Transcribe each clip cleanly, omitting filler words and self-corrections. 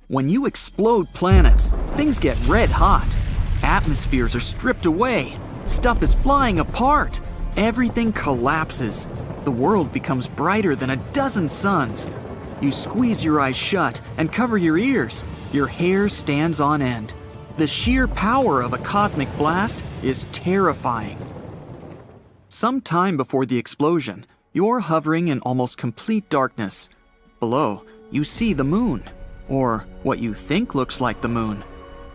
When you explode planets, things get red hot. Atmospheres are stripped away. Stuff is flying apart. Everything collapses. The world becomes brighter than a dozen suns. You squeeze your eyes shut and cover your ears. Your hair stands on end. The sheer power of a cosmic blast is terrifying. Some time before the explosion, you're hovering in almost complete darkness. Below, you see the moon, or what you think looks like the moon.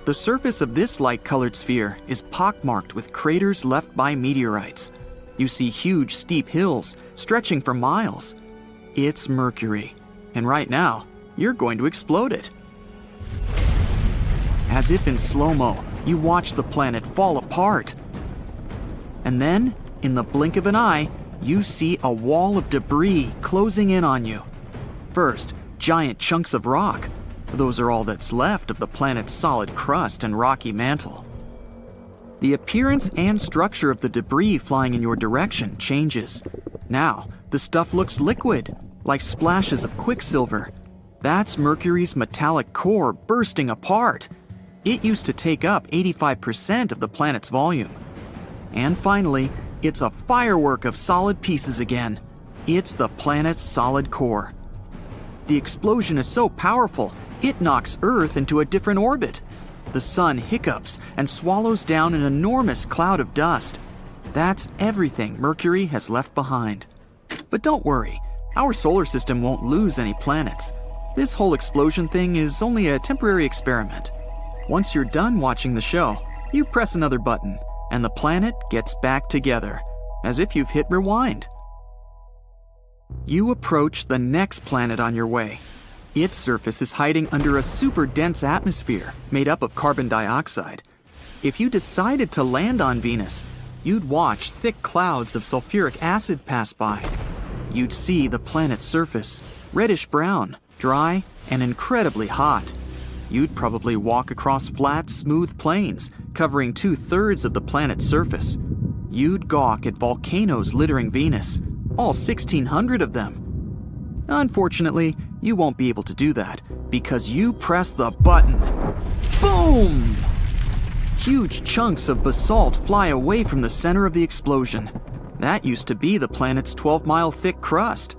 The surface of this light-colored sphere is pockmarked with craters left by meteorites. You see huge, steep hills stretching for miles. It's Mercury, and right now, you're going to explode it. As if in slow-mo, you watch the planet fall apart. And then, in the blink of an eye, you see a wall of debris closing in on you. First, giant chunks of rock. Those are all that's left of the planet's solid crust and rocky mantle. The appearance and structure of the debris flying in your direction changes. Now, the stuff looks liquid, like splashes of quicksilver. That's Mercury's metallic core bursting apart. It used to take up 85% of the planet's volume. And finally, it's a firework of solid pieces again. It's the planet's solid core. The explosion is so powerful, it knocks Earth into a different orbit. The sun hiccups and swallows down an enormous cloud of dust. That's everything Mercury has left behind. But don't worry, our solar system won't lose any planets. This whole explosion thing is only a temporary experiment. Once you're done watching the show, you press another button, and the planet gets back together, as if you've hit rewind. You approach the next planet on your way. Its surface is hiding under a super dense atmosphere made up of carbon dioxide. If you decided to land on Venus, you'd watch thick clouds of sulfuric acid pass by. You'd see the planet's surface, reddish-brown, dry, and incredibly hot. You'd probably walk across flat, smooth plains, covering 2/3 of the planet's surface. You'd gawk at volcanoes littering Venus, all 1,600 of them. Unfortunately, you won't be able to do that because you press the button. Boom! Huge chunks of basalt fly away from the center of the explosion. That used to be the planet's 12-mile thick crust.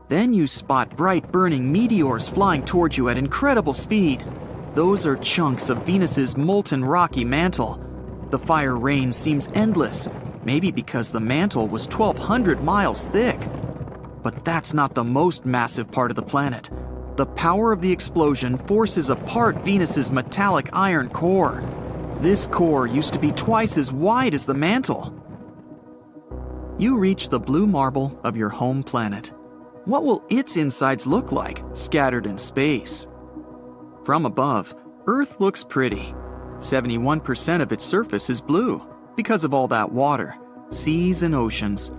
Then you spot bright burning meteors flying towards you at incredible speed. Those are chunks of Venus's molten rocky mantle. The fire rain seems endless, maybe because the mantle was 1,200 miles thick. But that's not the most massive part of the planet. The power of the explosion forces apart Venus's metallic iron core. This core used to be twice as wide as the mantle. You reach the blue marble of your home planet. What will its insides look like, scattered in space? From above, Earth looks pretty. 71% of its surface is blue because of all that water, seas and oceans.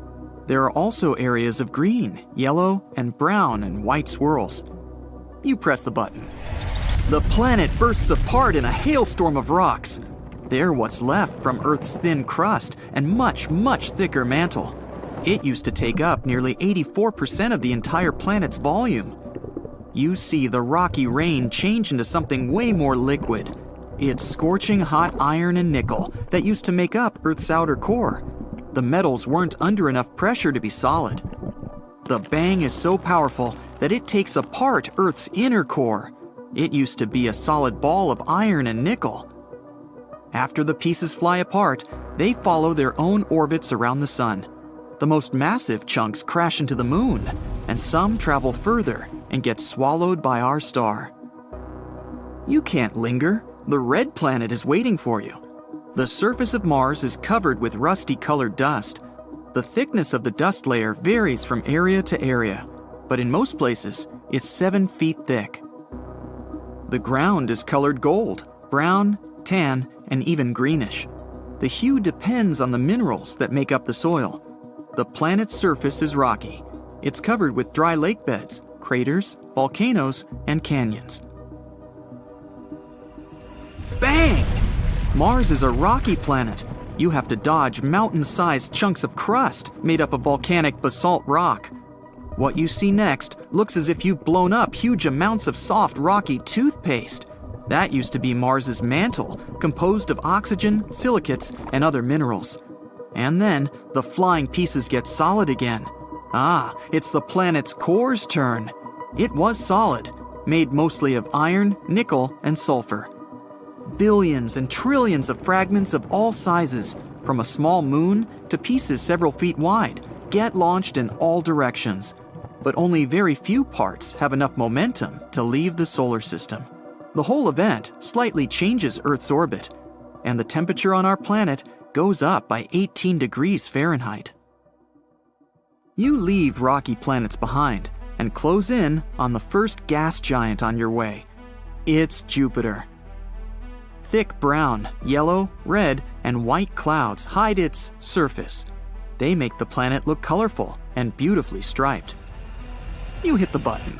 There are also areas of green, yellow, and brown and white swirls. You press the button. The planet bursts apart in a hailstorm of rocks. They're what's left from Earth's thin crust and much, much thicker mantle. It used to take up nearly 84% of the entire planet's volume. You see the rocky rain change into something way more liquid. It's scorching hot iron and nickel that used to make up Earth's outer core. The metals weren't under enough pressure to be solid. The bang is so powerful that it takes apart Earth's inner core. It used to be a solid ball of iron and nickel. After the pieces fly apart, they follow their own orbits around the sun. The most massive chunks crash into the moon, and some travel further and get swallowed by our star. You can't linger. The red planet is waiting for you. The surface of Mars is covered with rusty-colored dust. The thickness of the dust layer varies from area to area, but in most places, it's 7 feet thick. The ground is colored gold, brown, tan, and even greenish. The hue depends on the minerals that make up the soil. The planet's surface is rocky. It's covered with dry lake beds, craters, volcanoes, and canyons. Bang! Mars is a rocky planet. You have to dodge mountain-sized chunks of crust made up of volcanic basalt rock. What you see next looks as if you've blown up huge amounts of soft, rocky toothpaste. That used to be Mars's mantle, composed of oxygen, silicates, and other minerals. And then, the flying pieces get solid again. Ah, it's the planet's core's turn. It was solid, made mostly of iron, nickel, and sulfur. Billions and trillions of fragments of all sizes, from a small moon to pieces several feet wide, get launched in all directions. But only very few parts have enough momentum to leave the solar system. The whole event slightly changes Earth's orbit, and the temperature on our planet goes up by 18 degrees Fahrenheit. You leave rocky planets behind and close in on the first gas giant on your way. It's Jupiter. Thick brown, yellow, red, and white clouds hide its surface. They make the planet look colorful and beautifully striped. You hit the button.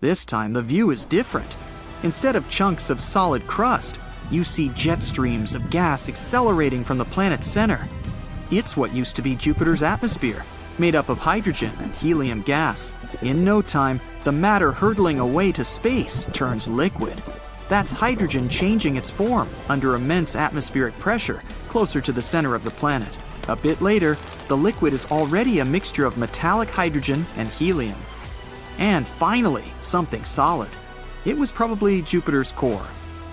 This time the view is different. Instead of chunks of solid crust, you see jet streams of gas accelerating from the planet's center. It's what used to be Jupiter's atmosphere, made up of hydrogen and helium gas. In no time, the matter hurtling away to space turns liquid. That's hydrogen changing its form under immense atmospheric pressure closer to the center of the planet. A bit later, the liquid is already a mixture of metallic hydrogen and helium. And finally, something solid. It was probably Jupiter's core,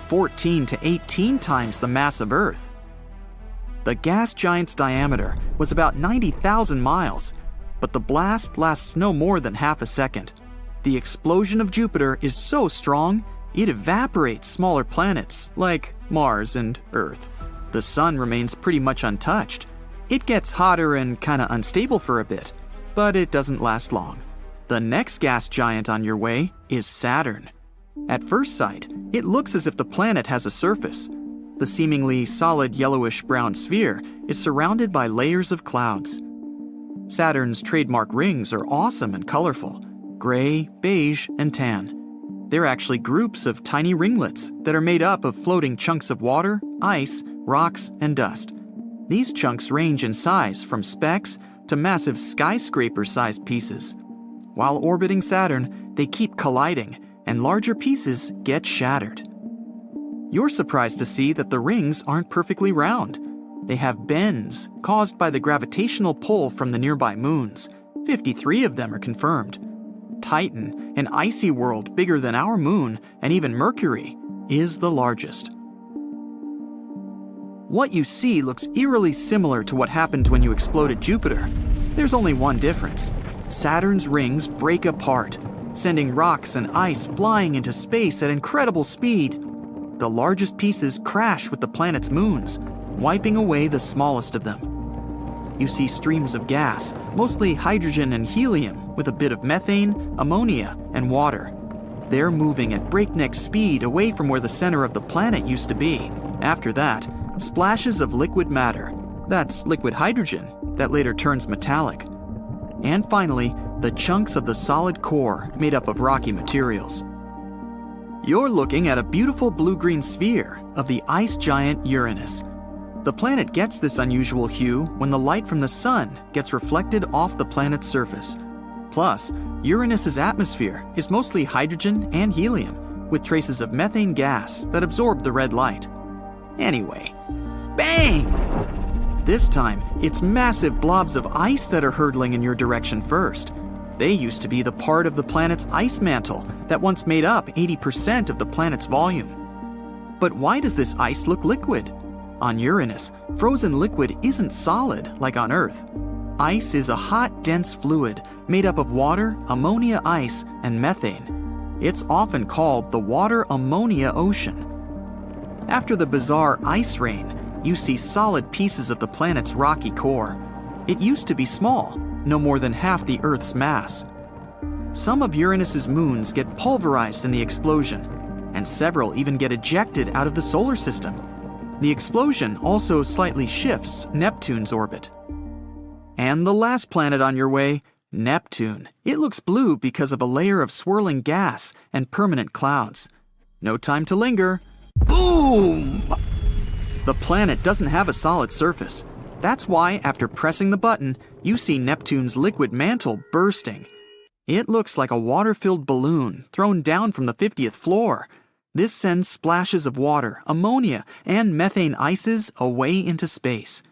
14 to 18 times the mass of Earth. The gas giant's diameter was about 90,000 miles, but the blast lasts no more than half a second. The explosion of Jupiter is so strong, it evaporates smaller planets like Mars and Earth. The sun remains pretty much untouched. It gets hotter and kinda unstable for a bit, but it doesn't last long. The next gas giant on your way is Saturn. At first sight, it looks as if the planet has a surface. The seemingly solid yellowish-brown sphere is surrounded by layers of clouds. Saturn's trademark rings are awesome and colorful, gray, beige, and tan. They're actually groups of tiny ringlets that are made up of floating chunks of water, ice, rocks, and dust. These chunks range in size from specks to massive skyscraper-sized pieces. While orbiting Saturn, they keep colliding, and larger pieces get shattered. You're surprised to see that the rings aren't perfectly round. They have bends caused by the gravitational pull from the nearby moons. 53 of them are confirmed. Titan, an icy world bigger than our moon and even Mercury, is the largest. What you see looks eerily similar to what happened when you exploded Jupiter. There's only one difference. Saturn's rings break apart, sending rocks and ice flying into space at incredible speed. The largest pieces crash with the planet's moons, wiping away the smallest of them. You see streams of gas, mostly hydrogen and helium, with a bit of methane, ammonia, and water. They're moving at breakneck speed away from where the center of the planet used to be. After that, splashes of liquid matter. That's liquid hydrogen that later turns metallic. And finally, the chunks of the solid core made up of rocky materials. You're looking at a beautiful blue-green sphere of the ice giant Uranus. The planet gets this unusual hue when the light from the sun gets reflected off the planet's surface. Plus, Uranus's atmosphere is mostly hydrogen and helium, with traces of methane gas that absorb the red light. Anyway, bang! This time, it's massive blobs of ice that are hurtling in your direction first. They used to be the part of the planet's ice mantle that once made up 80% of the planet's volume. But why does this ice look liquid? On Uranus, frozen liquid isn't solid like on Earth. Ice is a hot, dense fluid made up of water, ammonia ice, and methane. It's often called the water-ammonia ocean. After the bizarre ice rain, you see solid pieces of the planet's rocky core. It used to be small, no more than half the Earth's mass. Some of Uranus's moons get pulverized in the explosion, and several even get ejected out of the solar system. The explosion also slightly shifts Neptune's orbit. And the last planet on your way, Neptune. It looks blue because of a layer of swirling gas and permanent clouds. No time to linger. Boom! The planet doesn't have a solid surface. That's why, after pressing the button, you see Neptune's liquid mantle bursting. It looks like a water-filled balloon thrown down from the 50th floor. This sends splashes of water, ammonia, and methane ices away into space.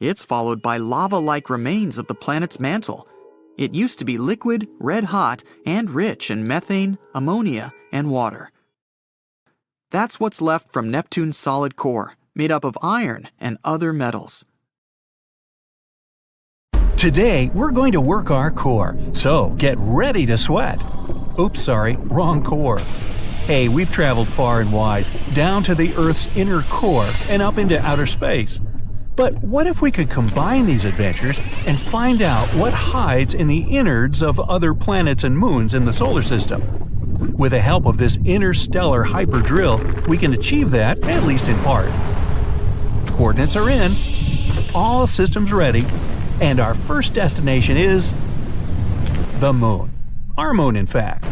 It's followed by lava-like remains of the planet's mantle. It used to be liquid, red-hot, and rich in methane, ammonia, and water. That's what's left from Neptune's solid core, made up of iron and other metals. Today, we're going to work our core, so get ready to sweat. Oops, sorry, wrong core. Hey, we've traveled far and wide, down to the Earth's inner core and up into outer space. But what if we could combine these adventures and find out what hides in the innards of other planets and moons in the solar system? With the help of this interstellar hyperdrill, we can achieve that, at least in part. Coordinates are in, all systems ready, and our first destination is the Moon. Our moon, in fact.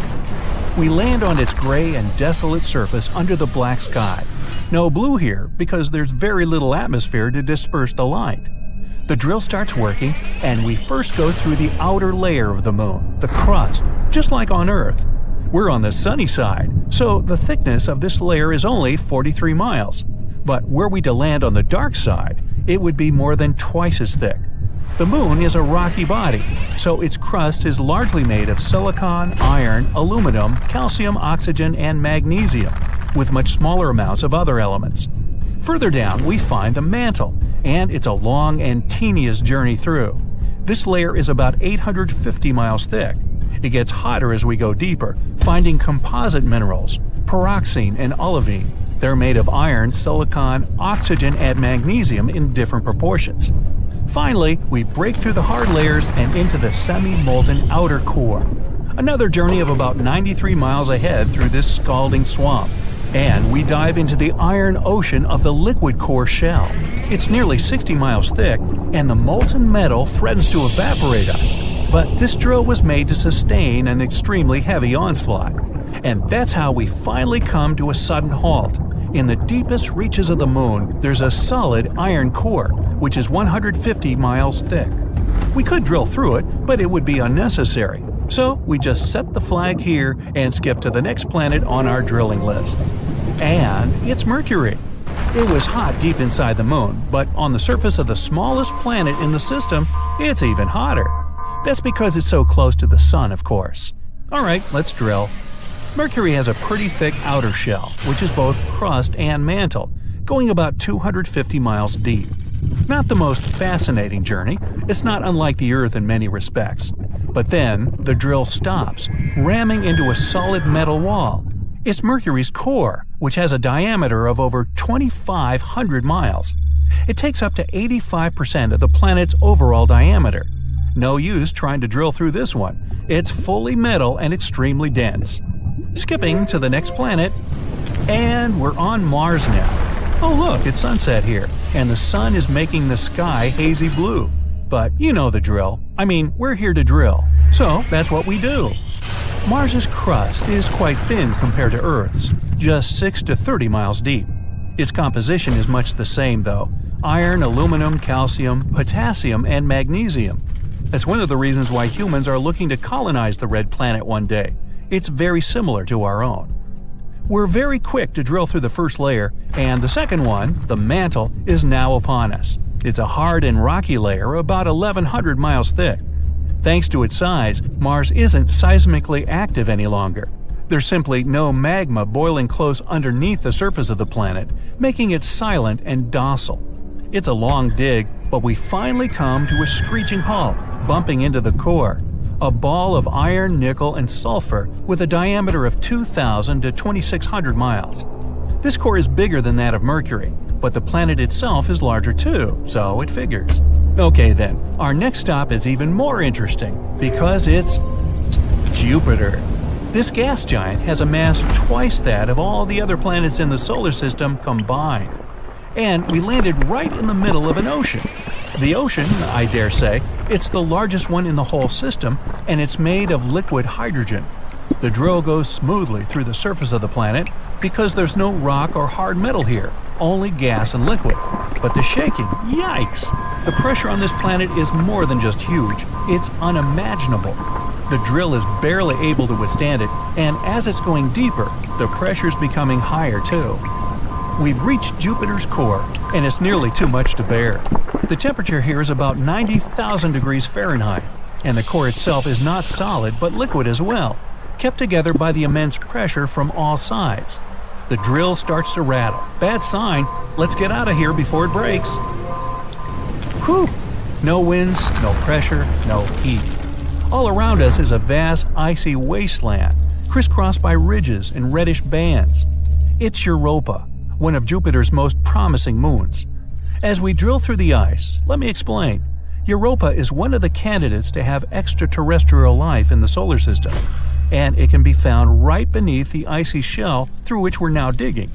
We land on its gray and desolate surface under the black sky. No blue here because there's very little atmosphere to disperse the light. The drill starts working, and we first go through the outer layer of the moon, the crust, just like on Earth. We're on the sunny side, so the thickness of this layer is only 43 miles. But were we to land on the dark side, it would be more than twice as thick. The moon is a rocky body, so its crust is largely made of silicon, iron, aluminum, calcium, oxygen, and magnesium, with much smaller amounts of other elements. Further down, we find the mantle, and it's a long and tedious journey through. This layer is about 850 miles thick. It gets hotter as we go deeper, finding composite minerals, pyroxene and olivine. They're made of iron, silicon, oxygen, and magnesium in different proportions. Finally, we break through the hard layers and into the semi-molten outer core. Another journey of about 93 miles ahead through this scalding swamp. And we dive into the iron ocean of the liquid core shell. It's nearly 60 miles thick, and the molten metal threatens to evaporate us. But this drill was made to sustain an extremely heavy onslaught. And that's how we finally come to a sudden halt. In the deepest reaches of the moon, there's a solid iron core, which is 150 miles thick. We could drill through it, but it would be unnecessary. So we just set the flag here and skip to the next planet on our drilling list. And it's Mercury. It was hot deep inside the moon, but on the surface of the smallest planet in the system, it's even hotter. That's because it's so close to the sun, of course. Alright, let's drill. Mercury has a pretty thick outer shell, which is both crust and mantle, going about 250 miles deep. Not the most fascinating journey, it's not unlike the Earth in many respects. But then, the drill stops, ramming into a solid metal wall. It's Mercury's core, which has a diameter of over 2,500 miles. It takes up to 85% of the planet's overall diameter. No use trying to drill through this one. It's fully metal and extremely dense. Skipping to the next planet, and we're on Mars now. Oh look, it's sunset here, and the sun is making the sky hazy blue. But you know the drill. I mean, we're here to drill, so that's what we do. Mars's crust is quite thin compared to Earth's, just 6 to 30 miles deep. Its composition is much the same though: iron, aluminum, calcium, potassium, and magnesium. That's one of the reasons why humans are looking to colonize the red planet one day. It's very similar to our own. We're very quick to drill through the first layer, and the second one, the mantle, is now upon us. It's a hard and rocky layer about 1,100 miles thick. Thanks to its size, Mars isn't seismically active any longer. There's simply no magma boiling close underneath the surface of the planet, making it silent and docile. It's a long dig, but we finally come to a screeching halt, bumping into the core. A ball of iron, nickel, and sulfur with a diameter of 2,000 to 2,600 miles. This core is bigger than that of Mercury, but the planet itself is larger too, so it figures. Okay then, our next stop is even more interesting, because it's Jupiter. This gas giant has a mass twice that of all the other planets in the solar system combined. And we landed right in the middle of an ocean. The ocean, I dare say, it's the largest one in the whole system, and it's made of liquid hydrogen. The drill goes smoothly through the surface of the planet because there's no rock or hard metal here, only gas and liquid. But the shaking, yikes! The pressure on this planet is more than just huge, it's unimaginable. The drill is barely able to withstand it, and as it's going deeper, the pressure's becoming higher too. We've reached Jupiter's core, and it's nearly too much to bear. The temperature here is about 90,000 degrees Fahrenheit, and the core itself is not solid but liquid as well, kept together by the immense pressure from all sides. The drill starts to rattle. Bad sign. Let's get out of here before it breaks. Whew! No winds, no pressure, no heat. All around us is a vast icy wasteland, crisscrossed by ridges and reddish bands. It's Europa, one of Jupiter's most promising moons. As we drill through the ice, let me explain. Europa is one of the candidates to have extraterrestrial life in the solar system, and it can be found right beneath the icy shell through which we're now digging.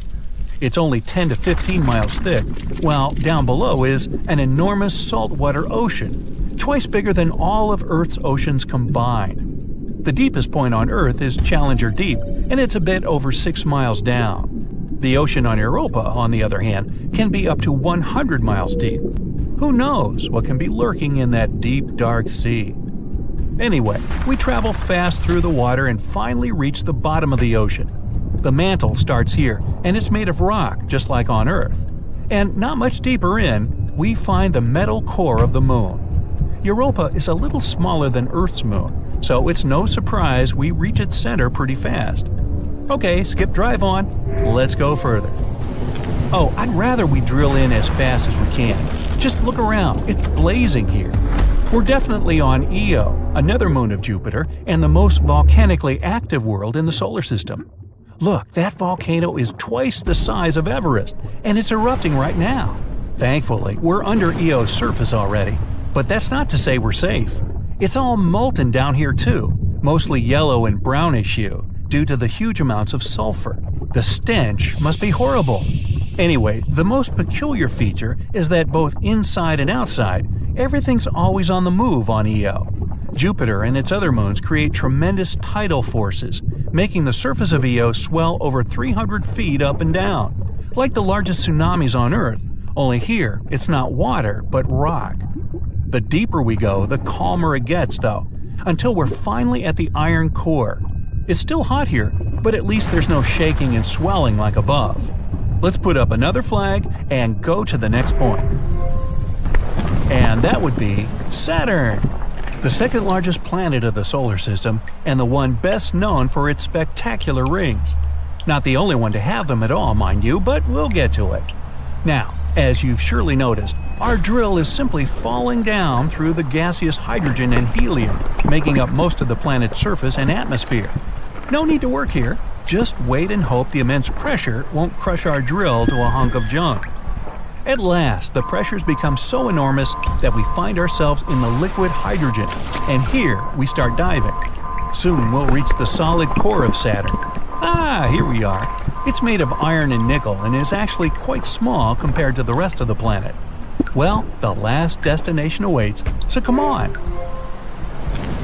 It's only 10 to 15 miles thick, while down below is an enormous saltwater ocean, twice bigger than all of Earth's oceans combined. The deepest point on Earth is Challenger Deep, and it's a bit over 6 miles down. The ocean on Europa, on the other hand, can be up to 100 miles deep. Who knows what can be lurking in that deep, dark sea? Anyway, we travel fast through the water and finally reach the bottom of the ocean. The mantle starts here, and it's made of rock, just like on Earth. And not much deeper in, we find the metal core of the moon. Europa is a little smaller than Earth's moon, so it's no surprise we reach its center pretty fast. Okay, skip drive on. Let's go further. Oh, I'd rather we drill in as fast as we can. Just look around, it's blazing here. We're definitely on Io, another moon of Jupiter, and the most volcanically active world in the solar system. Look, that volcano is twice the size of Everest, and it's erupting right now. Thankfully, we're under Io's surface already, but that's not to say we're safe. It's all molten down here too, mostly yellow and brownish hue, due to the huge amounts of sulfur. The stench must be horrible. Anyway, the most peculiar feature is that both inside and outside, everything's always on the move on Io. Jupiter and its other moons create tremendous tidal forces, making the surface of Io swell over 300 feet up and down. Like the largest tsunamis on Earth, only here it's not water but rock. The deeper we go, the calmer it gets though, until we're finally at the iron core. It's still hot here, but at least there's no shaking and swelling like above. Let's put up another flag and go to the next point. And that would be Saturn, the second largest planet of the solar system and the one best known for its spectacular rings. Not the only one to have them at all, mind you, but we'll get to it. Now, as you've surely noticed, our drill is simply falling down through the gaseous hydrogen and helium, making up most of the planet's surface and atmosphere. No need to work here. Just wait and hope the immense pressure won't crush our drill to a hunk of junk. At last, the pressures become so enormous that we find ourselves in the liquid hydrogen, and here we start diving. Soon we'll reach the solid core of Saturn. Ah, here we are. It's made of iron and nickel and is actually quite small compared to the rest of the planet. Well, the last destination awaits, so come on.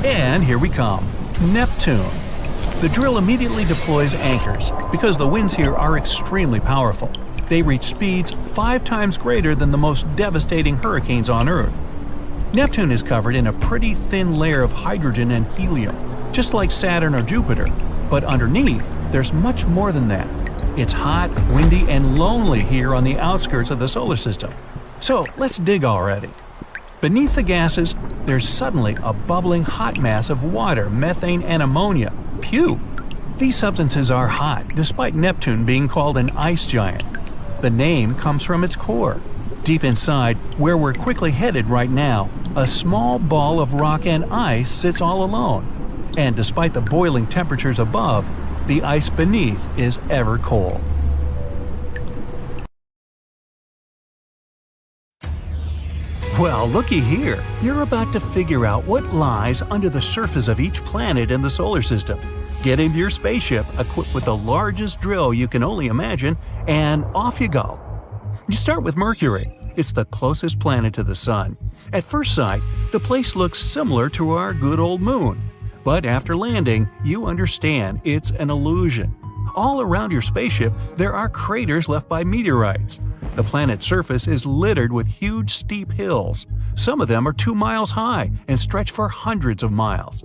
And here we come, Neptune. The drill immediately deploys anchors because the winds here are extremely powerful. They reach speeds 5 times greater than the most devastating hurricanes on Earth. Neptune is covered in a pretty thin layer of hydrogen and helium, just like Saturn or Jupiter. But underneath, there's much more than that. It's hot, windy, and lonely here on the outskirts of the solar system. So let's dig already. Beneath the gases, there's suddenly a bubbling hot mass of water, methane, and ammonia. Phew! These substances are hot, despite Neptune being called an ice giant. The name comes from its core. Deep inside, where we're quickly headed right now, a small ball of rock and ice sits all alone. And despite the boiling temperatures above, the ice beneath is ever cold. Well, looky here. You're about to figure out what lies under the surface of each planet in the solar system. Get into your spaceship, equipped with the largest drill you can only imagine, and off you go. You start with Mercury. It's the closest planet to the Sun. At first sight, the place looks similar to our good old moon. But after landing, you understand it's an illusion. All around your spaceship, there are craters left by meteorites. The planet's surface is littered with huge steep hills. Some of them are 2 miles high and stretch for hundreds of miles.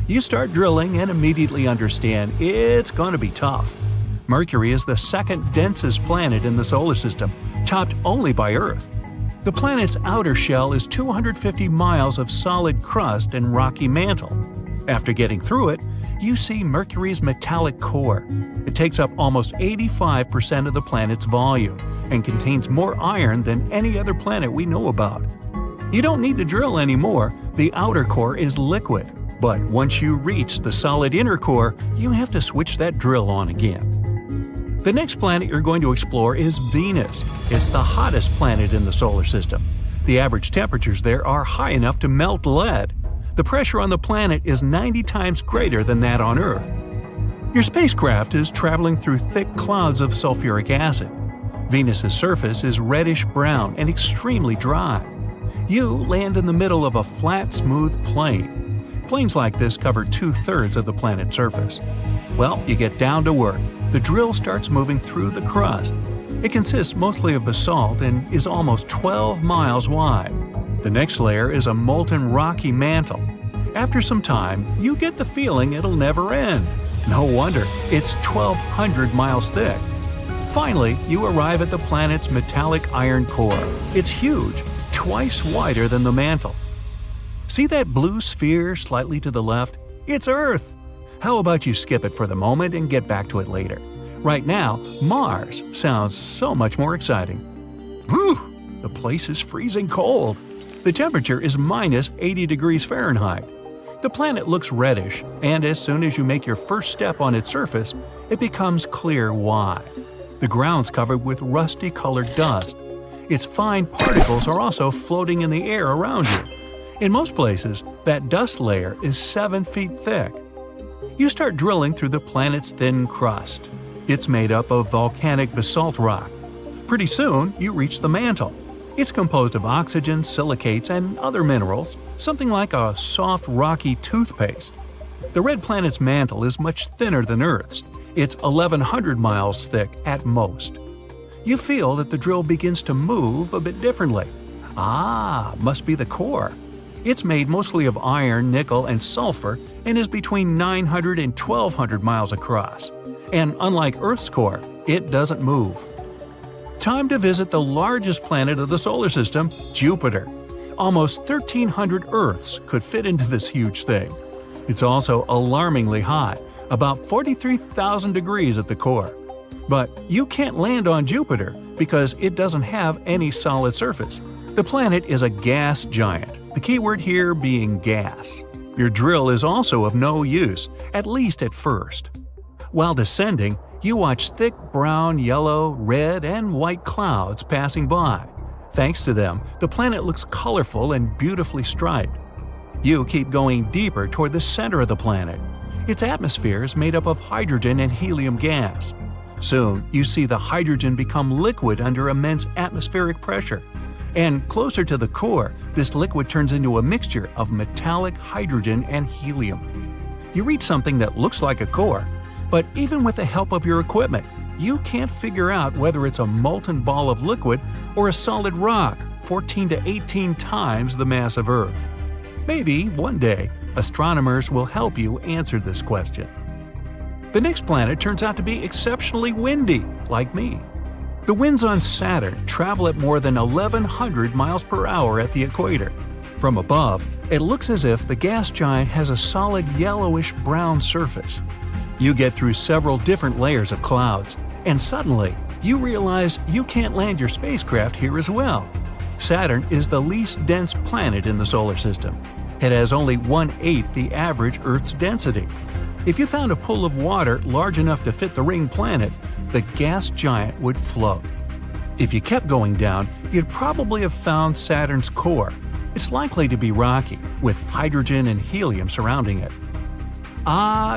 You start drilling and immediately understand it's going to be tough. Mercury is the second densest planet in the solar system, topped only by Earth. The planet's outer shell is 250 miles of solid crust and rocky mantle. After getting through it, you see Mercury's metallic core. It takes up almost 85% of the planet's volume and contains more iron than any other planet we know about. You don't need to drill anymore, the outer core is liquid. But once you reach the solid inner core, you have to switch that drill on again. The next planet you're going to explore is Venus. It's the hottest planet in the solar system. The average temperatures there are high enough to melt lead. The pressure on the planet is 90 times greater than that on Earth. Your spacecraft is traveling through thick clouds of sulfuric acid. Venus's surface is reddish-brown and extremely dry. You land in the middle of a flat, smooth plain. Plains like this cover 2/3 of the planet's surface. Well, you get down to work. The drill starts moving through the crust. It consists mostly of basalt and is almost 12 miles wide. The next layer is a molten rocky mantle. After some time, you get the feeling it'll never end. No wonder, it's 1,200 miles thick. Finally, you arrive at the planet's metallic iron core. It's huge, twice wider than the mantle. See that blue sphere slightly to the left? It's Earth! How about you skip it for the moment and get back to it later? Right now, Mars sounds so much more exciting. Whew! The place is freezing cold. The temperature is minus 80 degrees Fahrenheit. The planet looks reddish, and as soon as you make your first step on its surface, it becomes clear why. The ground's covered with rusty-colored dust. Its fine particles are also floating in the air around you. In most places, that dust layer is 7 feet thick. You start drilling through the planet's thin crust. It's made up of volcanic basalt rock. Pretty soon, you reach the mantle. It's composed of oxygen, silicates, and other minerals, something like a soft, rocky toothpaste. The red planet's mantle is much thinner than Earth's. It's 1,100 miles thick at most. You feel that the drill begins to move a bit differently. Must be the core. It's made mostly of iron, nickel, and sulfur and is between 900 and 1,200 miles across. And unlike Earth's core, it doesn't move. Time to visit the largest planet of the solar system, Jupiter. Almost 1,300 Earths could fit into this huge thing. It's also alarmingly hot, about 43,000 degrees at the core. But you can't land on Jupiter because it doesn't have any solid surface. The planet is a gas giant, the key word here being gas. Your drill is also of no use, at least at first. While descending, you watch thick brown, yellow, red, and white clouds passing by. Thanks to them, the planet looks colorful and beautifully striped. You keep going deeper toward the center of the planet. Its atmosphere is made up of hydrogen and helium gas. Soon, you see the hydrogen become liquid under immense atmospheric pressure. And closer to the core, this liquid turns into a mixture of metallic hydrogen and helium. You reach something that looks like a core, but even with the help of your equipment, you can't figure out whether it's a molten ball of liquid or a solid rock 14 to 18 times the mass of Earth. Maybe, one day, astronomers will help you answer this question. The next planet turns out to be exceptionally windy, like me. The winds on Saturn travel at more than 1,100 miles per hour at the equator. From above, it looks as if the gas giant has a solid yellowish-brown surface. You get through several different layers of clouds, and suddenly, you realize you can't land your spacecraft here as well. Saturn is the least dense planet in the solar system. It has only 1/8 the average Earth's density. If you found a pool of water large enough to fit the ring planet, the gas giant would float. If you kept going down, you'd probably have found Saturn's core. It's likely to be rocky, with hydrogen and helium surrounding it.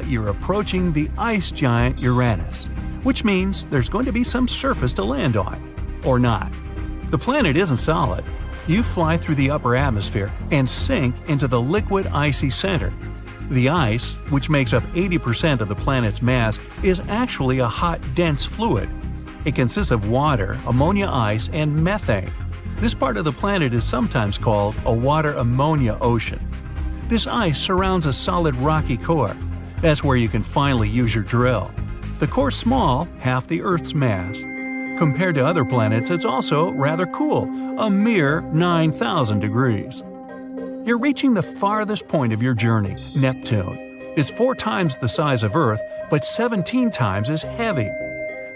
You're approaching the ice giant Uranus, which means there's going to be some surface to land on. Or not. The planet isn't solid. You fly through the upper atmosphere and sink into the liquid icy center. The ice, which makes up 80% of the planet's mass, is actually a hot, dense fluid. It consists of water, ammonia ice, and methane. This part of the planet is sometimes called a water-ammonia ocean. This ice surrounds a solid rocky core. That's where you can finally use your drill. The core's small, half the Earth's mass. Compared to other planets, it's also rather cool, a mere 9,000 degrees. You're reaching the farthest point of your journey, Neptune. It's 4 times the size of Earth, but 17 times as heavy.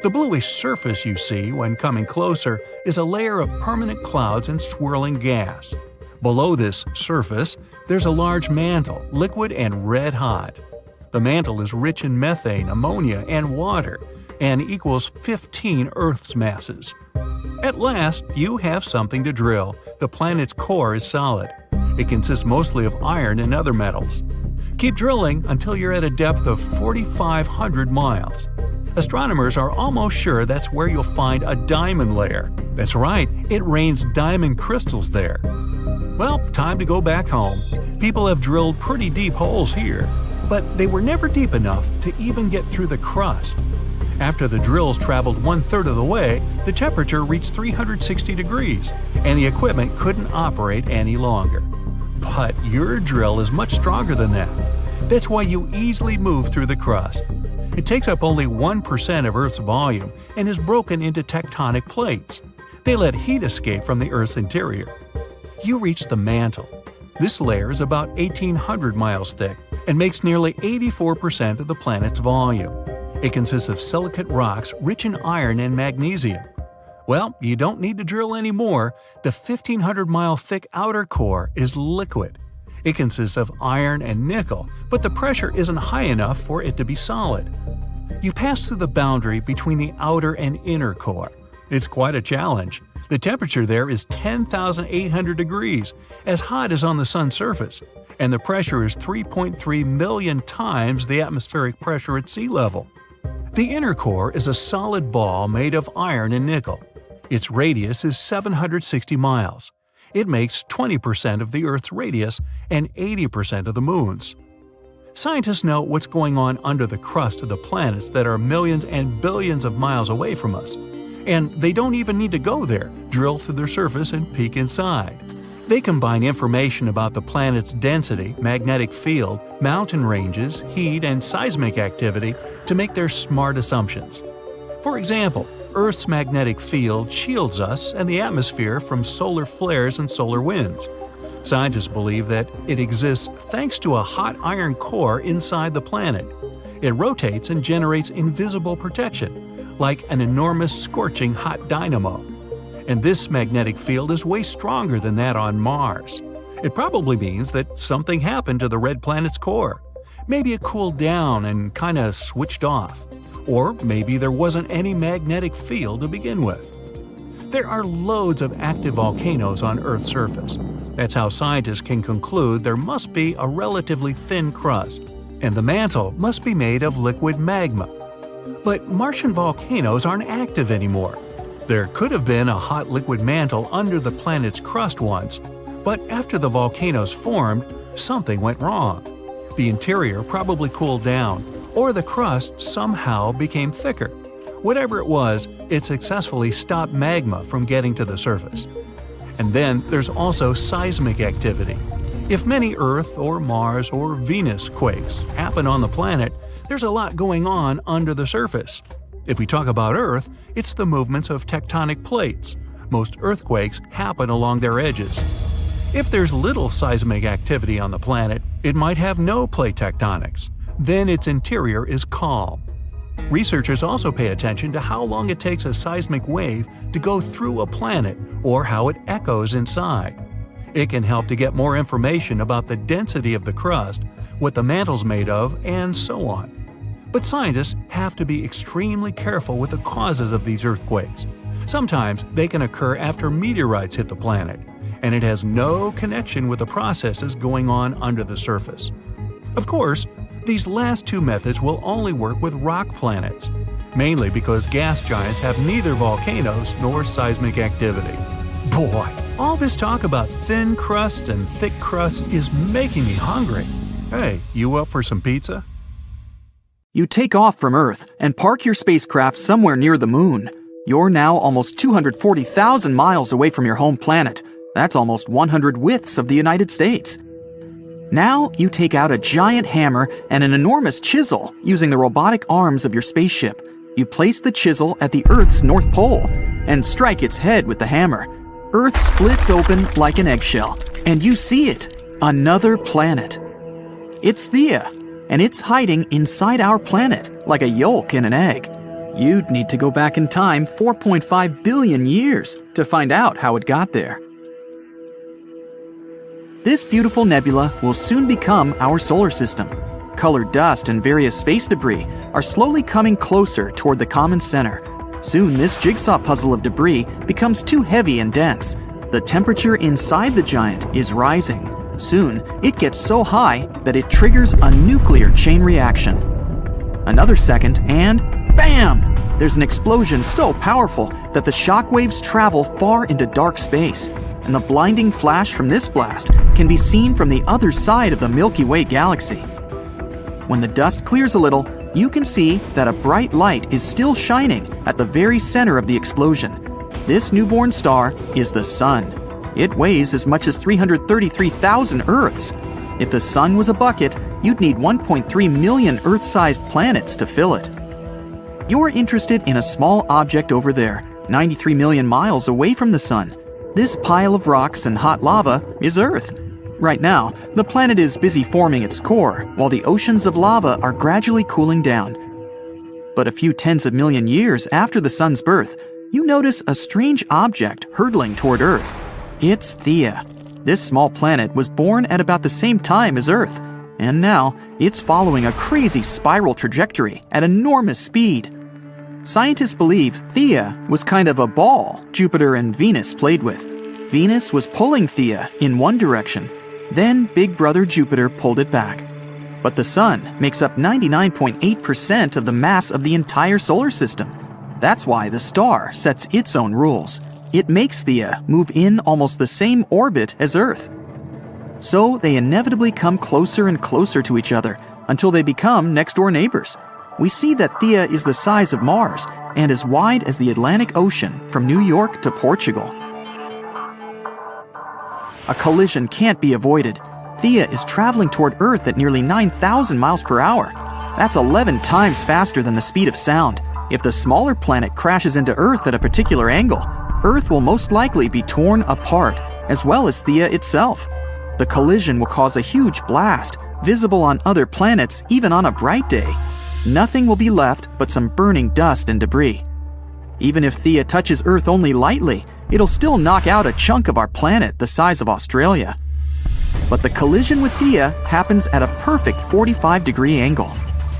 The bluish surface you see when coming closer is a layer of permanent clouds and swirling gas. Below this surface, there's a large mantle, liquid and red hot. The mantle is rich in methane, ammonia, and water, and equals 15 Earth's masses. At last, you have something to drill. The planet's core is solid. It consists mostly of iron and other metals. Keep drilling until you're at a depth of 4,500 miles. Astronomers are almost sure that's where you'll find a diamond layer. That's right, it rains diamond crystals there. Well, time to go back home. People have drilled pretty deep holes here, but they were never deep enough to even get through the crust. After the drills traveled 1/3 of the way, the temperature reached 360 degrees, and the equipment couldn't operate any longer. But your drill is much stronger than that. That's why you easily move through the crust. It takes up only 1% of Earth's volume and is broken into tectonic plates. They let heat escape from the Earth's interior. You reach the mantle. This layer is about 1,800 miles thick and makes nearly 84% of the planet's volume. It consists of silicate rocks rich in iron and magnesium. Well, you don't need to drill anymore. The 1,500-mile thick outer core is liquid. It consists of iron and nickel, but the pressure isn't high enough for it to be solid. You pass through the boundary between the outer and inner core. It's quite a challenge. The temperature there is 10,800 degrees, as hot as on the sun's surface, and the pressure is 3.3 million times the atmospheric pressure at sea level. The inner core is a solid ball made of iron and nickel. Its radius is 760 miles. It makes 20% of the Earth's radius and 80% of the Moon's. Scientists know what's going on under the crust of the planets that are millions and billions of miles away from us. And they don't even need to go there, drill through their surface and peek inside. They combine information about the planet's density, magnetic field, mountain ranges, heat, and seismic activity to make their smart assumptions. For example, Earth's magnetic field shields us and the atmosphere from solar flares and solar winds. Scientists believe that it exists thanks to a hot iron core inside the planet. It rotates and generates invisible protection, like an enormous scorching hot dynamo. And this magnetic field is way stronger than that on Mars. It probably means that something happened to the red planet's core. Maybe it cooled down and kinda switched off. Or maybe there wasn't any magnetic field to begin with. There are loads of active volcanoes on Earth's surface. That's how scientists can conclude there must be a relatively thin crust, and the mantle must be made of liquid magma. But Martian volcanoes aren't active anymore. There could have been a hot liquid mantle under the planet's crust once, but after the volcanoes formed, something went wrong. The interior probably cooled down, or the crust somehow became thicker. Whatever it was, it successfully stopped magma from getting to the surface. And then there's also seismic activity. If many Earth or Mars or Venus quakes happen on the planet, there's a lot going on under the surface. If we talk about Earth, it's the movements of tectonic plates. Most earthquakes happen along their edges. If there's little seismic activity on the planet, it might have no plate tectonics. Then its interior is calm. Researchers also pay attention to how long it takes a seismic wave to go through a planet or how it echoes inside. It can help to get more information about the density of the crust, what the mantle's made of, and so on. But scientists have to be extremely careful with the causes of these earthquakes. Sometimes they can occur after meteorites hit the planet, and it has no connection with the processes going on under the surface. Of course, these last two methods will only work with rock planets, mainly because gas giants have neither volcanoes nor seismic activity. Boy, all this talk about thin crust and thick crust is making me hungry. Hey, you up for some pizza? You take off from Earth and park your spacecraft somewhere near the moon. You're now almost 240,000 miles away from your home planet. That's almost 100 widths of the United States. Now you take out a giant hammer and an enormous chisel using the robotic arms of your spaceship. You place the chisel at the Earth's North Pole and strike its head with the hammer. Earth splits open like an eggshell, and you see it, another planet. It's Theia, and it's hiding inside our planet like a yolk in an egg. You'd need to go back in time 4.5 billion years to find out how it got there. This beautiful nebula will soon become our solar system. Colored dust and various space debris are slowly coming closer toward the common center. Soon this jigsaw puzzle of debris becomes too heavy and dense. The temperature inside the giant is rising. Soon it gets so high that it triggers a nuclear chain reaction. Another second and bam! There's an explosion so powerful that the shock waves travel far into dark space. And the blinding flash from this blast can be seen from the other side of the Milky Way galaxy. When the dust clears a little, you can see that a bright light is still shining at the very center of the explosion. This newborn star is the Sun. It weighs as much as 333,000 Earths. If the Sun was a bucket, you'd need 1.3 million Earth-sized planets to fill it. You're interested in a small object over there, 93 million miles away from the Sun. This pile of rocks and hot lava is Earth. Right now, the planet is busy forming its core, while the oceans of lava are gradually cooling down. But a few tens of million years after the Sun's birth, you notice a strange object hurtling toward Earth. It's Theia. This small planet was born at about the same time as Earth, and now it's following a crazy spiral trajectory at enormous speed. Scientists believe Theia was kind of a ball Jupiter and Venus played with. Venus was pulling Theia in one direction, then Big Brother Jupiter pulled it back. But the Sun makes up 99.8% of the mass of the entire solar system. That's why the star sets its own rules. It makes Theia move in almost the same orbit as Earth. So they inevitably come closer and closer to each other until they become next-door neighbors. We see that Theia is the size of Mars and as wide as the Atlantic Ocean from New York to Portugal. A collision can't be avoided. Theia is traveling toward Earth at nearly 9,000 miles per hour. That's 11 times faster than the speed of sound. If the smaller planet crashes into Earth at a particular angle, Earth will most likely be torn apart, as well as Theia itself. The collision will cause a huge blast, visible on other planets even on a bright day. Nothing will be left but some burning dust and debris. Even if Theia touches Earth only lightly, it'll still knock out a chunk of our planet the size of Australia. But the collision with Theia happens at a perfect 45-degree angle.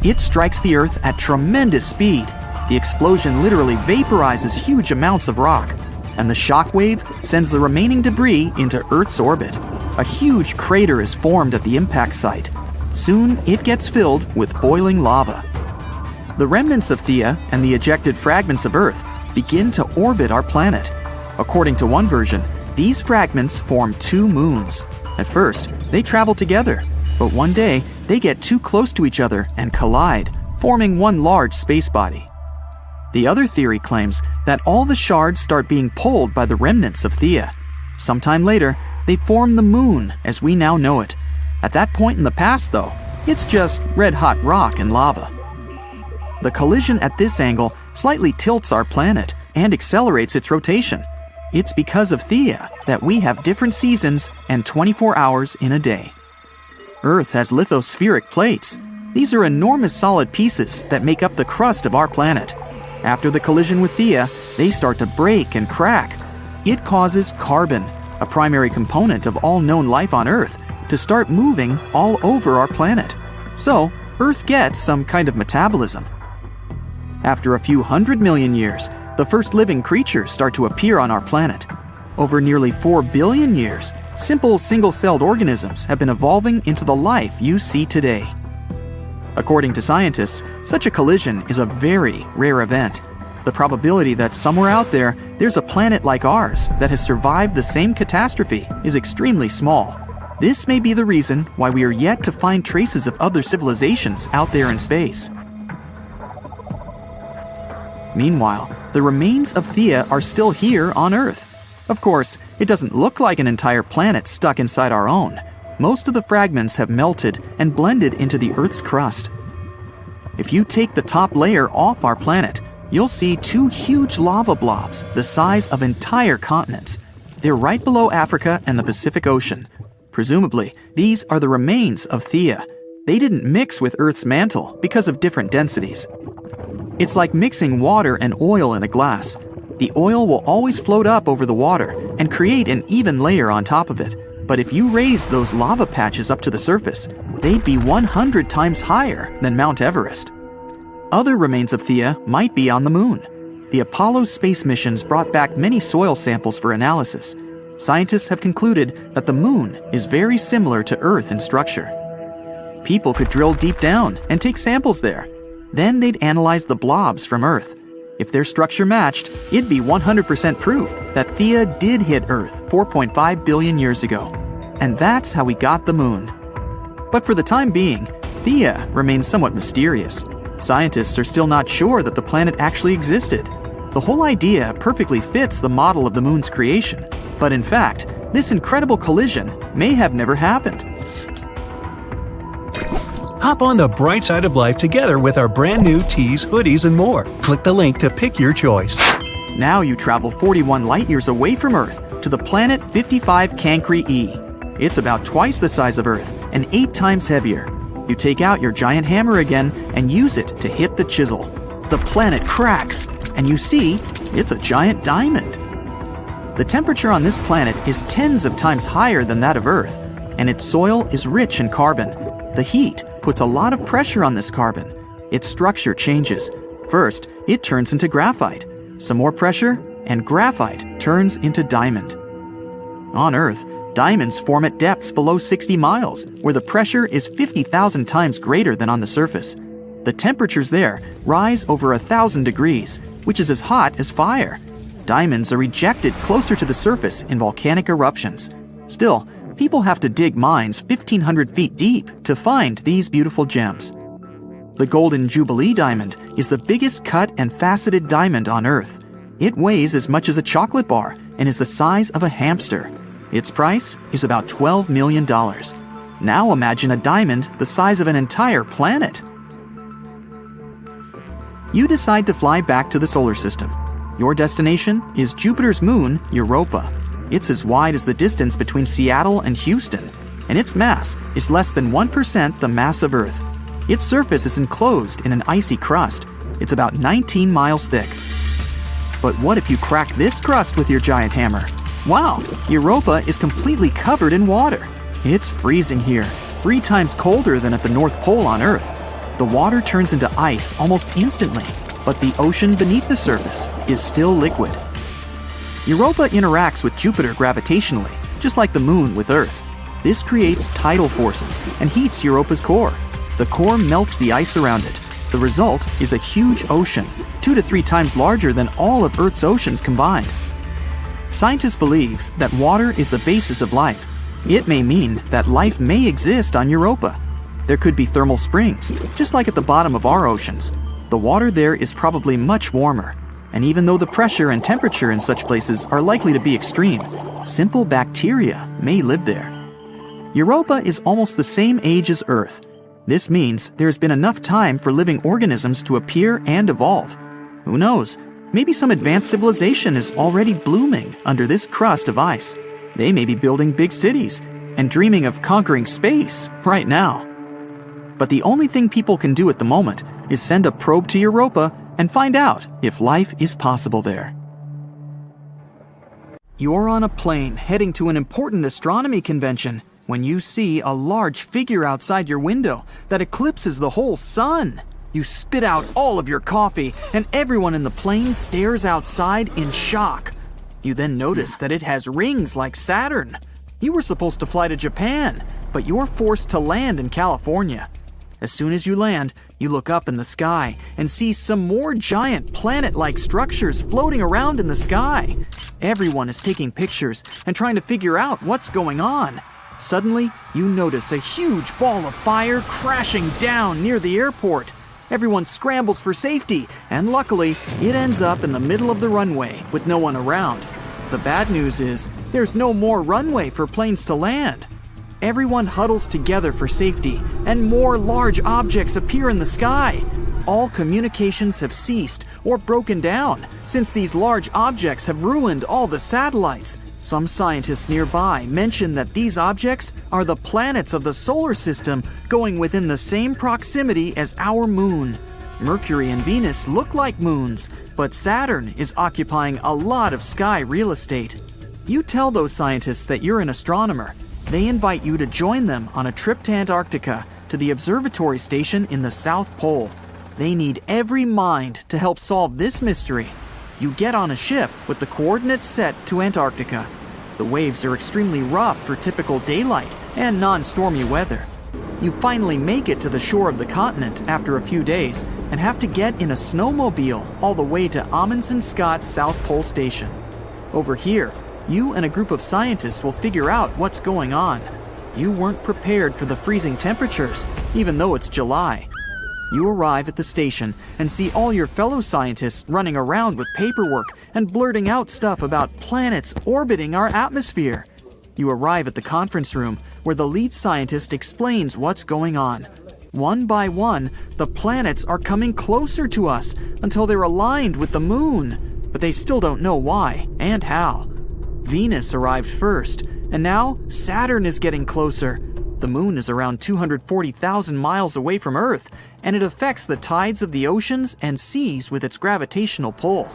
It strikes the Earth at tremendous speed. The explosion literally vaporizes huge amounts of rock, and the shock wave sends the remaining debris into Earth's orbit. A huge crater is formed at the impact site. Soon, it gets filled with boiling lava. The remnants of Theia and the ejected fragments of Earth begin to orbit our planet. According to one version, these fragments form two moons. At first, they travel together, but one day, they get too close to each other and collide, forming one large space body. The other theory claims that all the shards start being pulled by the remnants of Theia. Sometime later, they form the moon as we now know it. At that point in the past, though, it's just red-hot rock and lava. The collision at this angle slightly tilts our planet and accelerates its rotation. It's because of Theia that we have different seasons and 24 hours in a day. Earth has lithospheric plates. These are enormous solid pieces that make up the crust of our planet. After the collision with Theia, they start to break and crack. It causes carbon, a primary component of all known life on Earth, to start moving all over our planet. So, Earth gets some kind of metabolism. After a few 100 million years, the first living creatures start to appear on our planet. Over nearly 4 billion years, simple single-celled organisms have been evolving into the life you see today. According to scientists, such a collision is a very rare event. The probability that somewhere out there's a planet like ours that has survived the same catastrophe is extremely small. This may be the reason why we are yet to find traces of other civilizations out there in space. Meanwhile, the remains of Theia are still here on Earth. Of course, it doesn't look like an entire planet stuck inside our own. Most of the fragments have melted and blended into the Earth's crust. If you take the top layer off our planet, you'll see two huge lava blobs the size of entire continents. They're right below Africa and the Pacific Ocean. Presumably, these are the remains of Theia. They didn't mix with Earth's mantle because of different densities. It's like mixing water and oil in a glass. The oil will always float up over the water and create an even layer on top of it. But if you raise those lava patches up to the surface, they'd be 100 times higher than Mount Everest. Other remains of Theia might be on the moon. The Apollo space missions brought back many soil samples for analysis. Scientists have concluded that the moon is very similar to Earth in structure. People could drill deep down and take samples there. Then they'd analyze the blobs from Earth. If their structure matched, it'd be 100% proof that Theia did hit Earth 4.5 billion years ago. And that's how we got the moon. But for the time being, Theia remains somewhat mysterious. Scientists are still not sure that the planet actually existed. The whole idea perfectly fits the model of the moon's creation. But in fact, this incredible collision may have never happened. Hop on the bright side of life together with our brand new tees, hoodies, and more. Click the link to pick your choice. Now you travel 41 light years away from Earth to the planet 55 Cancri E. It's about twice the size of Earth and 8 times heavier. You take out your giant hammer again and use it to hit the chisel. The planet cracks, and you see it's a giant diamond. The temperature on this planet is tens of times higher than that of Earth, and its soil is rich in carbon. The heat puts a lot of pressure on this carbon. Its structure changes. First, it turns into graphite. Some more pressure, and graphite turns into diamond. On Earth, diamonds form at depths below 60 miles, where the pressure is 50,000 times greater than on the surface. The temperatures there rise over 1,000 degrees, which is as hot as fire. Diamonds are ejected closer to the surface in volcanic eruptions. Still, people have to dig mines 1,500 feet deep to find these beautiful gems. The Golden Jubilee diamond is the biggest cut and faceted diamond on Earth. It weighs as much as a chocolate bar and is the size of a hamster. Its price is about $12 million. Now imagine a diamond the size of an entire planet. You decide to fly back to the solar system. Your destination is Jupiter's moon, Europa. It's as wide as the distance between Seattle and Houston, and its mass is less than 1% the mass of Earth. Its surface is enclosed in an icy crust. It's about 19 miles thick. But what if you crack this crust with your giant hammer? Wow, Europa is completely covered in water. It's freezing here, 3 times colder than at the North Pole on Earth. The water turns into ice almost instantly, but the ocean beneath the surface is still liquid. Europa interacts with Jupiter gravitationally, just like the moon with Earth. This creates tidal forces and heats Europa's core. The core melts the ice around it. The result is a huge ocean, 2 to 3 times larger than all of Earth's oceans combined. Scientists believe that water is the basis of life. It may mean that life may exist on Europa. There could be thermal springs, just like at the bottom of our oceans. The water there is probably much warmer. And even though the pressure and temperature in such places are likely to be extreme, simple bacteria may live there. Europa is almost the same age as Earth. This means there's been enough time for living organisms to appear and evolve. Who knows? Maybe some advanced civilization is already blooming under this crust of ice. They may be building big cities and dreaming of conquering space right now. But the only thing people can do at the moment is send a probe to Europa and find out if life is possible there. You're on a plane heading to an important astronomy convention when you see a large figure outside your window that eclipses the whole sun. You spit out all of your coffee, and everyone in the plane stares outside in shock. You then notice that it has rings like Saturn. You were supposed to fly to Japan, but you're forced to land in California. As soon as you land, you look up in the sky and see some more giant planet-like structures floating around in the sky. Everyone is taking pictures and trying to figure out what's going on. Suddenly, you notice a huge ball of fire crashing down near the airport. Everyone scrambles for safety, and luckily, it ends up in the middle of the runway with no one around. The bad news is, there's no more runway for planes to land. Everyone huddles together for safety, and more large objects appear in the sky. All communications have ceased or broken down since these large objects have ruined all the satellites. Some scientists nearby mention that these objects are the planets of the solar system going within the same proximity as our moon. Mercury and Venus look like moons, but Saturn is occupying a lot of sky real estate. You tell those scientists that you're an astronomer. They invite you to join them on a trip to Antarctica to the observatory station in the South Pole. They need every mind to help solve this mystery. You get on a ship with the coordinates set to Antarctica. The waves are extremely rough for typical daylight and non-stormy weather. You finally make it to the shore of the continent after a few days and have to get in a snowmobile all the way to Amundsen Scott's South Pole Station. Over here, you and a group of scientists will figure out what's going on. You weren't prepared for the freezing temperatures, even though it's July. You arrive at the station and see all your fellow scientists running around with paperwork and blurting out stuff about planets orbiting our atmosphere. You arrive at the conference room where the lead scientist explains what's going on. One by one, the planets are coming closer to us until they're aligned with the moon, but they still don't know why and how. Venus arrived first, and now Saturn is getting closer. The moon is around 240,000 miles away from Earth, and it affects the tides of the oceans and seas with its gravitational pull.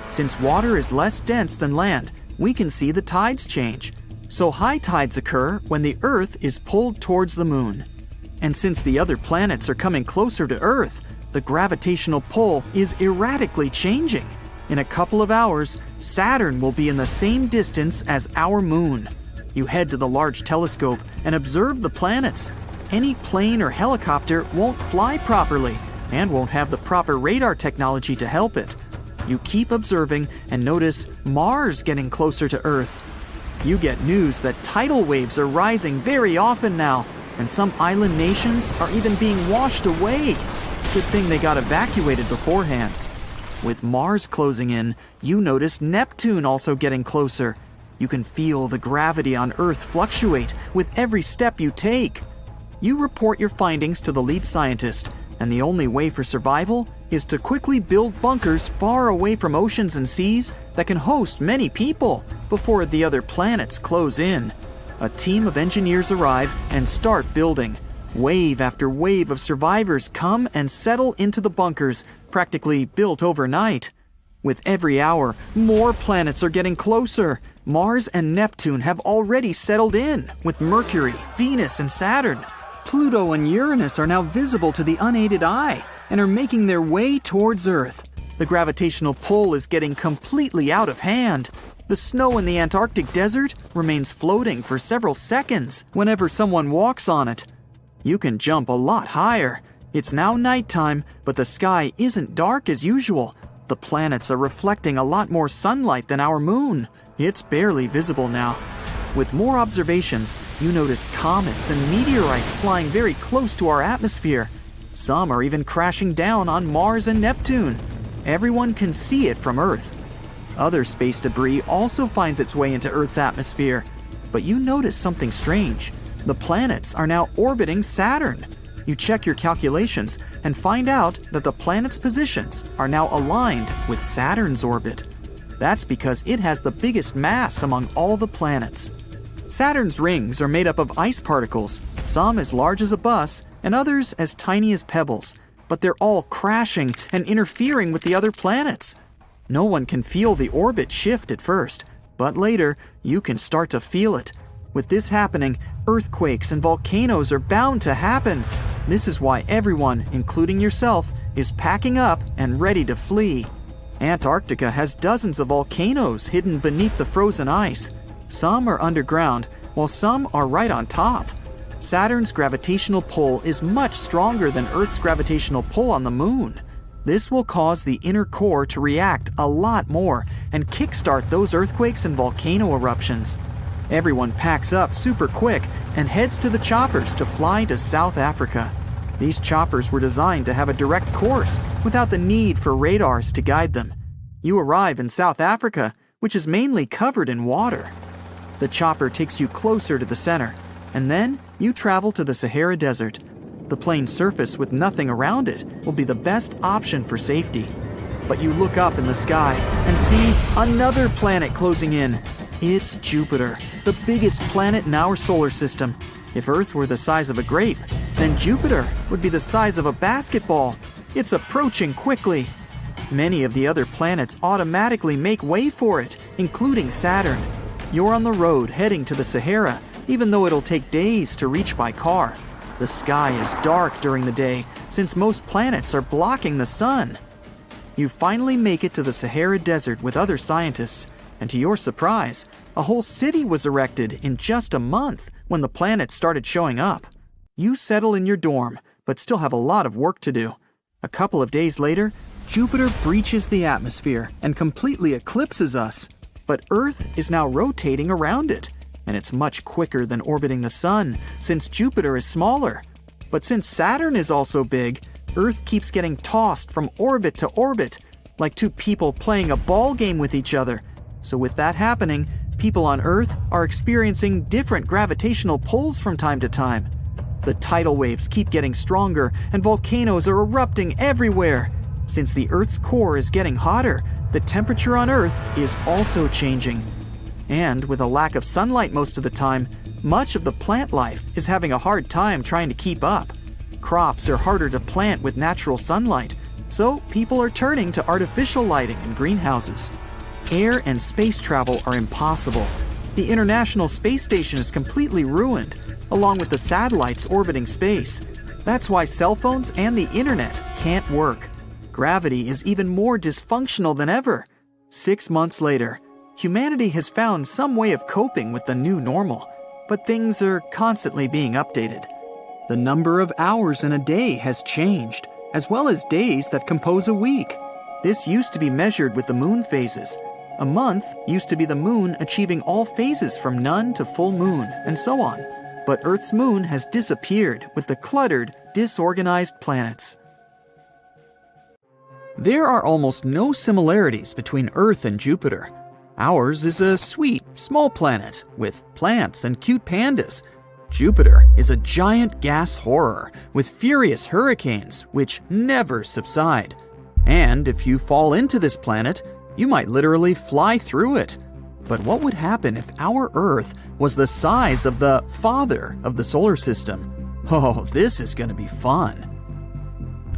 Since water is less dense than land, we can see the tides change. So high tides occur when the Earth is pulled towards the moon. And since the other planets are coming closer to Earth, the gravitational pull is erratically changing. In a couple of hours, Saturn will be in the same distance as our moon. You head to the large telescope and observe the planets. Any plane or helicopter won't fly properly and won't have the proper radar technology to help it. You keep observing and notice Mars getting closer to Earth. You get news that tidal waves are rising very often now, and some island nations are even being washed away. Good thing they got evacuated beforehand. With Mars closing in, you notice Neptune also getting closer. You can feel the gravity on Earth fluctuate with every step you take. You report your findings to the lead scientist, and the only way for survival is to quickly build bunkers far away from oceans and seas that can host many people before the other planets close in. A team of engineers arrive and start building. Wave after wave of survivors come and settle into the bunkers, practically built overnight. With every hour, more planets are getting closer. Mars and Neptune have already settled in, with Mercury, Venus, and Saturn. Pluto and Uranus are now visible to the unaided eye and are making their way towards Earth. The gravitational pull is getting completely out of hand. The snow in the Antarctic desert remains floating for several seconds whenever someone walks on it. You can jump a lot higher. It's now nighttime, but the sky isn't dark as usual. The planets are reflecting a lot more sunlight than our moon. It's barely visible now. With more observations, you notice comets and meteorites flying very close to our atmosphere. Some are even crashing down on Mars and Neptune. Everyone can see it from Earth. Other space debris also finds its way into Earth's atmosphere. But you notice something strange. The planets are now orbiting Saturn. You check your calculations and find out that the planet's positions are now aligned with Saturn's orbit. That's because it has the biggest mass among all the planets. Saturn's rings are made up of ice particles, some as large as a bus and others as tiny as pebbles, but they're all crashing and interfering with the other planets. No one can feel the orbit shift at first, but later you can start to feel it. With this happening, earthquakes and volcanoes are bound to happen. This is why everyone, including yourself, is packing up and ready to flee. Antarctica has dozens of volcanoes hidden beneath the frozen ice. Some are underground, while some are right on top. Saturn's gravitational pull is much stronger than Earth's gravitational pull on the moon. This will cause the inner core to react a lot more and kickstart those earthquakes and volcano eruptions. Everyone packs up super quick and heads to the choppers to fly to South Africa. These choppers were designed to have a direct course without the need for radars to guide them. You arrive in South Africa, which is mainly covered in water. The chopper takes you closer to the center, and then you travel to the Sahara Desert. The plain surface with nothing around it will be the best option for safety. But you look up in the sky and see another planet closing in. It's Jupiter, the biggest planet in our solar system. If Earth were the size of a grape, then Jupiter would be the size of a basketball. It's approaching quickly. Many of the other planets automatically make way for it, including Saturn. You're on the road heading to the Sahara, even though it'll take days to reach by car. The sky is dark during the day, since most planets are blocking the sun. You finally make it to the Sahara Desert with other scientists, and to your surprise, a whole city was erected in just a month when the planets started showing up. You settle in your dorm, but still have a lot of work to do. A couple of days later, Jupiter breaches the atmosphere and completely eclipses us. But Earth is now rotating around it, and it's much quicker than orbiting the Sun since Jupiter is smaller. But since Saturn is also big, Earth keeps getting tossed from orbit to orbit, like two people playing a ball game with each other. So with that happening, people on Earth are experiencing different gravitational pulls from time to time. The tidal waves keep getting stronger, and volcanoes are erupting everywhere. Since the Earth's core is getting hotter, the temperature on Earth is also changing. And with a lack of sunlight most of the time, much of the plant life is having a hard time trying to keep up. Crops are harder to plant with natural sunlight, so people are turning to artificial lighting and greenhouses. Air and space travel are impossible. The International Space Station is completely ruined, along with the satellites orbiting space. That's why cell phones and the internet can't work. Gravity is even more dysfunctional than ever. 6 months later, humanity has found some way of coping with the new normal, but things are constantly being updated. The number of hours in a day has changed, as well as days that compose a week. This used to be measured with the moon phases. A month used to be the moon achieving all phases from none to full moon, and so on. But Earth's moon has disappeared with the cluttered, disorganized planets. There are almost no similarities between Earth and Jupiter. Ours is a sweet, small planet with plants and cute pandas. Jupiter is a giant gas horror with furious hurricanes which never subside. And if you fall into this planet, you might literally fly through it. But what would happen if our Earth was the size of the father of the solar system? Oh, this is going to be fun.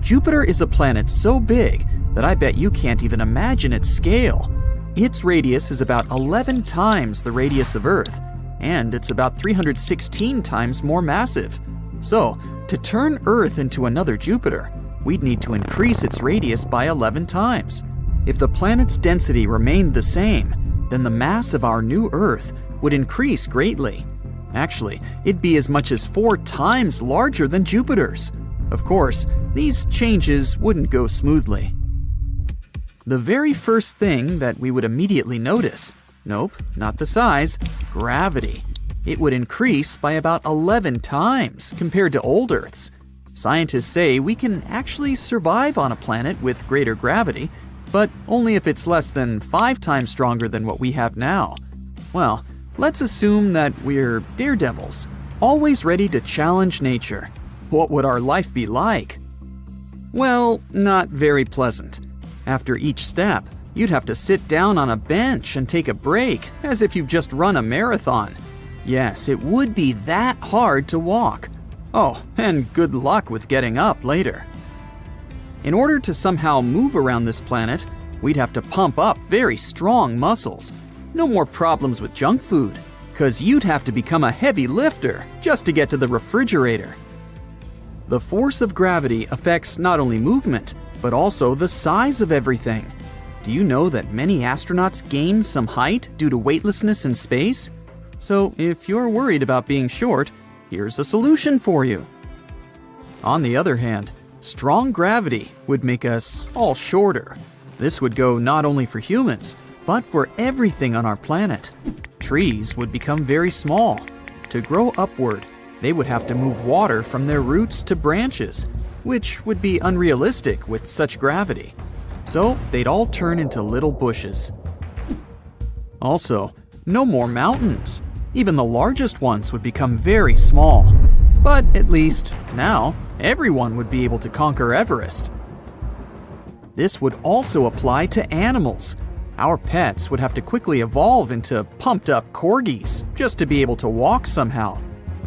Jupiter is a planet so big that I bet you can't even imagine its scale. Its radius is about 11 times the radius of Earth, and it's about 316 times more massive. So, to turn Earth into another Jupiter, we'd need to increase its radius by 11 times. If the planet's density remained the same, then the mass of our new Earth would increase greatly. Actually, it'd be as much as 4 times larger than Jupiter's. Of course, these changes wouldn't go smoothly. The very first thing that we would immediately notice, nope, not the size, gravity. It would increase by about 11 times compared to old Earth's. Scientists say we can actually survive on a planet with greater gravity, but only if it's less than 5 times stronger than what we have now. Well, let's assume that we're daredevils, always ready to challenge nature. What would our life be like? Well, not very pleasant. After each step, you'd have to sit down on a bench and take a break, as if you've just run a marathon. Yes, it would be that hard to walk. Oh, and good luck with getting up later. In order to somehow move around this planet, we'd have to pump up very strong muscles. No more problems with junk food, 'cause you'd have to become a heavy lifter just to get to the refrigerator. The force of gravity affects not only movement, but also the size of everything. Do you know that many astronauts gain some height due to weightlessness in space? So if you're worried about being short, here's a solution for you. On the other hand, strong gravity would make us all shorter. This would go not only for humans, but for everything on our planet. Trees would become very small. To grow upward, they would have to move water from their roots to branches, which would be unrealistic with such gravity. So they'd all turn into little bushes. Also, no more mountains. Even the largest ones would become very small. But at least, now, everyone would be able to conquer Everest. This would also apply to animals. Our pets would have to quickly evolve into pumped-up corgis just to be able to walk somehow.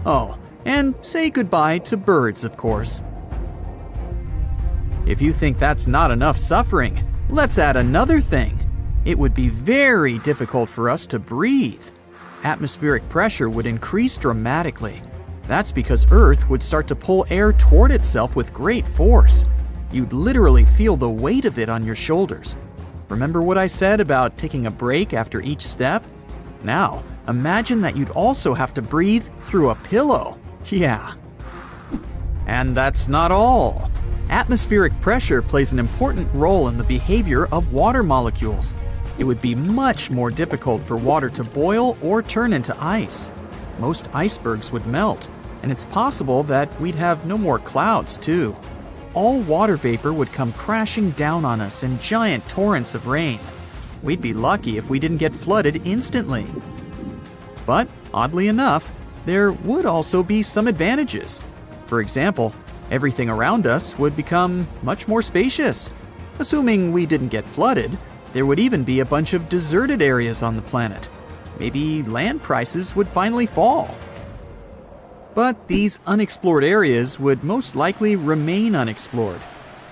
Oh, and say goodbye to birds, of course. If you think that's not enough suffering, let's add another thing. It would be very difficult for us to breathe. Atmospheric pressure would increase dramatically. That's because Earth would start to pull air toward itself with great force. You'd literally feel the weight of it on your shoulders. Remember what I said about taking a break after each step? Now, imagine that you'd also have to breathe through a pillow. Yeah. And that's not all. Atmospheric pressure plays an important role in the behavior of water molecules. It would be much more difficult for water to boil or turn into ice. Most icebergs would melt, and it's possible that we'd have no more clouds, too. All water vapor would come crashing down on us in giant torrents of rain. We'd be lucky if we didn't get flooded instantly. But, oddly enough, there would also be some advantages. For example, everything around us would become much more spacious. Assuming we didn't get flooded, there would even be a bunch of deserted areas on the planet. Maybe land prices would finally fall. But these unexplored areas would most likely remain unexplored,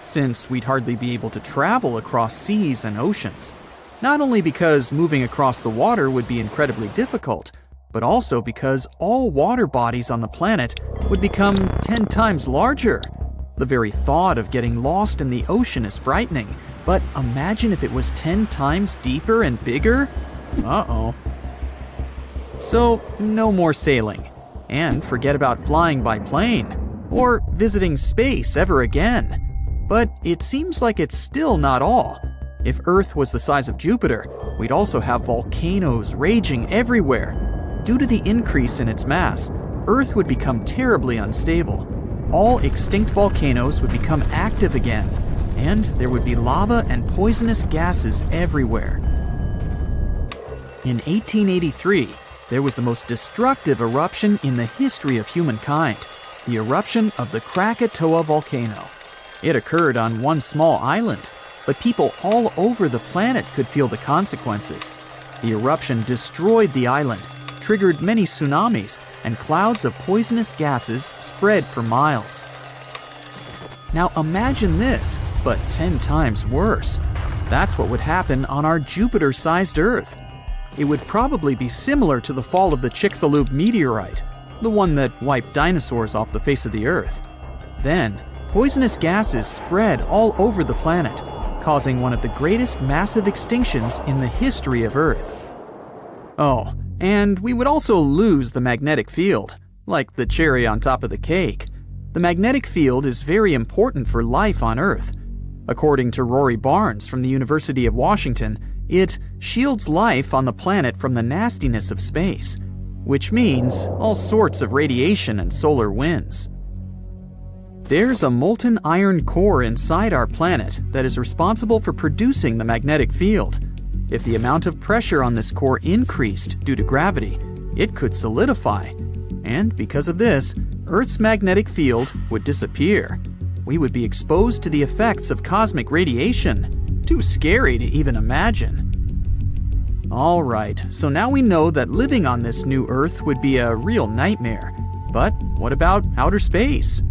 since we'd hardly be able to travel across seas and oceans. Not only because moving across the water would be incredibly difficult, but also because all water bodies on the planet would become 10 times larger. The very thought of getting lost in the ocean is frightening, but imagine if it was 10 times deeper and bigger? Uh-oh. So, no more sailing. And forget about flying by plane, or visiting space ever again. But it seems like it's still not all. If Earth was the size of Jupiter, we'd also have volcanoes raging everywhere. Due to the increase in its mass, Earth would become terribly unstable. All extinct volcanoes would become active again, and there would be lava and poisonous gases everywhere. In 1883, there was the most destructive eruption in the history of humankind, the eruption of the Krakatoa volcano. It occurred on one small island, but people all over the planet could feel the consequences. The eruption destroyed the island, triggered many tsunamis, and clouds of poisonous gases spread for miles. Now imagine this, but 10 times worse. That's what would happen on our Jupiter-sized Earth. It would probably be similar to the fall of the Chicxulub meteorite, the one that wiped dinosaurs off the face of the Earth. Then, poisonous gases spread all over the planet, causing one of the greatest massive extinctions in the history of Earth. Oh, and we would also lose the magnetic field, like the cherry on top of the cake. The magnetic field is very important for life on Earth. According to Rory Barnes from the University of Washington, it shields life on the planet from the nastiness of space, which means all sorts of radiation and solar winds. There's a molten iron core inside our planet that is responsible for producing the magnetic field. If the amount of pressure on this core increased due to gravity, it could solidify. And because of this, Earth's magnetic field would disappear. We would be exposed to the effects of cosmic radiation. Too scary to even imagine. Alright, so now we know that living on this new Earth would be a real nightmare. But what about outer space?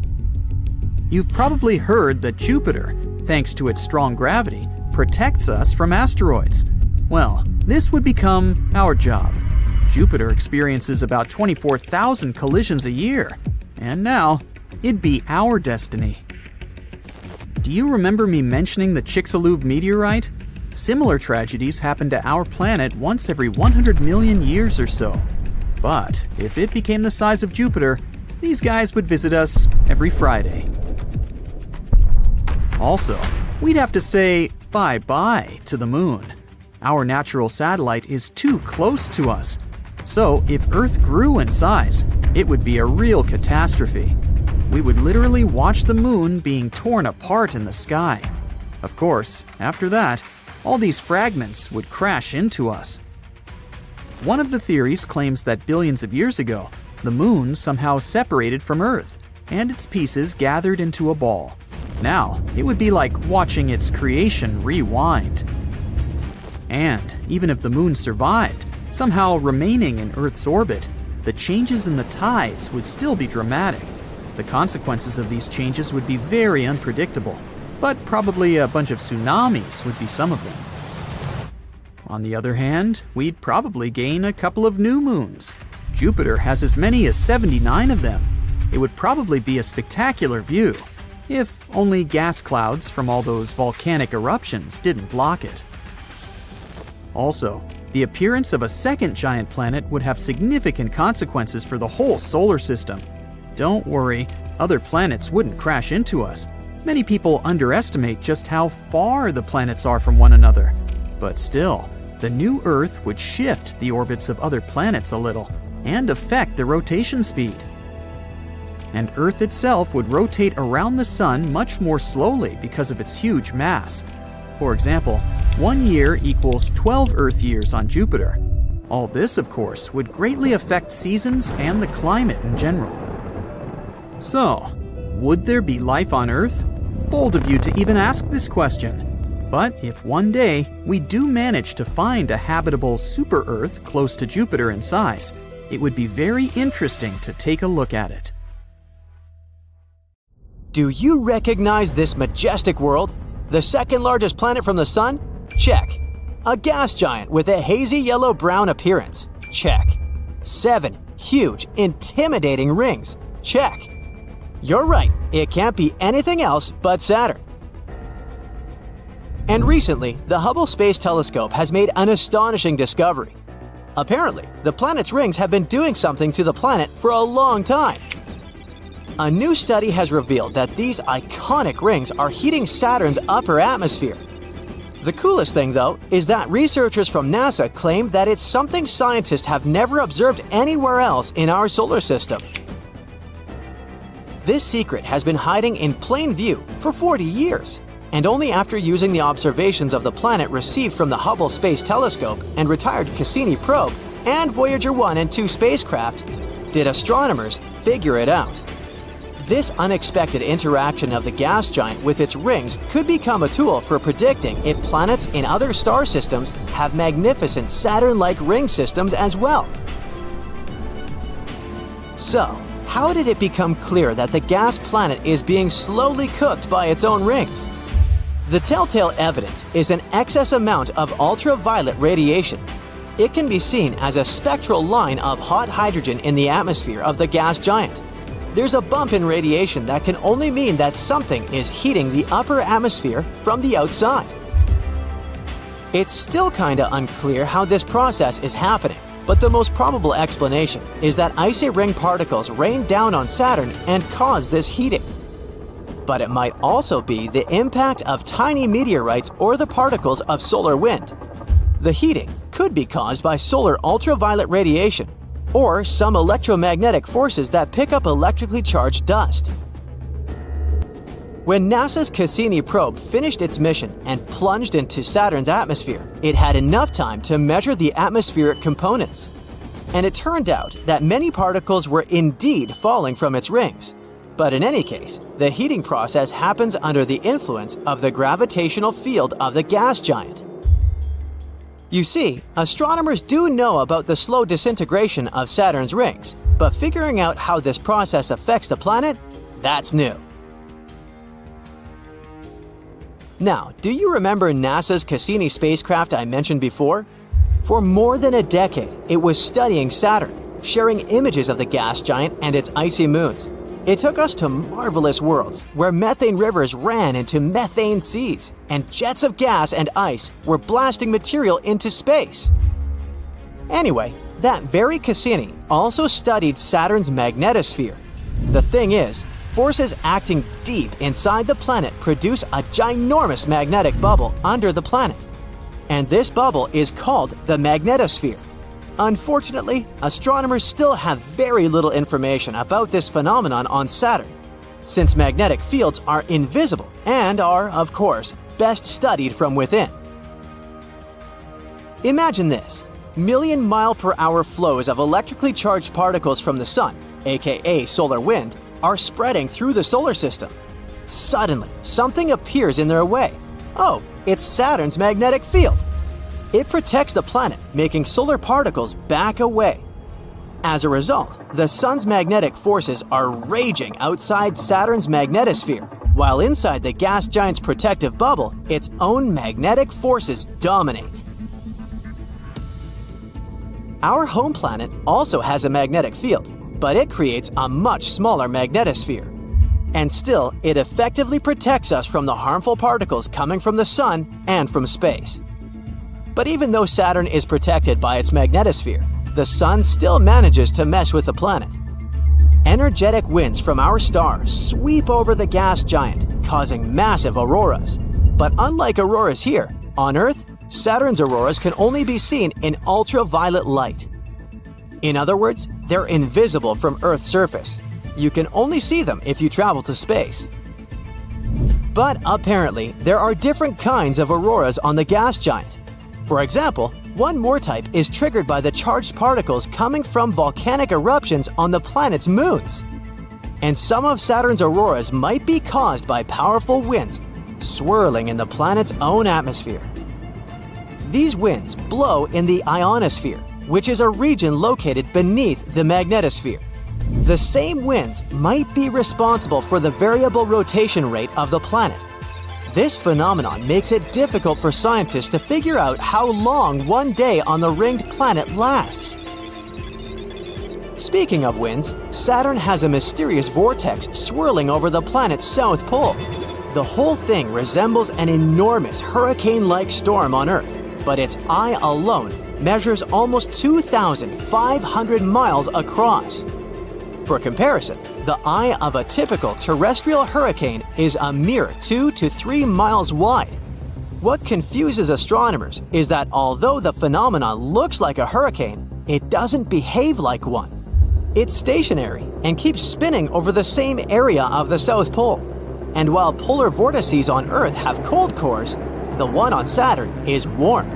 You've probably heard that Jupiter, thanks to its strong gravity, protects us from asteroids. Well, this would become our job. Jupiter experiences about 24,000 collisions a year, and now it'd be our destiny. Do you remember me mentioning the Chicxulub meteorite? Similar tragedies happen to our planet once every 100 million years or so. But if it became the size of Jupiter, these guys would visit us every Friday. Also, we'd have to say bye-bye to the moon. Our natural satellite is too close to us. So, if Earth grew in size, it would be a real catastrophe. We would literally watch the moon being torn apart in the sky. Of course, after that, all these fragments would crash into us. One of the theories claims that billions of years ago, the moon somehow separated from Earth, and its pieces gathered into a ball. Now, it would be like watching its creation rewind. And even if the moon survived, somehow remaining in Earth's orbit, the changes in the tides would still be dramatic. The consequences of these changes would be very unpredictable, but probably a bunch of tsunamis would be some of them. On the other hand, we'd probably gain a couple of new moons. Jupiter has as many as 79 of them. It would probably be a spectacular view, if only gas clouds from all those volcanic eruptions didn't block it. Also, the appearance of a second giant planet would have significant consequences for the whole solar system. Don't worry, other planets wouldn't crash into us. Many people underestimate just how far the planets are from one another. But still, the new Earth would shift the orbits of other planets a little and affect the rotation speed. And Earth itself would rotate around the Sun much more slowly because of its huge mass. For example, 1 year equals 12 Earth years on Jupiter. All this, of course, would greatly affect seasons and the climate in general. So, would there be life on Earth? Bold of you to even ask this question. But if one day we do manage to find a habitable super-Earth close to Jupiter in size, it would be very interesting to take a look at it. Do you recognize this majestic world? The second largest planet from the Sun? Check. A gas giant with a hazy yellow-brown appearance? Check. 7 huge, intimidating rings? Check. You're right, it can't be anything else but Saturn. And recently, the Hubble Space Telescope has made an astonishing discovery. Apparently, the planet's rings have been doing something to the planet for a long time. A new study has revealed that these iconic rings are heating Saturn's upper atmosphere. The coolest thing, though, is that researchers from NASA claim that it's something scientists have never observed anywhere else in our solar system. This secret has been hiding in plain view for 40 years, and only after using the observations of the planet received from the Hubble Space Telescope and retired Cassini probe and Voyager 1 and 2 spacecraft did astronomers figure it out. This unexpected interaction of the gas giant with its rings could become a tool for predicting if planets in other star systems have magnificent Saturn-like ring systems as well. So, how did it become clear that the gas planet is being slowly cooked by its own rings? The telltale evidence is an excess amount of ultraviolet radiation. It can be seen as a spectral line of hot hydrogen in the atmosphere of the gas giant. There's a bump in radiation that can only mean that something is heating the upper atmosphere from the outside. It's still kinda unclear how this process is happening, but the most probable explanation is that icy ring particles rain down on Saturn and cause this heating. But it might also be the impact of tiny meteorites or the particles of solar wind. The heating could be caused by solar ultraviolet radiation or some electromagnetic forces that pick up electrically charged dust. When NASA's Cassini probe finished its mission and plunged into Saturn's atmosphere, it had enough time to measure the atmospheric components. And it turned out that many particles were indeed falling from its rings. But in any case, the heating process happens under the influence of the gravitational field of the gas giant. You see, astronomers do know about the slow disintegration of Saturn's rings, but figuring out how this process affects the planet, that's new. Now, do you remember NASA's Cassini spacecraft I mentioned before? For more than a decade, it was studying Saturn, sharing images of the gas giant and its icy moons. It took us to marvelous worlds where methane rivers ran into methane seas and jets of gas and ice were blasting material into space. Anyway, that very Cassini also studied Saturn's magnetosphere. The thing is, forces acting deep inside the planet produce a ginormous magnetic bubble under the planet. And this bubble is called the magnetosphere. Unfortunately, astronomers still have very little information about this phenomenon on Saturn, since magnetic fields are invisible and are, of course, best studied from within. Imagine this: million-mile-per-hour flows of electrically charged particles from the Sun, aka solar wind, are spreading through the solar system. Suddenly, something appears in their way. Oh, it's Saturn's magnetic field. It protects the planet, making solar particles back away. As a result, the Sun's magnetic forces are raging outside Saturn's magnetosphere, while inside the gas giant's protective bubble, its own magnetic forces dominate. Our home planet also has a magnetic field, but it creates a much smaller magnetosphere. And still, it effectively protects us from the harmful particles coming from the Sun and from space. But even though Saturn is protected by its magnetosphere, the Sun still manages to mess with the planet. Energetic winds from our star sweep over the gas giant, causing massive auroras. But unlike auroras here, on Earth, Saturn's auroras can only be seen in ultraviolet light. In other words, they're invisible from Earth's surface. You can only see them if you travel to space. But apparently, there are different kinds of auroras on the gas giant. For example, one more type is triggered by the charged particles coming from volcanic eruptions on the planet's moons. And some of Saturn's auroras might be caused by powerful winds swirling in the planet's own atmosphere. These winds blow in the ionosphere, which is a region located beneath the magnetosphere. The same winds might be responsible for the variable rotation rate of the planet. This phenomenon makes it difficult for scientists to figure out how long one day on the ringed planet lasts. Speaking of winds, Saturn has a mysterious vortex swirling over the planet's south pole. The whole thing resembles an enormous hurricane-like storm on Earth, but its eye alone measures almost 2,500 miles across. For comparison, the eye of a typical terrestrial hurricane is a mere 2 to 3 miles wide. What confuses astronomers is that although the phenomenon looks like a hurricane, it doesn't behave like one. It's stationary and keeps spinning over the same area of the South Pole. And while polar vortices on Earth have cold cores, the one on Saturn is warm.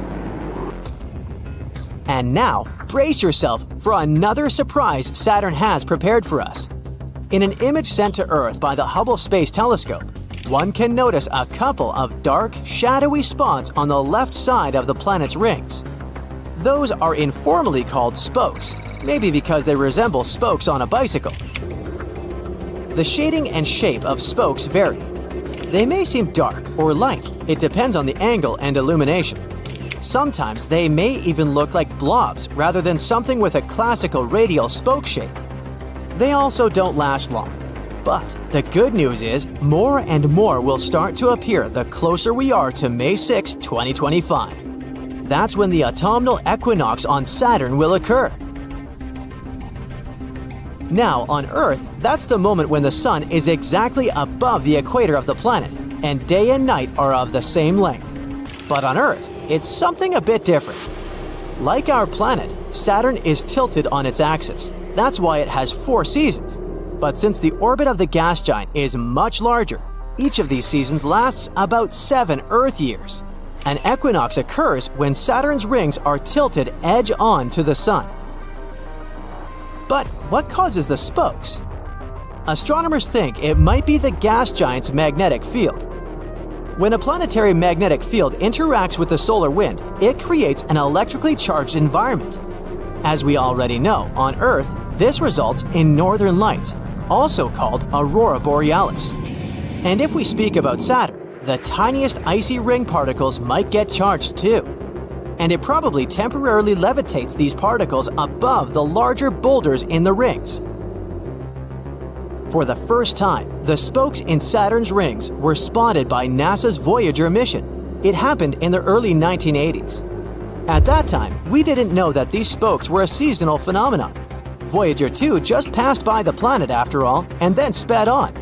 And now, brace yourself for another surprise Saturn has prepared for us. In an image sent to Earth by the Hubble Space Telescope, one can notice a couple of dark, shadowy spots on the left side of the planet's rings. Those are informally called spokes, maybe because they resemble spokes on a bicycle. The shading and shape of spokes vary. They may seem dark or light, it depends on the angle and illumination. Sometimes they may even look like blobs rather than something with a classical radial spoke shape. They also don't last long. But the good news is more and more will start to appear the closer we are to May 6, 2025. That's when the autumnal equinox on Saturn will occur. Now, on Earth, that's the moment when the Sun is exactly above the equator of the planet, and day and night are of the same length. But on Earth, it's something a bit different. Like our planet, Saturn is tilted on its axis. That's why it has 4 seasons. But since the orbit of the gas giant is much larger, each of these seasons lasts about 7 Earth years. An equinox occurs when Saturn's rings are tilted edge-on to the Sun. But what causes the spokes? Astronomers think it might be the gas giant's magnetic field. When a planetary magnetic field interacts with the solar wind, it creates an electrically charged environment. As we already know, on Earth, this results in northern lights, also called aurora borealis. And if we speak about Saturn, the tiniest icy ring particles might get charged too. And it probably temporarily levitates these particles above the larger boulders in the rings. For the first time, the spokes in Saturn's rings were spotted by NASA's Voyager mission. It happened in the early 1980s. At that time, we didn't know that these spokes were a seasonal phenomenon. Voyager 2 just passed by the planet after all, and then sped on.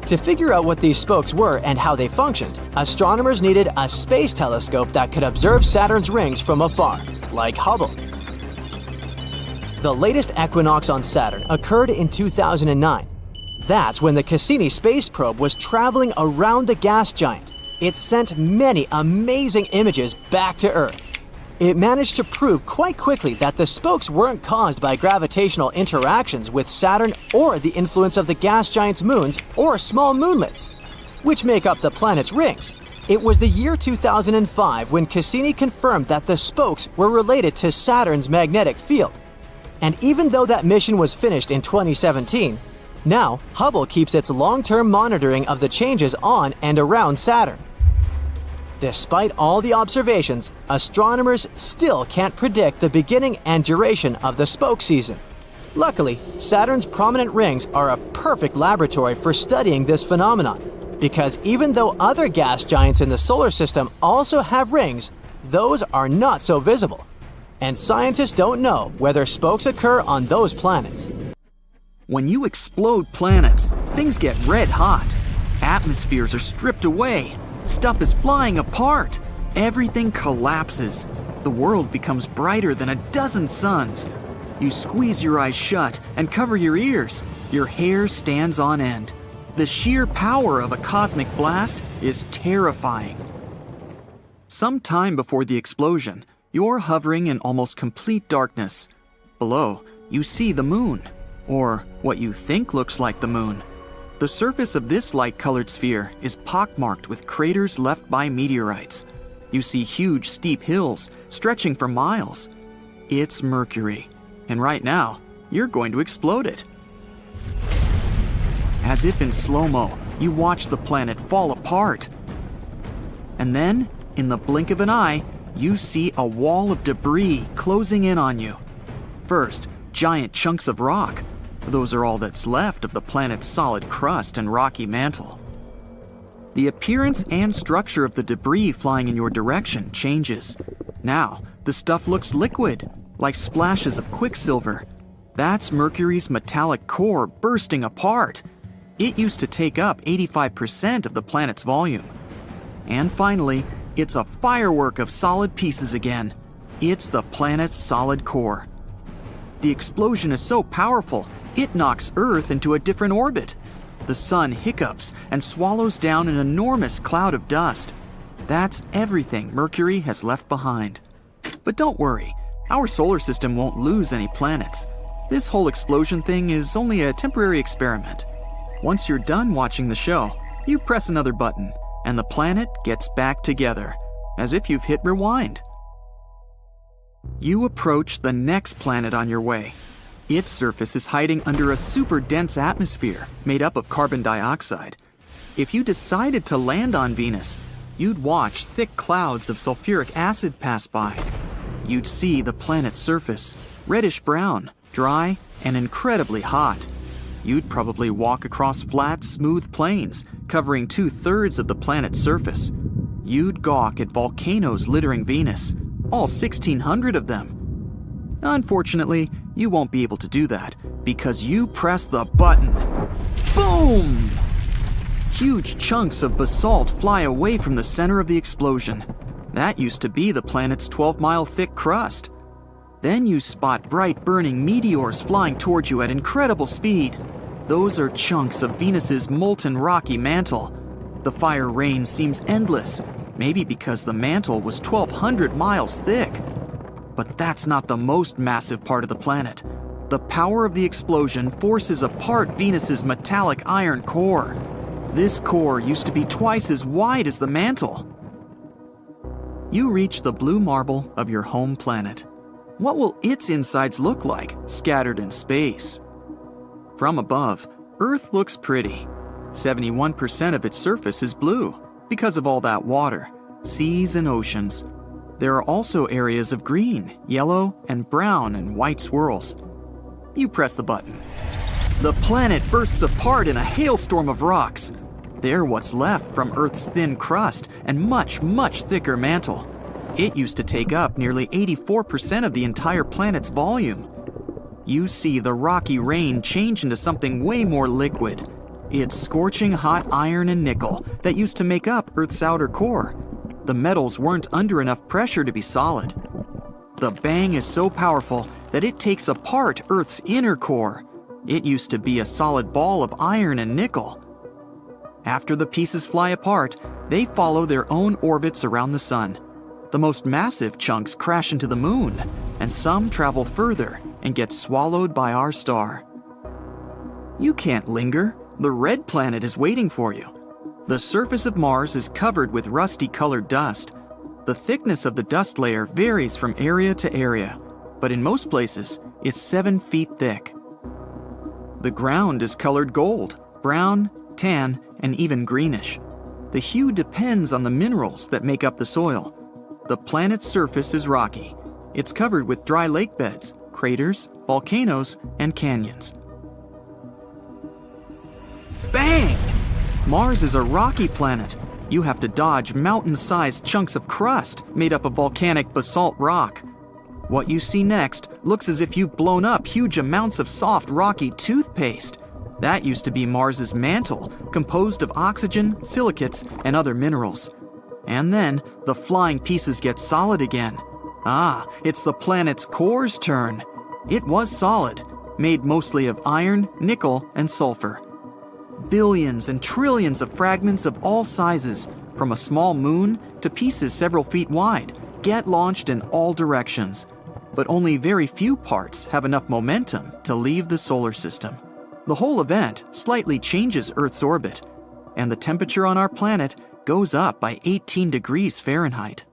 To figure out what these spokes were and how they functioned, astronomers needed a space telescope that could observe Saturn's rings from afar, like Hubble. The latest equinox on Saturn occurred in 2009. That's when the Cassini space probe was traveling around the gas giant. It sent many amazing images back to Earth. It managed to prove quite quickly that the spokes weren't caused by gravitational interactions with Saturn or the influence of the gas giant's moons or small moonlets, which make up the planet's rings. It was the year 2005 when Cassini confirmed that the spokes were related to Saturn's magnetic field. And even though that mission was finished in 2017, now Hubble keeps its long-term monitoring of the changes on and around Saturn. Despite all the observations, astronomers still can't predict the beginning and duration of the spoke season. Luckily, Saturn's prominent rings are a perfect laboratory for studying this phenomenon, because even though other gas giants in the solar system also have rings, those are not so visible. And scientists don't know whether spokes occur on those planets. When you explode planets, things get red hot. Atmospheres are stripped away. Stuff is flying apart. Everything collapses. The world becomes brighter than a dozen suns. You squeeze your eyes shut and cover your ears. Your hair stands on end. The sheer power of a cosmic blast is terrifying. Some time before the explosion, you're hovering in almost complete darkness. Below, you see the moon, or what you think looks like the moon. The surface of this light-colored sphere is pockmarked with craters left by meteorites. You see huge, steep hills stretching for miles. It's Mercury, and right now, you're going to explode it. As if in slow-mo, you watch the planet fall apart. And then, in the blink of an eye, you see a wall of debris closing in on you. First, giant chunks of rock. Those are all that's left of the planet's solid crust and rocky mantle. The appearance and structure of the debris flying in your direction changes. Now, the stuff looks liquid, like splashes of quicksilver. That's Mercury's metallic core bursting apart. It used to take up 85% of the planet's volume. And finally, it's a firework of solid pieces again. It's the planet's solid core. The explosion is so powerful, it knocks Earth into a different orbit. The sun hiccups and swallows down an enormous cloud of dust. That's everything Mercury has left behind. But don't worry, our solar system won't lose any planets. This whole explosion thing is only a temporary experiment. Once you're done watching the show, you press another button, and the planet gets back together, as if you've hit rewind. You approach the next planet on your way. Its surface is hiding under a super dense atmosphere made up of carbon dioxide. If you decided to land on Venus, you'd watch thick clouds of sulfuric acid pass by. You'd see the planet's surface, reddish-brown, dry, and incredibly hot. You'd probably walk across flat, smooth plains, covering 2/3 of the planet's surface. You'd gawk at volcanoes littering Venus, all 1,600 of them. Unfortunately, you won't be able to do that because you press the button. Boom! Huge chunks of basalt fly away from the center of the explosion. That used to be the planet's 12-mile thick crust. Then you spot bright burning meteors flying towards you at incredible speed. Those are chunks of Venus's molten rocky mantle. The fire rain seems endless, maybe because the mantle was 1,200 miles thick. But that's not the most massive part of the planet. The power of the explosion forces apart Venus's metallic iron core. This core used to be twice as wide as the mantle. You reach the blue marble of your home planet. What will its insides look like, scattered in space? From above, Earth looks pretty. 71% of its surface is blue because of all that water, seas and oceans. There are also areas of green, yellow, and brown and white swirls. You press the button. The planet bursts apart in a hailstorm of rocks. They're what's left from Earth's thin crust and much, much thicker mantle. It used to take up nearly 84% of the entire planet's volume. You see the rocky rain change into something way more liquid. It's scorching hot iron and nickel that used to make up Earth's outer core. The metals weren't under enough pressure to be solid. The bang is so powerful that it takes apart Earth's inner core. It used to be a solid ball of iron and nickel. After the pieces fly apart, they follow their own orbits around the sun. The most massive chunks crash into the moon, and some travel further and get swallowed by our star. You can't linger. The red planet is waiting for you. The surface of Mars is covered with rusty-colored dust. The thickness of the dust layer varies from area to area, but in most places, it's 7 feet thick. The ground is colored gold, brown, tan, and even greenish. The hue depends on the minerals that make up the soil. The planet's surface is rocky. It's covered with dry lake beds, craters, volcanoes, and canyons. Bang! Mars is a rocky planet. You have to dodge mountain-sized chunks of crust made up of volcanic basalt rock. What you see next looks as if you've blown up huge amounts of soft, rocky toothpaste. That used to be Mars's mantle, composed of oxygen, silicates, and other minerals. And then the flying pieces get solid again. It's the planet's core's turn. It was solid, made mostly of iron, nickel, and sulfur. Billions and trillions of fragments of all sizes, from a small moon to pieces several feet wide, get launched in all directions. But only very few parts have enough momentum to leave the solar system. The whole event slightly changes Earth's orbit, and the temperature on our planet goes up by 18 degrees Fahrenheit.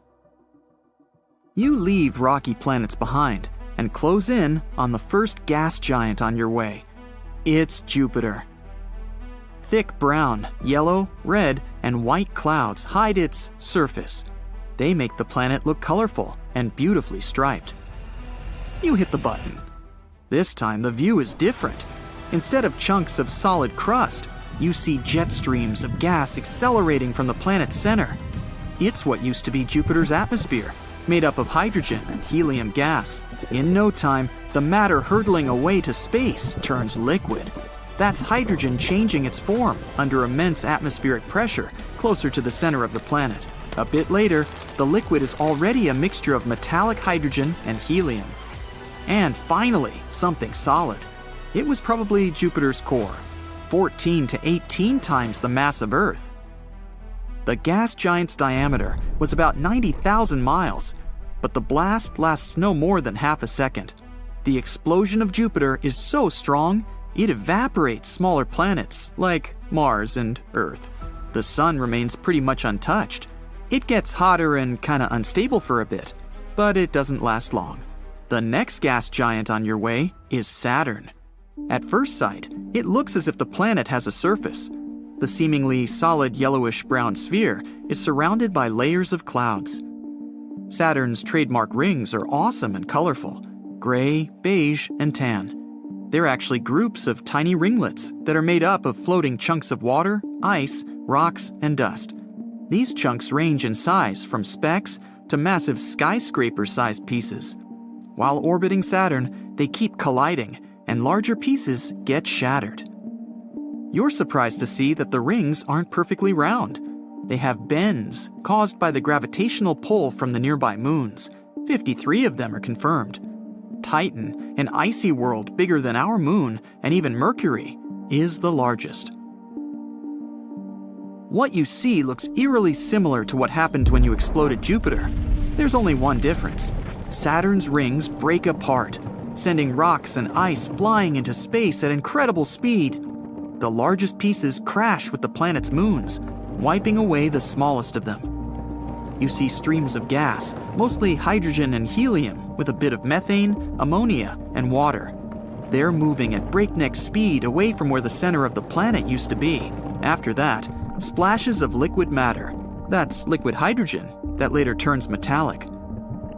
You leave rocky planets behind and close in on the first gas giant on your way. It's Jupiter. Thick brown, yellow, red, and white clouds hide its surface. They make the planet look colorful and beautifully striped. You hit the button. This time the view is different. Instead of chunks of solid crust, you see jet streams of gas accelerating from the planet's center. It's what used to be Jupiter's atmosphere, made up of hydrogen and helium gas. In no time, the matter hurtling away to space turns liquid. That's hydrogen changing its form under immense atmospheric pressure closer to the center of the planet. A bit later, the liquid is already a mixture of metallic hydrogen and helium. And finally, something solid. It was probably Jupiter's core, 14 to 18 times the mass of Earth. The gas giant's diameter was about 90,000 miles, but the blast lasts no more than half a second. The explosion of Jupiter is so strong, it evaporates smaller planets like Mars and Earth. The sun remains pretty much untouched. It gets hotter and kinda unstable for a bit, but it doesn't last long. The next gas giant on your way is Saturn. At first sight, it looks as if the planet has a surface. The seemingly solid yellowish-brown sphere is surrounded by layers of clouds. Saturn's trademark rings are awesome and colorful, gray, beige, and tan. They're actually groups of tiny ringlets that are made up of floating chunks of water, ice, rocks, and dust. These chunks range in size from specks to massive skyscraper-sized pieces. While orbiting Saturn, they keep colliding, and larger pieces get shattered. You're surprised to see that the rings aren't perfectly round. They have bends caused by the gravitational pull from the nearby moons. 53 of them are confirmed. Titan, an icy world bigger than our moon and even Mercury, is the largest. What you see looks eerily similar to what happened when you exploded Jupiter. There's only one difference. Saturn's rings break apart, sending rocks and ice flying into space at incredible speed. The largest pieces crash with the planet's moons, wiping away the smallest of them. You see streams of gas, mostly hydrogen and helium, with a bit of methane, ammonia, and water. They're moving at breakneck speed away from where the center of the planet used to be. After that, splashes of liquid matter. That's liquid hydrogen that later turns metallic.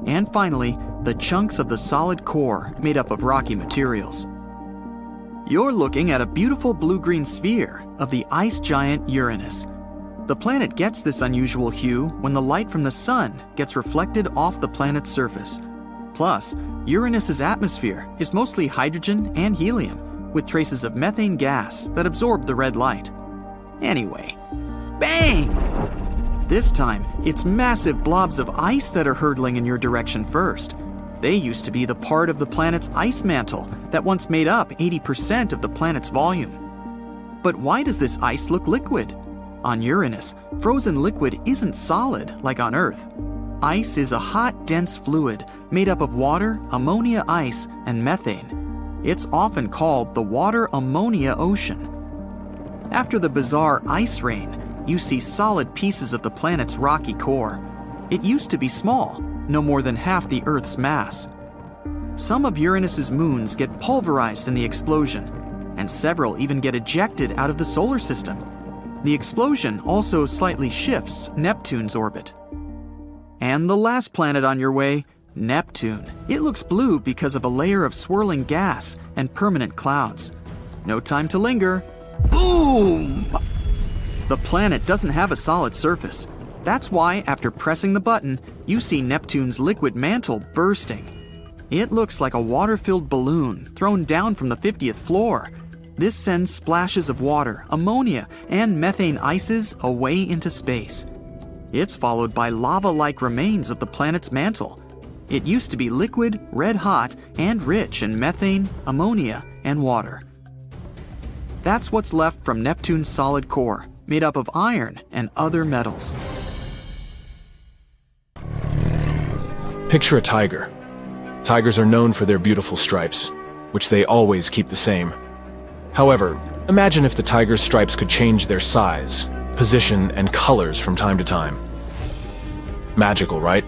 And finally, the chunks of the solid core made up of rocky materials. You're looking at a beautiful blue-green sphere of the ice giant Uranus. The planet gets this unusual hue when the light from the sun gets reflected off the planet's surface. Plus, Uranus's atmosphere is mostly hydrogen and helium, with traces of methane gas that absorb the red light. Anyway, bang! This time, it's massive blobs of ice that are hurtling in your direction first. They used to be the part of the planet's ice mantle that once made up 80% of the planet's volume. But why does this ice look liquid? On Uranus, frozen liquid isn't solid like on Earth. Ice is a hot, dense fluid made up of water, ammonia ice, and methane. It's often called the water-ammonia ocean. After the bizarre ice rain, you see solid pieces of the planet's rocky core. It used to be small, no more than half the Earth's mass. Some of Uranus's moons get pulverized in the explosion, and several even get ejected out of the solar system. The explosion also slightly shifts Neptune's orbit. And the last planet on your way, Neptune. It looks blue because of a layer of swirling gas and permanent clouds. No time to linger. Boom! The planet doesn't have a solid surface. That's why, after pressing the button, you see Neptune's liquid mantle bursting. It looks like a water-filled balloon thrown down from the 50th floor. This sends splashes of water, ammonia, and methane ices away into space. It's followed by lava-like remains of the planet's mantle. It used to be liquid, red-hot, and rich in methane, ammonia, and water. That's what's left from Neptune's solid core, made up of iron and other metals. Picture a tiger. Tigers are known for their beautiful stripes, which they always keep the same. However, imagine if the tiger's stripes could change their size, position, and colors from time to time. Magical, right?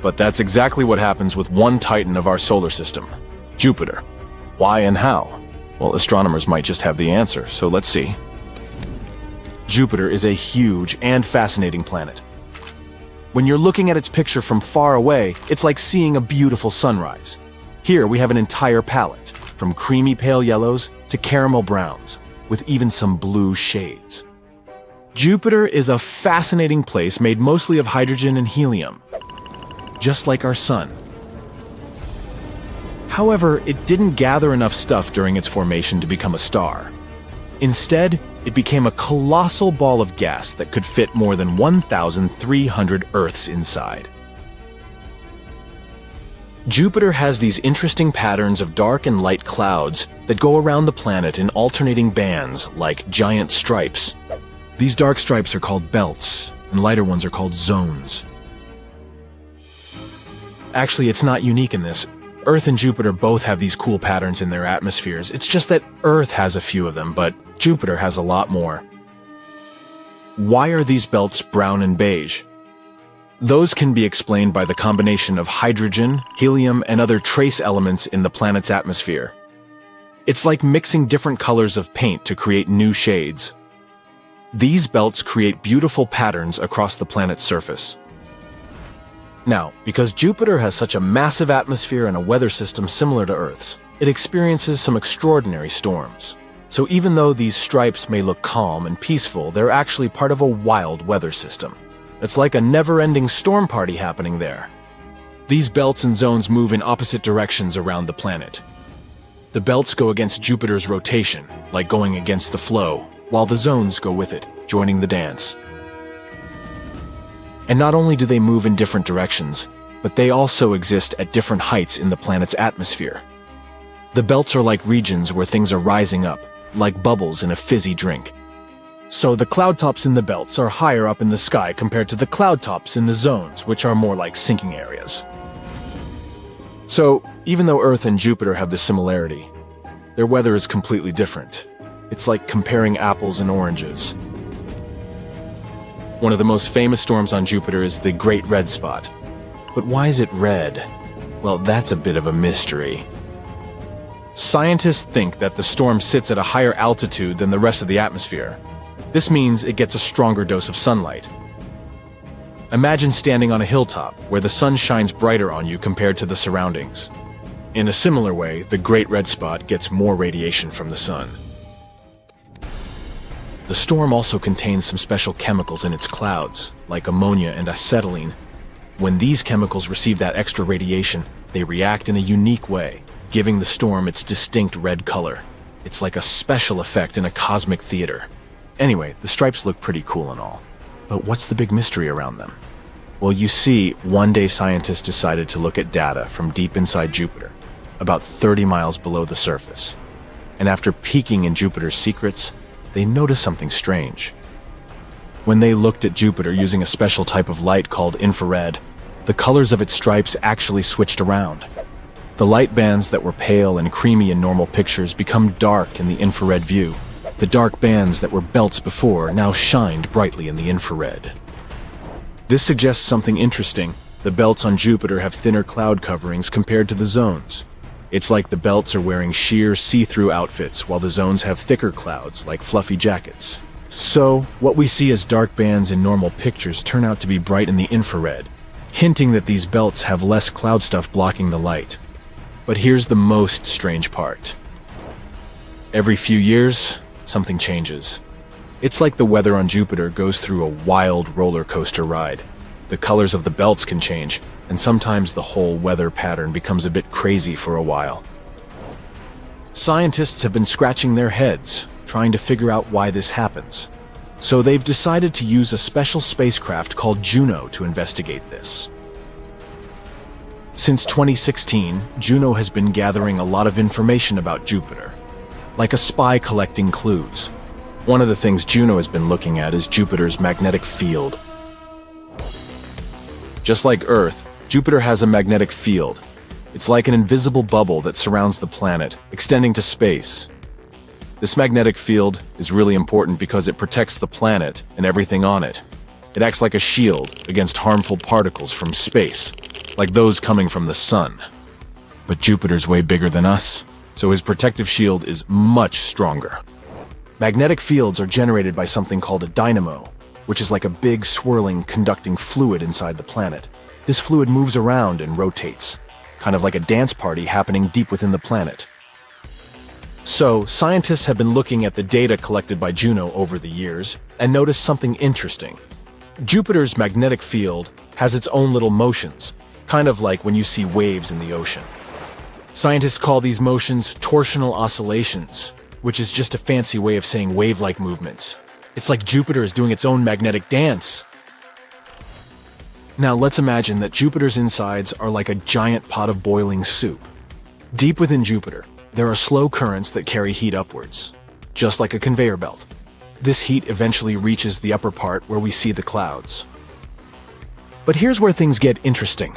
But that's exactly what happens with one titan of our solar system, Jupiter. Why and how? Well, astronomers might just have the answer, so let's see. Jupiter is a huge and fascinating planet. When you're looking at its picture from far away, it's like seeing a beautiful sunrise. Here we have an entire palette, from creamy pale yellows to caramel browns, with even some blue shades. Jupiter is a fascinating place made mostly of hydrogen and helium, just like our sun. However, it didn't gather enough stuff during its formation to become a star. Instead, it became a colossal ball of gas that could fit more than 1,300 Earths inside. Jupiter has these interesting patterns of dark and light clouds that go around the planet in alternating bands like giant stripes. These dark stripes are called belts, and lighter ones are called zones. Actually, it's not unique in this. Earth and Jupiter both have these cool patterns in their atmospheres. It's just that Earth has a few of them, but Jupiter has a lot more. Why are these belts brown and beige? Those can be explained by the combination of hydrogen, helium, and other trace elements in the planet's atmosphere. It's like mixing different colors of paint to create new shades. These belts create beautiful patterns across the planet's surface. Now, because Jupiter has such a massive atmosphere and a weather system similar to Earth's, it experiences some extraordinary storms. So even though these stripes may look calm and peaceful, they're actually part of a wild weather system. It's like a never-ending storm party happening there. These belts and zones move in opposite directions around the planet. The belts go against Jupiter's rotation, like going against the flow, while the zones go with it, joining the dance. And not only do they move in different directions, but they also exist at different heights in the planet's atmosphere. The belts are like regions where things are rising up, like bubbles in a fizzy drink. So the cloud tops in the belts are higher up in the sky compared to the cloud tops in the zones, which are more like sinking areas. So, even though Earth and Jupiter have this similarity, their weather is completely different. It's like comparing apples and oranges. One of the most famous storms on Jupiter is the Great Red Spot. But why is it red? Well, that's a bit of a mystery. Scientists think that the storm sits at a higher altitude than the rest of the atmosphere. This means it gets a stronger dose of sunlight. Imagine standing on a hilltop where the sun shines brighter on you compared to the surroundings. In a similar way, the Great Red Spot gets more radiation from the sun. The storm also contains some special chemicals in its clouds, like ammonia and acetylene. When these chemicals receive that extra radiation, they react in a unique way, giving the storm its distinct red color. It's like a special effect in a cosmic theater. Anyway, the stripes look pretty cool and all. But what's the big mystery around them? Well, you see, one day scientists decided to look at data from deep inside Jupiter, about 30 miles below the surface. And after peeking in Jupiter's secrets, they noticed something strange. When they looked at Jupiter using a special type of light called infrared, the colors of its stripes actually switched around. The light bands that were pale and creamy in normal pictures become dark in the infrared view. The dark bands that were belts before now shined brightly in the infrared. This suggests something interesting. The belts on Jupiter have thinner cloud coverings compared to the zones. It's like the belts are wearing sheer, see-through outfits, while the zones have thicker clouds, like fluffy jackets. So, what we see as dark bands in normal pictures turn out to be bright in the infrared, hinting that these belts have less cloud stuff blocking the light. But here's the most strange part. Every few years, something changes. It's like the weather on Jupiter goes through a wild roller coaster ride. The colors of the belts can change, and sometimes the whole weather pattern becomes a bit crazy for a while. Scientists have been scratching their heads, trying to figure out why this happens. So they've decided to use a special spacecraft called Juno to investigate this. Since 2016, Juno has been gathering a lot of information about Jupiter, like a spy collecting clues. One of the things Juno has been looking at is Jupiter's magnetic field. Just like Earth, Jupiter has a magnetic field. It's like an invisible bubble that surrounds the planet, extending to space. This magnetic field is really important because it protects the planet and everything on it. It acts like a shield against harmful particles from space, like those coming from the sun. But Jupiter's way bigger than us, so his protective shield is much stronger. Magnetic fields are generated by something called a dynamo, which is like a big, swirling, conducting fluid inside the planet. This fluid moves around and rotates, kind of like a dance party happening deep within the planet. So, scientists have been looking at the data collected by Juno over the years and noticed something interesting. Jupiter's magnetic field has its own little motions, kind of like when you see waves in the ocean. Scientists call these motions torsional oscillations, which is just a fancy way of saying wave-like movements. It's like Jupiter is doing its own magnetic dance. Now let's imagine that Jupiter's insides are like a giant pot of boiling soup. Deep within Jupiter, there are slow currents that carry heat upwards, just like a conveyor belt. This heat eventually reaches the upper part where we see the clouds. But here's where things get interesting.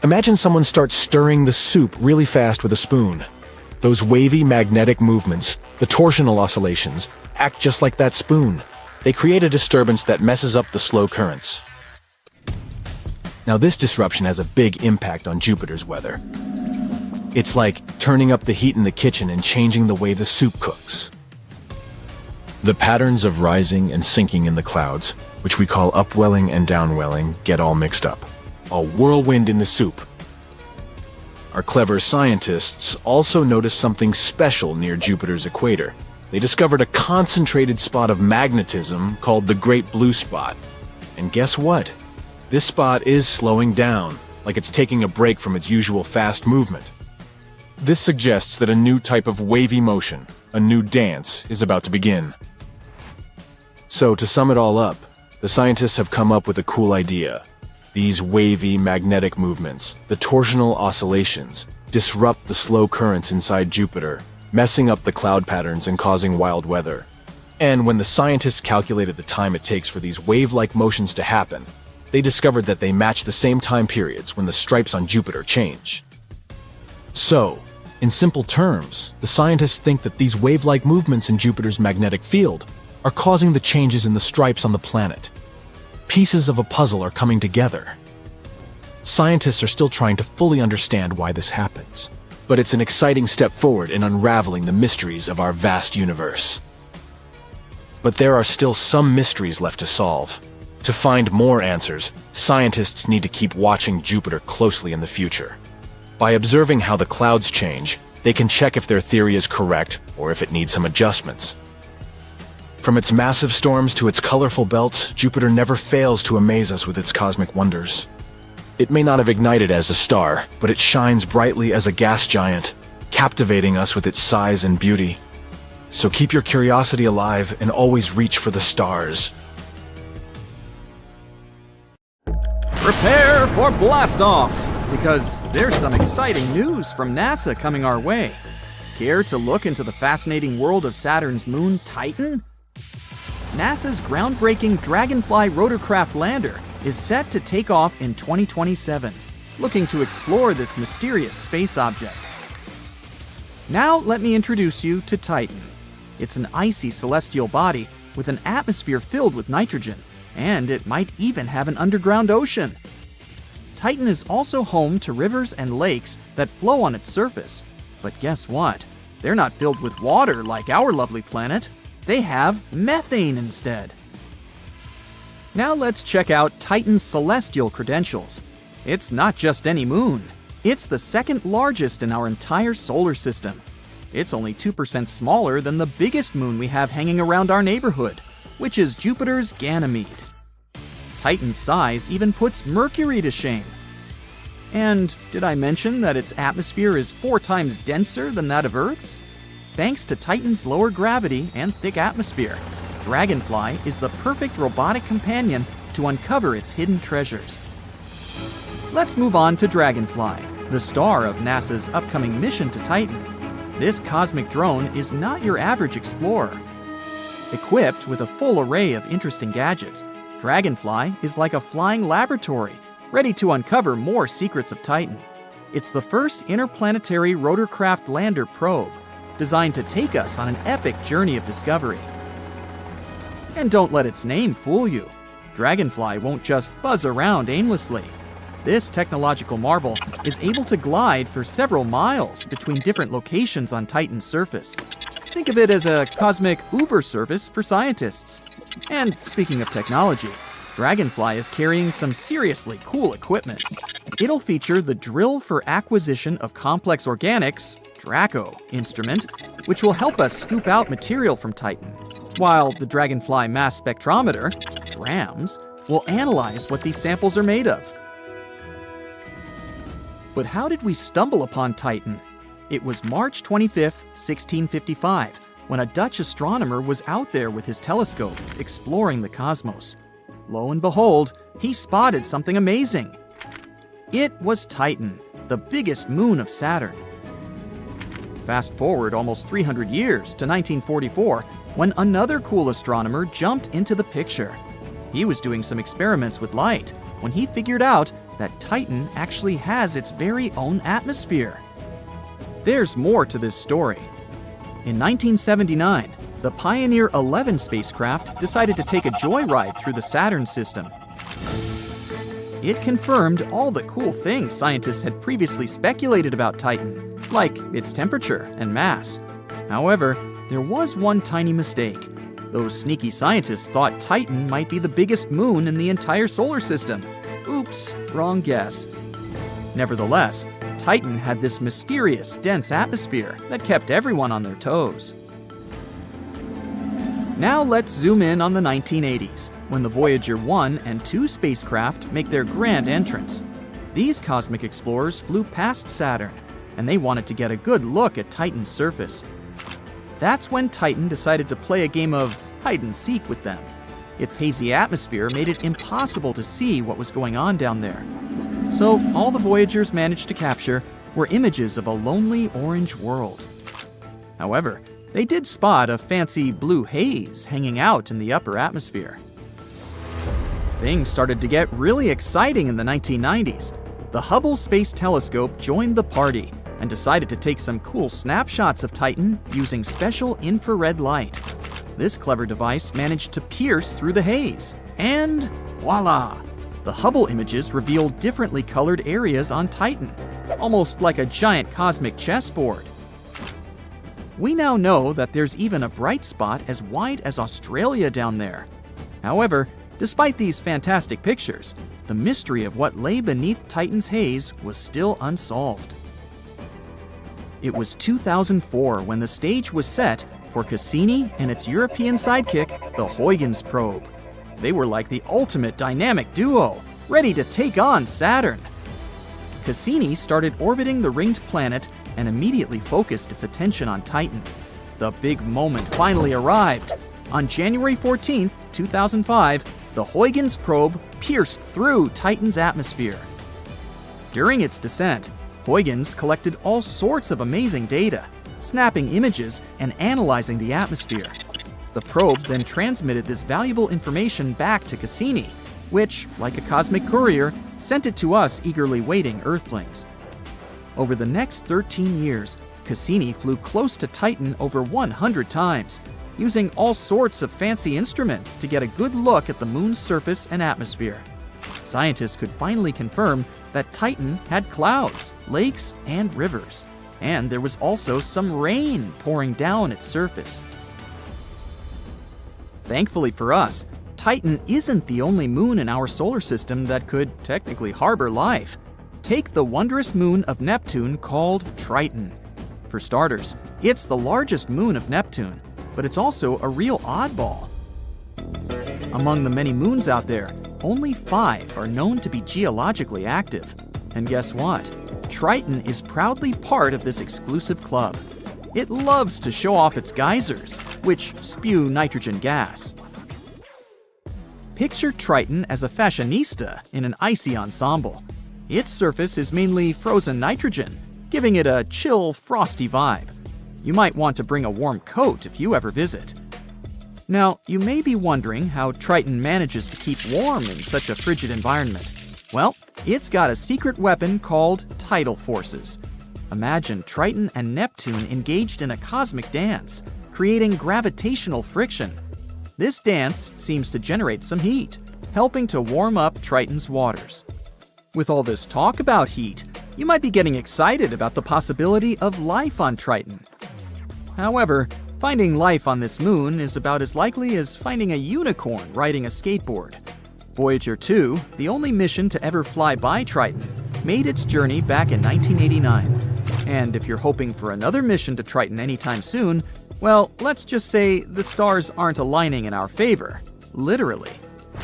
Imagine someone starts stirring the soup really fast with a spoon. Those wavy magnetic movements, the torsional oscillations, act just like that spoon. They create a disturbance that messes up the slow currents. Now this disruption has a big impact on Jupiter's weather. It's like turning up the heat in the kitchen and changing the way the soup cooks. The patterns of rising and sinking in the clouds, which we call upwelling and downwelling, get all mixed up. A whirlwind in the soup. Our clever scientists also noticed something special near Jupiter's equator. They discovered a concentrated spot of magnetism called the Great Blue Spot. And guess what? This spot is slowing down, like it's taking a break from its usual fast movement. This suggests that a new type of wavy motion, a new dance, is about to begin. So, to sum it all up, the scientists have come up with a cool idea. These wavy magnetic movements, the torsional oscillations, disrupt the slow currents inside Jupiter, messing up the cloud patterns and causing wild weather. And when the scientists calculated the time it takes for these wave-like motions to happen, they discovered that they match the same time periods when the stripes on Jupiter change. So, in simple terms, the scientists think that these wave-like movements in Jupiter's magnetic field are causing the changes in the stripes on the planet. Pieces of a puzzle are coming together. Scientists are still trying to fully understand why this happens, but it's an exciting step forward in unraveling the mysteries of our vast universe. But there are still some mysteries left to solve. To find more answers, scientists need to keep watching Jupiter closely in the future. By observing how the clouds change, they can check if their theory is correct or if it needs some adjustments. From its massive storms to its colorful belts, Jupiter never fails to amaze us with its cosmic wonders. It may not have ignited as a star, but it shines brightly as a gas giant, captivating us with its size and beauty. So keep your curiosity alive and always reach for the stars. Prepare for blastoff, because there's some exciting news from NASA coming our way. Care to look into the fascinating world of Saturn's moon, Titan? NASA's groundbreaking Dragonfly rotorcraft lander is set to take off in 2027, looking to explore this mysterious space object. Now let me introduce you to Titan. It's an icy celestial body with an atmosphere filled with nitrogen, and it might even have an underground ocean. Titan is also home to rivers and lakes that flow on its surface. But guess what? They're not filled with water like our lovely planet. They have methane instead. Now let's check out Titan's celestial credentials. It's not just any moon. It's the second largest in our entire solar system. It's only 2% smaller than the biggest moon we have hanging around our neighborhood, which is Jupiter's Ganymede. Titan's size even puts Mercury to shame. And did I mention that its atmosphere is 4 times denser than that of Earth's? Thanks to Titan's lower gravity and thick atmosphere, Dragonfly is the perfect robotic companion to uncover its hidden treasures. Let's move on to Dragonfly, the star of NASA's upcoming mission to Titan. This cosmic drone is not your average explorer. Equipped with a full array of interesting gadgets, Dragonfly is like a flying laboratory, ready to uncover more secrets of Titan. It's the first interplanetary rotorcraft lander probe, designed to take us on an epic journey of discovery. And don't let its name fool you. Dragonfly won't just buzz around aimlessly. This technological marvel is able to glide for several miles between different locations on Titan's surface. Think of it as a cosmic Uber service for scientists. And speaking of technology, Dragonfly is carrying some seriously cool equipment. It'll feature the Drill for Acquisition of Complex Organics, DRACO, instrument, which will help us scoop out material from Titan, while the Dragonfly Mass Spectrometer, DRAMS, will analyze what these samples are made of. But how did we stumble upon Titan? It was March 25, 1655, when a Dutch astronomer was out there with his telescope, exploring the cosmos. Lo and behold, he spotted something amazing. It was Titan, the biggest moon of Saturn. Fast forward almost 300 years to 1944, when another cool astronomer jumped into the picture. He was doing some experiments with light when he figured out that Titan actually has its very own atmosphere. There's more to this story. In 1979, the Pioneer 11 spacecraft decided to take a joyride through the Saturn system. It confirmed all the cool things scientists had previously speculated about Titan, like its temperature and mass. However, there was one tiny mistake. Those sneaky scientists thought Titan might be the biggest moon in the entire solar system. Oops, wrong guess. Nevertheless, Titan had this mysterious, dense atmosphere that kept everyone on their toes. Now let's zoom in on the 1980s, when the Voyager 1 and 2 spacecraft make their grand entrance. These cosmic explorers flew past Saturn, and they wanted to get a good look at Titan's surface. That's when Titan decided to play a game of hide-and-seek with them. Its hazy atmosphere made it impossible to see what was going on down there. So all the Voyagers managed to capture were images of a lonely orange world. However, they did spot a fancy blue haze hanging out in the upper atmosphere. Things started to get really exciting in the 1990s. The Hubble Space Telescope joined the party and decided to take some cool snapshots of Titan using special infrared light. This clever device managed to pierce through the haze, and voila! The Hubble images revealed differently colored areas on Titan, almost like a giant cosmic chessboard. We now know that there's even a bright spot as wide as Australia down there. However, despite these fantastic pictures, the mystery of what lay beneath Titan's haze was still unsolved. It was 2004 when the stage was set for Cassini and its European sidekick, the Huygens probe. They were like the ultimate dynamic duo, ready to take on Saturn. Cassini started orbiting the ringed planet and immediately focused its attention on Titan. The big moment finally arrived. On January 14, 2005, the Huygens probe pierced through Titan's atmosphere. During its descent, Huygens collected all sorts of amazing data, snapping images and analyzing the atmosphere. The probe then transmitted this valuable information back to Cassini, which, like a cosmic courier, sent it to us eagerly waiting Earthlings. Over the next 13 years, Cassini flew close to Titan over 100 times, using all sorts of fancy instruments to get a good look at the moon's surface and atmosphere. Scientists could finally confirm that Titan had clouds, lakes, and rivers, and there was also some rain pouring down its surface. Thankfully for us, Titan isn't the only moon in our solar system that could technically harbor life. Take the wondrous moon of Neptune called Triton. For starters, it's the largest moon of Neptune, but it's also a real oddball. Among the many moons out there, only 5 are known to be geologically active. And guess what? Triton is proudly part of this exclusive club. It loves to show off its geysers, which spew nitrogen gas. Picture Triton as a fashionista in an icy ensemble. Its surface is mainly frozen nitrogen, giving it a chill, frosty vibe. You might want to bring a warm coat if you ever visit. Now, you may be wondering how Triton manages to keep warm in such a frigid environment. Well, it's got a secret weapon called tidal forces. Imagine Triton and Neptune engaged in a cosmic dance, creating gravitational friction. This dance seems to generate some heat, helping to warm up Triton's waters. With all this talk about heat, you might be getting excited about the possibility of life on Triton. However, finding life on this moon is about as likely as finding a unicorn riding a skateboard. Voyager 2, the only mission to ever fly by Triton, made its journey back in 1989. And if you're hoping for another mission to Triton anytime soon, well, let's just say the stars aren't aligning in our favor, literally.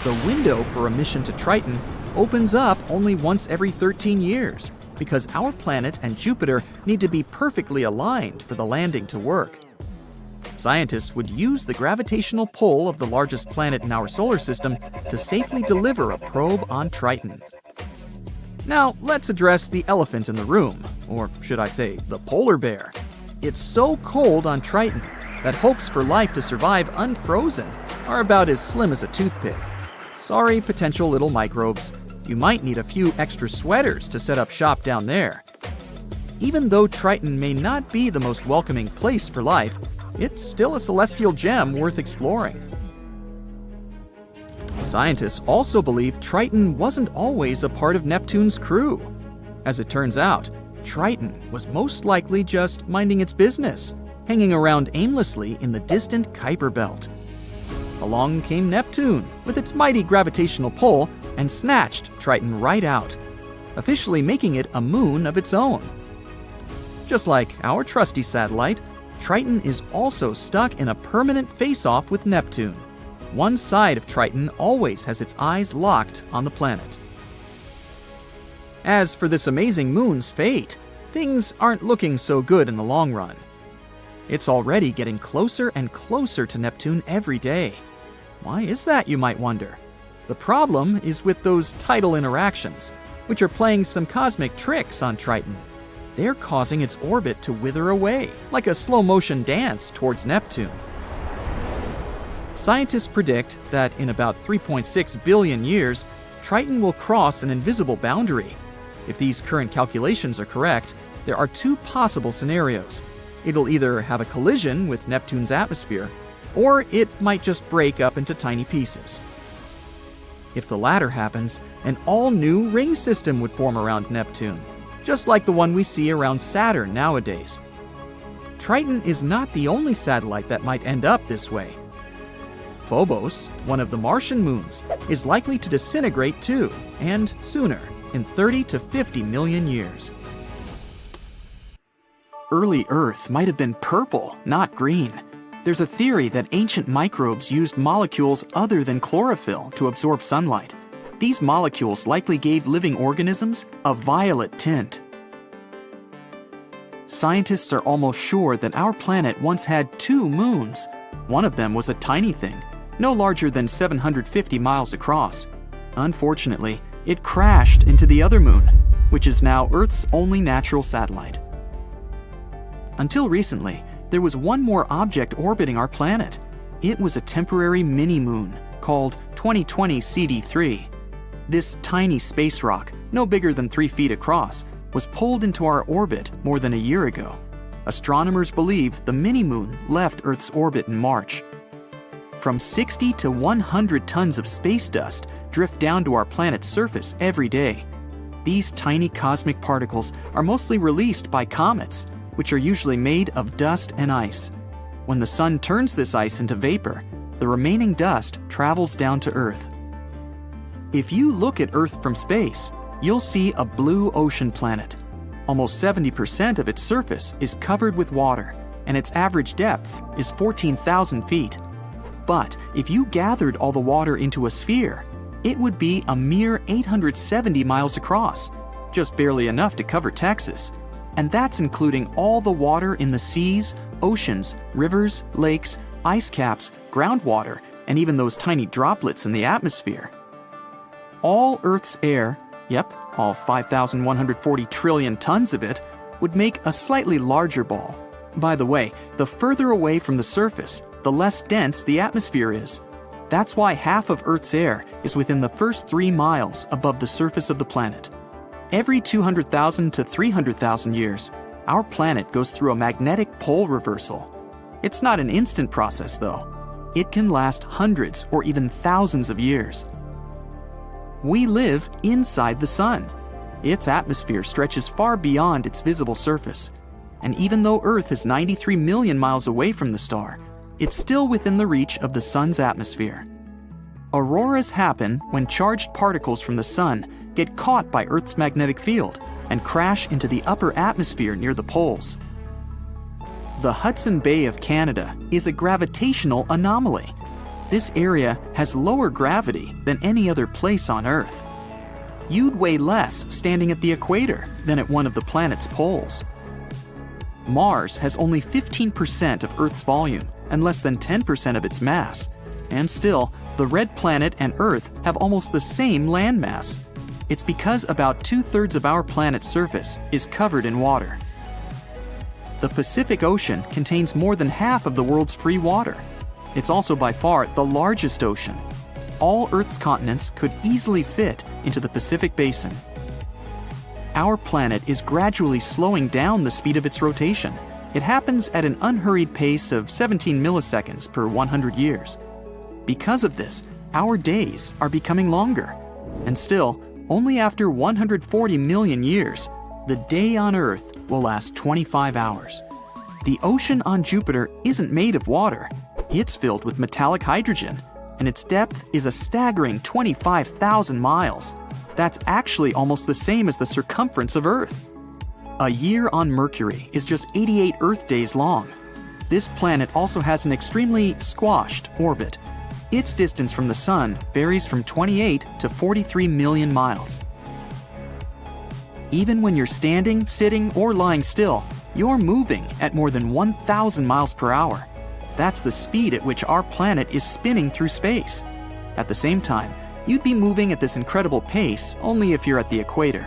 The window for a mission to Triton opens up only once every 13 years, because our planet and Jupiter need to be perfectly aligned for the landing to work. Scientists would use the gravitational pull of the largest planet in our solar system to safely deliver a probe on Triton. Now, let's address the elephant in the room, or should I say, the polar bear. It's so cold on Triton that hopes for life to survive unfrozen are about as slim as a toothpick. Sorry, potential little microbes. You might need a few extra sweaters to set up shop down there. Even though Triton may not be the most welcoming place for life, it's still a celestial gem worth exploring. Scientists also believe Triton wasn't always a part of Neptune's crew. As it turns out, Triton was most likely just minding its business, hanging around aimlessly in the distant Kuiper Belt. Along came Neptune with its mighty gravitational pull and snatched Triton right out, officially making it a moon of its own. Just like our trusty satellite, Triton is also stuck in a permanent face-off with Neptune. One side of Triton always has its eyes locked on the planet. As for this amazing moon's fate, things aren't looking so good in the long run. It's already getting closer and closer to Neptune every day. Why is that, you might wonder? The problem is with those tidal interactions, which are playing some cosmic tricks on Triton. They're causing its orbit to wither away, like a slow-motion dance towards Neptune. Scientists predict that in about 3.6 billion years, Triton will cross an invisible boundary. If these current calculations are correct, there are 2 possible scenarios. It'll either have a collision with Neptune's atmosphere, or it might just break up into tiny pieces. If the latter happens, an all-new ring system would form around Neptune, just like the one we see around Saturn nowadays. Triton is not the only satellite that might end up this way. Phobos, one of the Martian moons, is likely to disintegrate too, and sooner, in 30 to 50 million years. Early Earth might have been purple, not green. There's a theory that ancient microbes used molecules other than chlorophyll to absorb sunlight. These molecules likely gave living organisms a violet tint. Scientists are almost sure that our planet once had 2 moons. One of them was a tiny thing. no larger than 750 miles across. Unfortunately, it crashed into the other moon, which is now Earth's only natural satellite. Until recently, there was one more object orbiting our planet. It was a temporary mini-moon called 2020 CD3. This tiny space rock, no bigger than 3 feet across, was pulled into our orbit more than a year ago. Astronomers believe the mini-moon left Earth's orbit in March. From 60 to 100 tons of space dust drift down to our planet's surface every day. These tiny cosmic particles are mostly released by comets, which are usually made of dust and ice. When the sun turns this ice into vapor, the remaining dust travels down to Earth. If you look at Earth from space, you'll see a blue ocean planet. Almost 70% of its surface is covered with water, and its average depth is 14,000 feet. But if you gathered all the water into a sphere, it would be a mere 870 miles across, just barely enough to cover Texas. And that's including all the water in the seas, oceans, rivers, lakes, ice caps, groundwater, and even those tiny droplets in the atmosphere. All Earth's air, yep, all 5,140 trillion tons of it, would make a slightly larger ball. By the way, the further away from the surface, the less dense the atmosphere is. That's why half of Earth's air is within the first 3 miles above the surface of the planet. Every 200,000 to 300,000 years, our planet goes through a magnetic pole reversal. It's not an instant process, though. It can last hundreds or even thousands of years. We live inside the sun. Its atmosphere stretches far beyond its visible surface. And even though Earth is 93 million miles away from the star, it's still within the reach of the sun's atmosphere. Auroras happen when charged particles from the sun get caught by Earth's magnetic field and crash into the upper atmosphere near the poles. The Hudson Bay of Canada is a gravitational anomaly. This area has lower gravity than any other place on Earth. You'd weigh less standing at the equator than at one of the planet's poles. Mars has only 15% of Earth's volume and less than 10% of its mass. And still, the red planet and Earth have almost the same landmass. It's because about 2/3 of our planet's surface is covered in water. The Pacific Ocean contains more than half of the world's free water. It's also by far the largest ocean. All Earth's continents could easily fit into the Pacific Basin. Our planet is gradually slowing down the speed of its rotation. It happens at an unhurried pace of 17 milliseconds per 100 years. Because of this, our days are becoming longer. And still, only after 140 million years, the day on Earth will last 25 hours. The ocean on Jupiter isn't made of water. It's filled with metallic hydrogen, and its depth is a staggering 25,000 miles. That's actually almost the same as the circumference of Earth. A year on Mercury is just 88 Earth days long. This planet also has an extremely squashed orbit. Its distance from the Sun varies from 28 to 43 million miles. Even when you're standing, sitting, or lying still, you're moving at more than 1,000 miles per hour. That's the speed at which our planet is spinning through space. At the same time, you'd be moving at this incredible pace only if you're at the equator.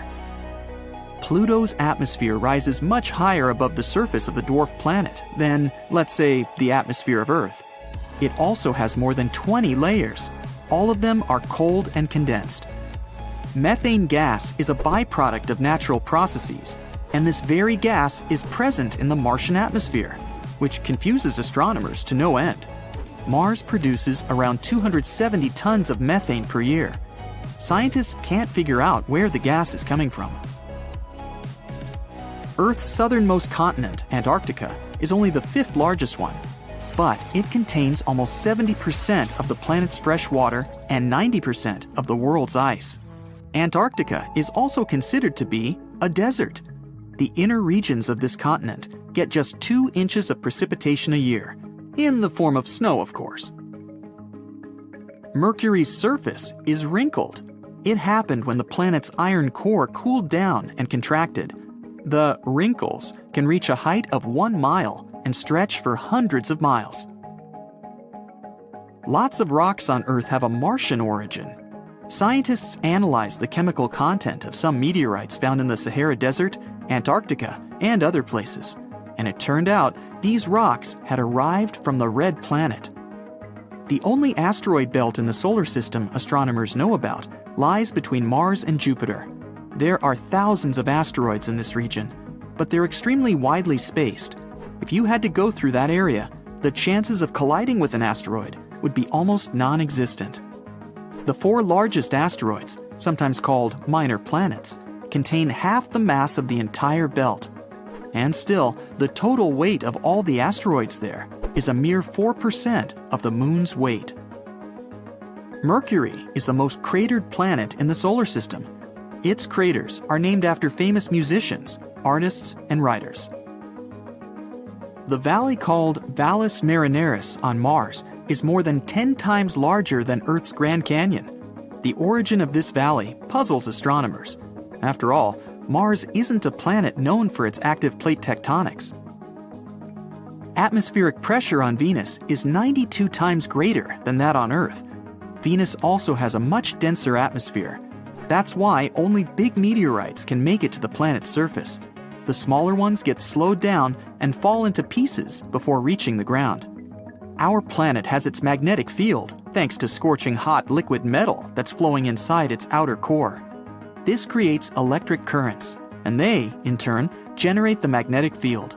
Pluto's atmosphere rises much higher above the surface of the dwarf planet than, let's say, the atmosphere of Earth. It also has more than 20 layers. All of them are cold and condensed. Methane gas is a byproduct of natural processes, and this very gas is present in the Martian atmosphere, which confuses astronomers to no end. Mars produces around 270 tons of methane per year. Scientists can't figure out where the gas is coming from. Earth's southernmost continent, Antarctica, is only the 5th largest one, but it contains almost 70% of the planet's fresh water and 90% of the world's ice. Antarctica is also considered to be a desert. The inner regions of this continent get just 2 inches of precipitation a year, in the form of snow, of course. Mercury's surface is wrinkled. It happened when the planet's iron core cooled down and contracted. The wrinkles can reach a height of 1 mile and stretch for hundreds of miles. Lots of rocks on Earth have a Martian origin. Scientists analyzed the chemical content of some meteorites found in the Sahara Desert, Antarctica, and other places, and it turned out these rocks had arrived from the red planet. The only asteroid belt in the solar system astronomers know about lies between Mars and Jupiter. There are thousands of asteroids in this region, but they're extremely widely spaced. If you had to go through that area, the chances of colliding with an asteroid would be almost non-existent. The 4 largest asteroids, sometimes called minor planets, contain half the mass of the entire belt. And still, the total weight of all the asteroids there is a mere 4% of the Moon's weight. Mercury is the most cratered planet in the solar system. Its craters are named after famous musicians, artists, and writers. The valley called Valles Marineris on Mars is more than 10 times larger than Earth's Grand Canyon. The origin of this valley puzzles astronomers. After all, Mars isn't a planet known for its active plate tectonics. Atmospheric pressure on Venus is 92 times greater than that on Earth. Venus also has a much denser atmosphere. That's why only big meteorites can make it to the planet's surface. The smaller ones get slowed down and fall into pieces before reaching the ground. Our planet has its magnetic field thanks to scorching hot liquid metal that's flowing inside its outer core. This creates electric currents, and they, in turn, generate the magnetic field.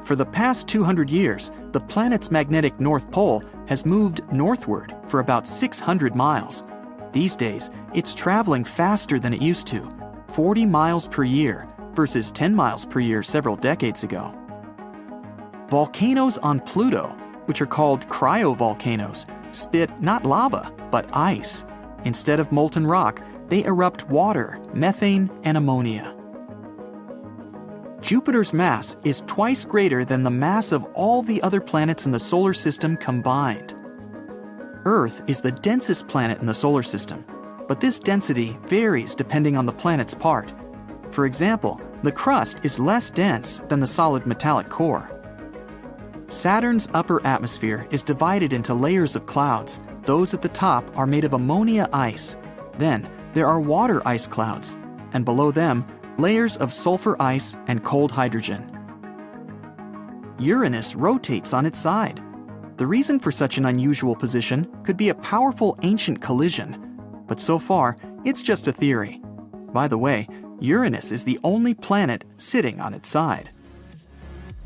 For the past 200 years, the planet's magnetic north pole has moved northward for about 600 miles. These days, it's traveling faster than it used to, 40 miles per year versus 10 miles per year several decades ago. Volcanoes on Pluto, which are called cryovolcanoes, spit not lava, but ice. Instead of molten rock, they erupt water, methane, and ammonia. Jupiter's mass is twice greater than the mass of all the other planets in the solar system combined. Earth is the densest planet in the solar system, but this density varies depending on the planet's part. For example, the crust is less dense than the solid metallic core. Saturn's upper atmosphere is divided into layers of clouds. Those at the top are made of ammonia ice. Then, there are water ice clouds, and below them, layers of sulfur ice and cold hydrogen. Uranus rotates on its side. The reason for such an unusual position could be a powerful ancient collision, but so far, it's just a theory. By the way, Uranus is the only planet sitting on its side.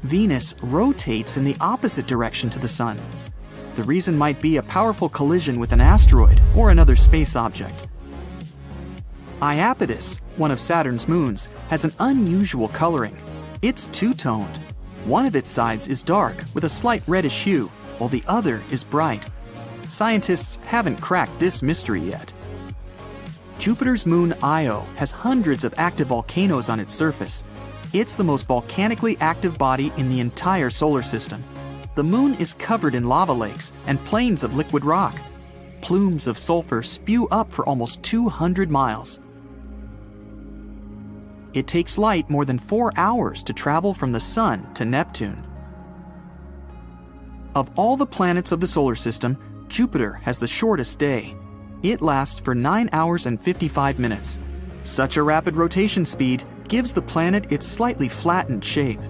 Venus rotates in the opposite direction to the Sun. The reason might be a powerful collision with an asteroid or another space object. Iapetus, one of Saturn's moons, has an unusual coloring. It's two-toned. One of its sides is dark with a slight reddish hue, while the other is bright. Scientists haven't cracked this mystery yet. Jupiter's moon Io has hundreds of active volcanoes on its surface. It's the most volcanically active body in the entire solar system. The moon is covered in lava lakes and plains of liquid rock. Plumes of sulfur spew up for almost 200 miles. It takes light more than 4 hours to travel from the Sun to Neptune. Of all the planets of the solar system, Jupiter has the shortest day. It lasts for 9 hours and 55 minutes. Such a rapid rotation speed gives the planet its slightly flattened shape.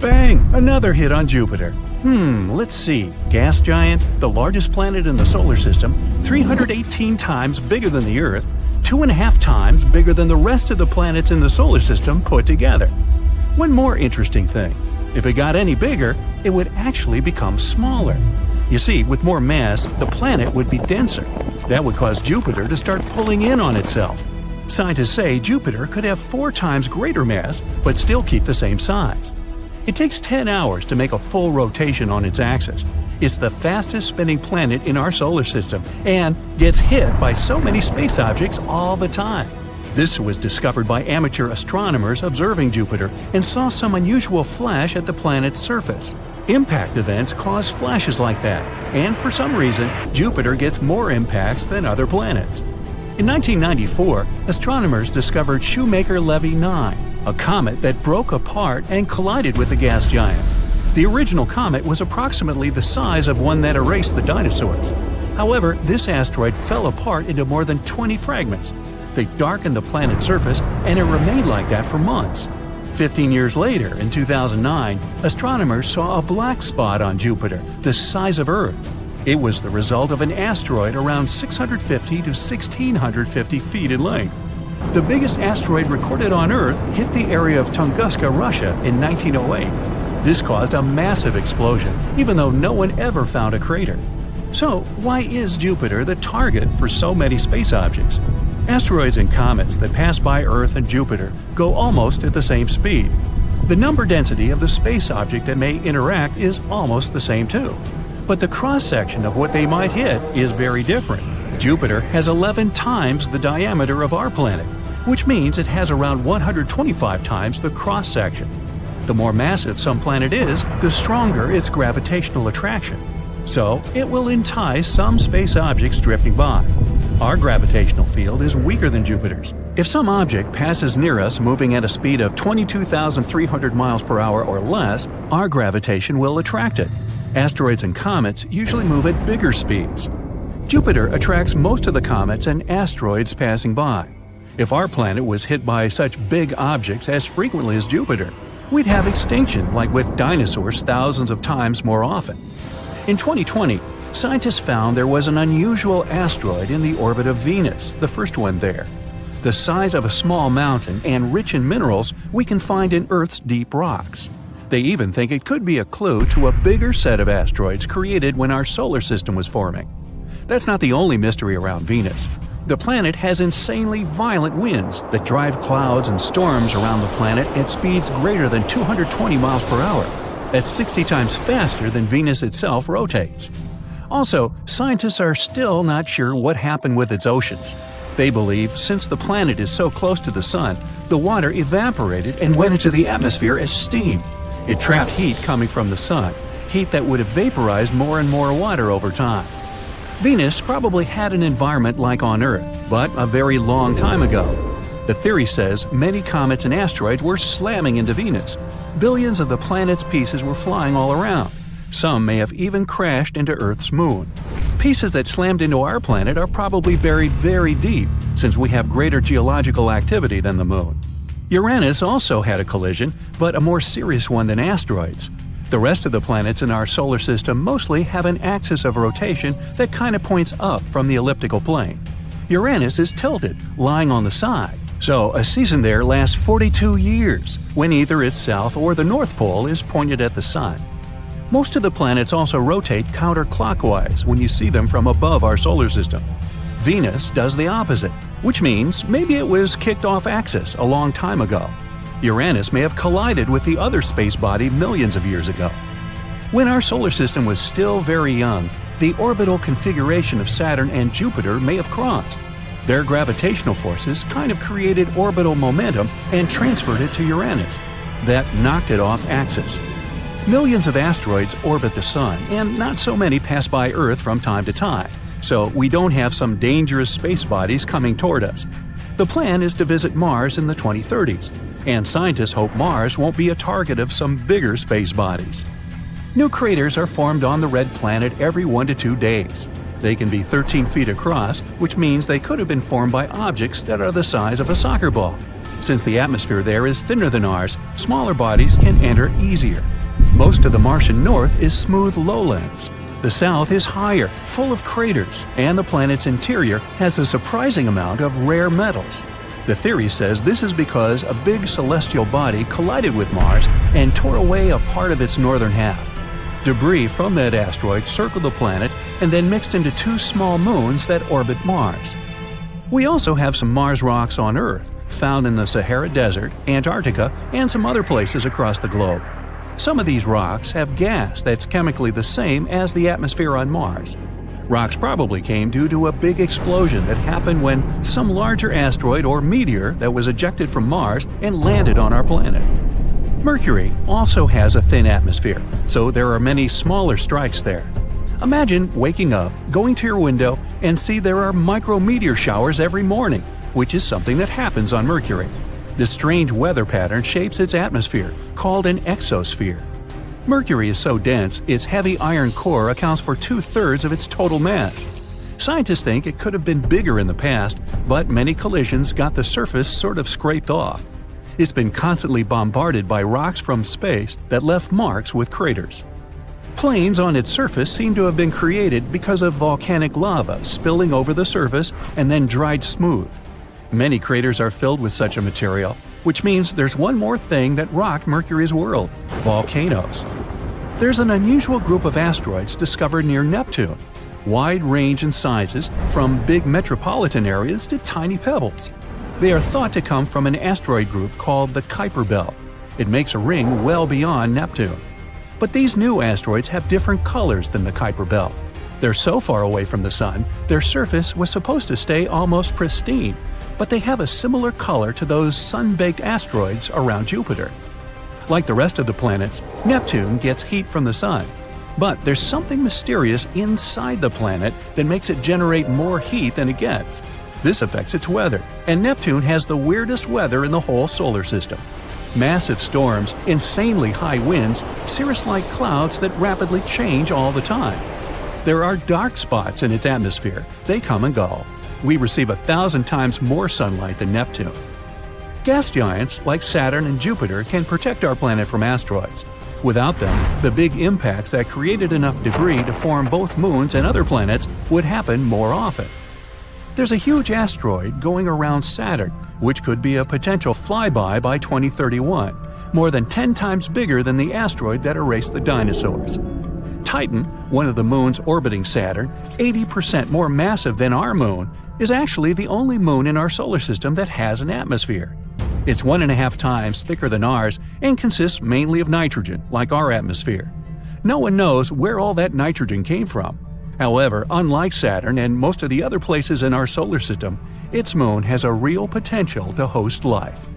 Bang! Another hit on Jupiter. Let's see. Gas giant, the largest planet in the solar system, 318 times bigger than the Earth, 2.5 times bigger than the rest of the planets in the solar system put together. One more interesting thing. If it got any bigger, it would actually become smaller. You see, with more mass, the planet would be denser. That would cause Jupiter to start pulling in on itself. Scientists say Jupiter could have 4 times greater mass, but still keep the same size. It takes 10 hours to make a full rotation on its axis. It's the fastest spinning planet in our solar system and gets hit by so many space objects all the time. This was discovered by amateur astronomers observing Jupiter and saw some unusual flash at the planet's surface. Impact events cause flashes like that, and for some reason, Jupiter gets more impacts than other planets. In 1994, astronomers discovered Shoemaker-Levy 9, a comet that broke apart and collided with the gas giant. The original comet was approximately the size of one that erased the dinosaurs. However, this asteroid fell apart into more than 20 fragments. They darkened the planet's surface, and it remained like that for months. 15 years later, in 2009, astronomers saw a black spot on Jupiter, the size of Earth. It was the result of an asteroid around 650 to 1,650 feet in length. The biggest asteroid recorded on Earth hit the area of Tunguska, Russia, in 1908. This caused a massive explosion, even though no one ever found a crater. So, why is Jupiter the target for so many space objects? Asteroids and comets that pass by Earth and Jupiter go almost at the same speed. The number density of the space object that may interact is almost the same too. But the cross-section of what they might hit is very different. Jupiter has 11 times the diameter of our planet, which means it has around 125 times the cross-section. The more massive some planet is, the stronger its gravitational attraction. So, it will entice some space objects drifting by. Our gravitational field is weaker than Jupiter's. If some object passes near us moving at a speed of 22,300 miles per hour or less, our gravitation will attract it. Asteroids and comets usually move at bigger speeds. Jupiter attracts most of the comets and asteroids passing by. If our planet was hit by such big objects as frequently as Jupiter, we'd have extinction like with dinosaurs thousands of times more often. In 2020, scientists found there was an unusual asteroid in the orbit of Venus, the first one there. The size of a small mountain and rich in minerals we can find in Earth's deep rocks. They even think it could be a clue to a bigger set of asteroids created when our solar system was forming. That's not the only mystery around Venus. The planet has insanely violent winds that drive clouds and storms around the planet at speeds greater than 220 miles per hour. That's 60 times faster than Venus itself rotates. Also, scientists are still not sure what happened with its oceans. They believe since the planet is so close to the sun, the water evaporated and went into the atmosphere as steam. It trapped heat coming from the sun, heat that would have vaporized more and more water over time. Venus probably had an environment like on Earth, but a very long time ago. The theory says many comets and asteroids were slamming into Venus. Billions of the planet's pieces were flying all around. Some may have even crashed into Earth's moon. Pieces that slammed into our planet are probably buried very deep, since we have greater geological activity than the moon. Uranus also had a collision, but a more serious one than asteroids. The rest of the planets in our solar system mostly have an axis of rotation that kind of points up from the elliptical plane. Uranus is tilted, lying on the side, so a season there lasts 42 years, when either its south or the north pole is pointed at the sun. Most of the planets also rotate counterclockwise when you see them from above our solar system. Venus does the opposite, which means maybe it was kicked off axis a long time ago. Uranus may have collided with the other space body millions of years ago. When our solar system was still very young, the orbital configuration of Saturn and Jupiter may have crossed. Their gravitational forces kind of created orbital momentum and transferred it to Uranus. That knocked it off axis. Millions of asteroids orbit the Sun, and not so many pass by Earth from time to time, so we don't have some dangerous space bodies coming toward us. The plan is to visit Mars in the 2030s, and scientists hope Mars won't be a target of some bigger space bodies. New craters are formed on the red planet every 1 to 2 days. They can be 13 feet across, which means they could have been formed by objects that are the size of a soccer ball. Since the atmosphere there is thinner than ours, smaller bodies can enter easier. Most of the Martian north is smooth lowlands. The south is higher, full of craters, and the planet's interior has a surprising amount of rare metals. The theory says this is because a big celestial body collided with Mars and tore away a part of its northern half. Debris from that asteroid circled the planet and then mixed into 2 small moons that orbit Mars. We also have some Mars rocks on Earth, found in the Sahara Desert, Antarctica, and some other places across the globe. Some of these rocks have gas that's chemically the same as the atmosphere on Mars. Rocks probably came due to a big explosion that happened when some larger asteroid or meteor that was ejected from Mars and landed on our planet. Mercury also has a thin atmosphere, so there are many smaller strikes there. Imagine waking up, going to your window, and see there are micrometeor showers every morning, which is something that happens on Mercury. This strange weather pattern shapes its atmosphere, called an exosphere. Mercury is so dense, its heavy iron core accounts for 2/3 of its total mass. Scientists think it could have been bigger in the past, but many collisions got the surface sort of scraped off. It's been constantly bombarded by rocks from space that left marks with craters. Plains on its surface seem to have been created because of volcanic lava spilling over the surface and then dried smooth. Many craters are filled with such a material, which means there's one more thing that rocked Mercury's world: volcanoes. There's an unusual group of asteroids discovered near Neptune. Wide range in sizes, from big metropolitan areas to tiny pebbles. They are thought to come from an asteroid group called the Kuiper Belt. It makes a ring well beyond Neptune. But these new asteroids have different colors than the Kuiper Belt. They're so far away from the Sun, their surface was supposed to stay almost pristine, but they have a similar color to those sun-baked asteroids around Jupiter. Like the rest of the planets, Neptune gets heat from the Sun. But there's something mysterious inside the planet that makes it generate more heat than it gets. This affects its weather, and Neptune has the weirdest weather in the whole solar system. Massive storms, insanely high winds, cirrus-like clouds that rapidly change all the time. There are dark spots in its atmosphere. They come and go. We receive 1,000 times more sunlight than Neptune. Gas giants like Saturn and Jupiter can protect our planet from asteroids. Without them, the big impacts that created enough debris to form both moons and other planets would happen more often. There's a huge asteroid going around Saturn, which could be a potential flyby by 2031, more than 10 times bigger than the asteroid that erased the dinosaurs. Titan, one of the moons orbiting Saturn, 80% more massive than our moon, is actually the only moon in our solar system that has an atmosphere. It's 1.5 times thicker than ours and consists mainly of nitrogen, like our atmosphere. No one knows where all that nitrogen came from. However, unlike Saturn and most of the other places in our solar system, its moon has a real potential to host life.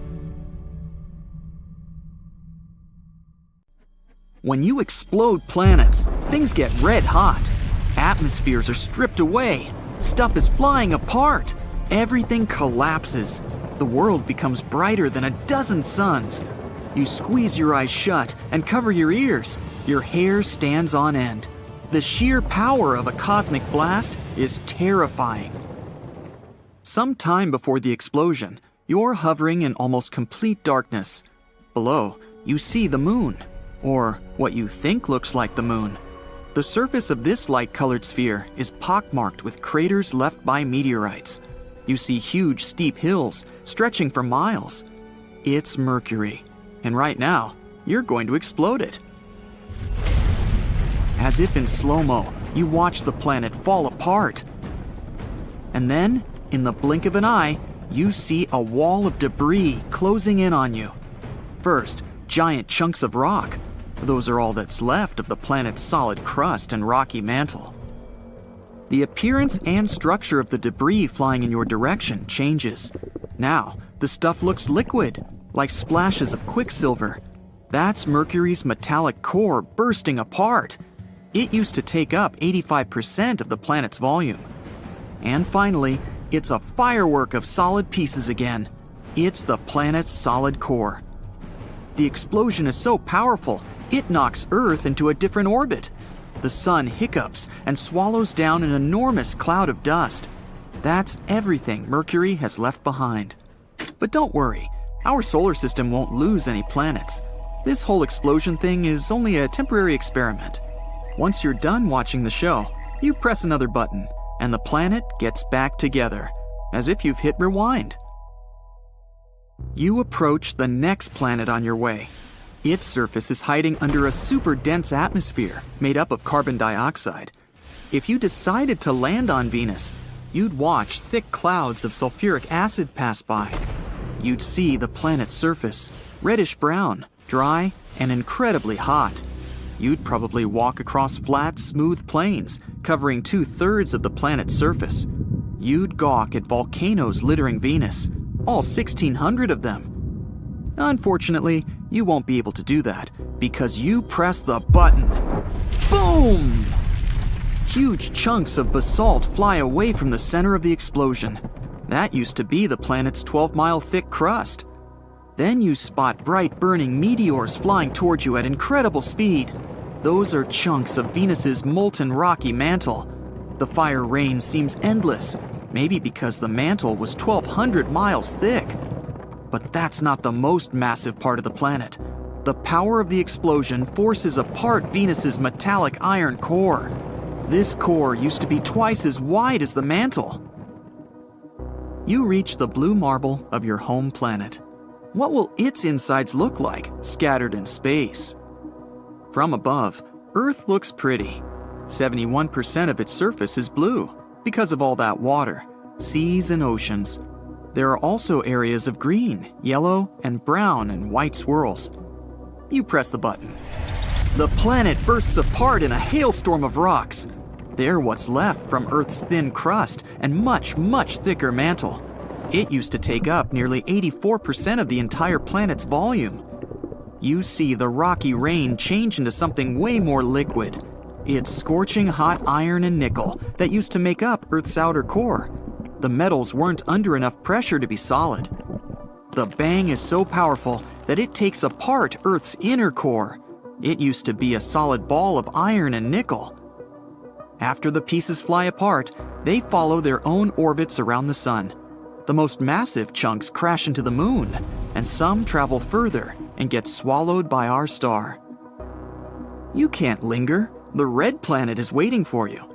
When you explode planets, things get red hot. Atmospheres are stripped away. Stuff is flying apart. Everything collapses. The world becomes brighter than a dozen suns. You squeeze your eyes shut and cover your ears. Your hair stands on end. The sheer power of a cosmic blast is terrifying. Some time before the explosion, you're hovering in almost complete darkness. Below, you see the moon, or what you think looks like the moon. The surface of this light-colored sphere is pockmarked with craters left by meteorites. You see huge, steep hills stretching for miles. It's Mercury, and right now, you're going to explode it. As if in slow-mo, you watch the planet fall apart. And then, in the blink of an eye, you see a wall of debris closing in on you. First, giant chunks of rock. Those are all that's left of the planet's solid crust and rocky mantle. The appearance and structure of the debris flying in your direction changes. Now, the stuff looks liquid, like splashes of quicksilver. That's Mercury's metallic core bursting apart. It used to take up 85% of the planet's volume. And finally, it's a firework of solid pieces again. It's the planet's solid core. The explosion is so powerful, it knocks Earth into a different orbit. The sun hiccups and swallows down an enormous cloud of dust. That's everything Mercury has left behind. But don't worry, our solar system won't lose any planets. This whole explosion thing is only a temporary experiment. Once you're done watching the show, you press another button, and the planet gets back together, as if you've hit rewind. You approach the next planet on your way. Its surface is hiding under a super dense atmosphere made up of carbon dioxide. If you decided to land on Venus, you'd watch thick clouds of sulfuric acid pass by. You'd see the planet's surface, reddish-brown, dry, and incredibly hot. You'd probably walk across flat, smooth plains, covering 2/3 of the planet's surface. You'd gawk at volcanoes littering Venus, all 1,600 of them. Unfortunately, you won't be able to do that because you press the button. Boom! Huge chunks of basalt fly away from the center of the explosion. That used to be the planet's 12-mile thick crust. Then you spot bright burning meteors flying toward you at incredible speed. Those are chunks of Venus's molten rocky mantle. The fire rain seems endless, maybe because the mantle was 1,200 miles thick. But that's not the most massive part of the planet. The power of the explosion forces apart Venus's metallic iron core. This core used to be twice as wide as the mantle. You reach the blue marble of your home planet. What will its insides look like, scattered in space? From above, Earth looks pretty. 71% of its surface is blue, because of all that water, seas and oceans. There are also areas of green, yellow, and brown and white swirls. You press the button. The planet bursts apart in a hailstorm of rocks. They're what's left from Earth's thin crust and much, much thicker mantle. It used to take up nearly 84% of the entire planet's volume. You see the rocky rain change into something way more liquid. It's scorching hot iron and nickel that used to make up Earth's outer core. The metals weren't under enough pressure to be solid. The bang is so powerful that it takes apart Earth's inner core. It used to be a solid ball of iron and nickel. After the pieces fly apart, they follow their own orbits around the sun. The most massive chunks crash into the moon, and some travel further and get swallowed by our star. You can't linger. The red planet is waiting for you.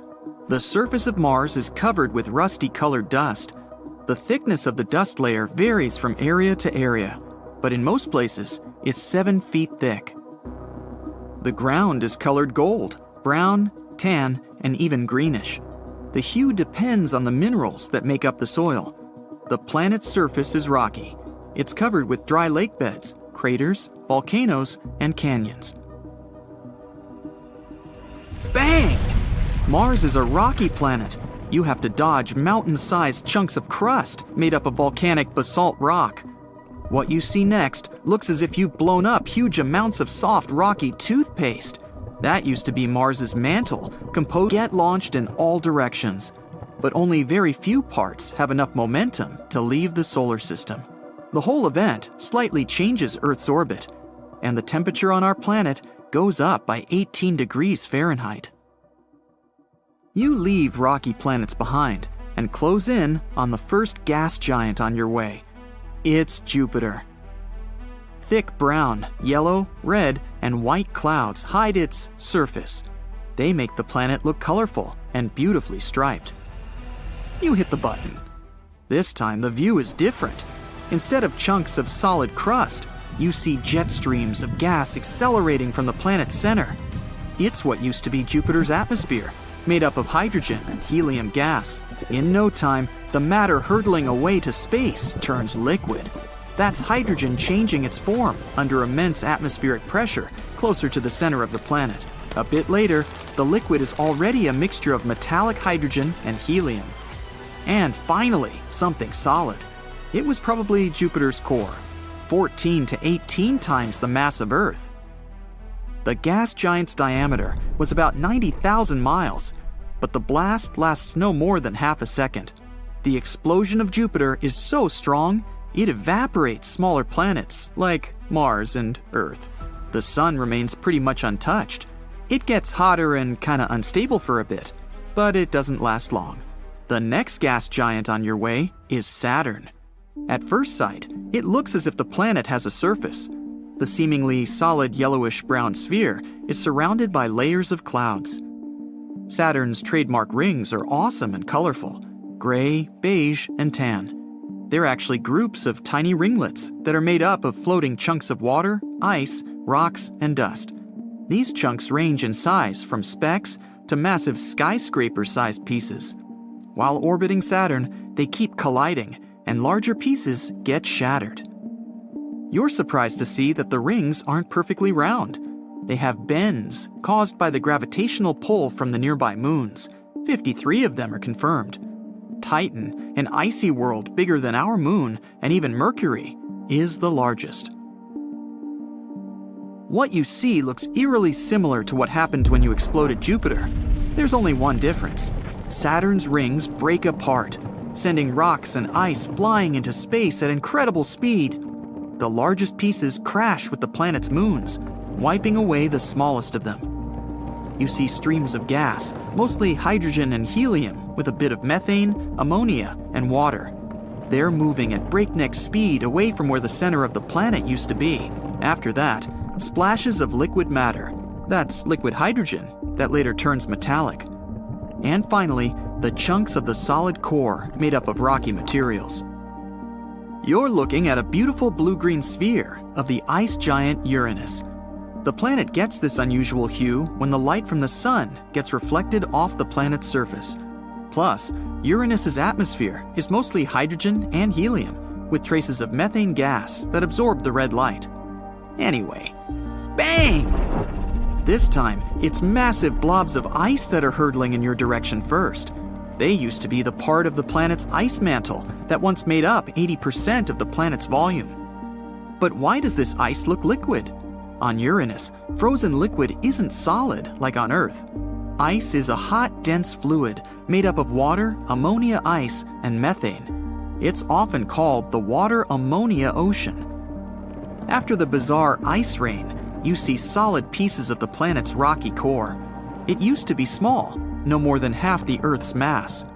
The surface of Mars is covered with rusty-colored dust. The thickness of the dust layer varies from area to area, but in most places, it's 7 feet thick. The ground is colored gold, brown, tan, and even greenish. The hue depends on the minerals that make up the soil. The planet's surface is rocky. It's covered with dry lake beds, craters, volcanoes, and canyons. Bang! Mars is a rocky planet. You have to dodge mountain-sized chunks of crust made up of volcanic basalt rock. What you see next looks as if you've blown up huge amounts of soft, rocky toothpaste. That used to be Mars's mantle, composed get launched in all directions. But only very few parts have enough momentum to leave the solar system. The whole event slightly changes Earth's orbit, and the temperature on our planet goes up by 18 degrees Fahrenheit. You leave rocky planets behind and close in on the first gas giant on your way. It's Jupiter. Thick brown, yellow, red, and white clouds hide its surface. They make the planet look colorful and beautifully striped. You hit the button. This time the view is different. Instead of chunks of solid crust, you see jet streams of gas accelerating from the planet's center. It's what used to be Jupiter's atmosphere, made up of hydrogen and helium gas. In no time, the matter hurtling away to space turns liquid. That's hydrogen changing its form under immense atmospheric pressure closer to the center of the planet. A bit later, the liquid is already a mixture of metallic hydrogen and helium. And finally, something solid. It was probably Jupiter's core, 14 to 18 times the mass of Earth. The gas giant's diameter was about 90,000 miles, but the blast lasts no more than half a second. The explosion of Jupiter is so strong, it evaporates smaller planets like Mars and Earth. The sun remains pretty much untouched. It gets hotter and kinda unstable for a bit, but it doesn't last long. The next gas giant on your way is Saturn. At first sight, it looks as if the planet has a surface. The seemingly solid yellowish-brown sphere is surrounded by layers of clouds. Saturn's trademark rings are awesome and colorful, gray, beige, and tan. They're actually groups of tiny ringlets that are made up of floating chunks of water, ice, rocks, and dust. These chunks range in size from specks to massive skyscraper-sized pieces. While orbiting Saturn, they keep colliding, and larger pieces get shattered. You're surprised to see that the rings aren't perfectly round. They have bends caused by the gravitational pull from the nearby moons. 53 of them are confirmed. Titan, an icy world bigger than our moon and even Mercury, is the largest. What you see looks eerily similar to what happened when you exploded Jupiter. There's only one difference. Saturn's rings break apart, sending rocks and ice flying into space at incredible speed. the largest pieces crash with the planet's moons, wiping away the smallest of them. You see streams of gas, mostly hydrogen and helium, with a bit of methane, ammonia, and water. They're moving at breakneck speed away from where the center of the planet used to be. After that, splashes of liquid matter. That's liquid hydrogen that later turns metallic. And finally, the chunks of the solid core made up of rocky materials. You're looking at a beautiful blue-green sphere of the ice giant Uranus. The planet gets this unusual hue when the light from the sun gets reflected off the planet's surface. Plus, Uranus's atmosphere is mostly hydrogen and helium, with traces of methane gas that absorb the red light. Anyway, bang! This time, it's massive blobs of ice that are hurtling in your direction first. They used to be the part of the planet's ice mantle that once made up 80% of the planet's volume. But why does this ice look liquid? On Uranus, frozen liquid isn't solid like on Earth. Ice is a hot, dense fluid made up of water, ammonia ice, and methane. It's often called the water-ammonia ocean. After the bizarre ice rain, you see solid pieces of the planet's rocky core. It used to be small, no more than half the Earth's mass.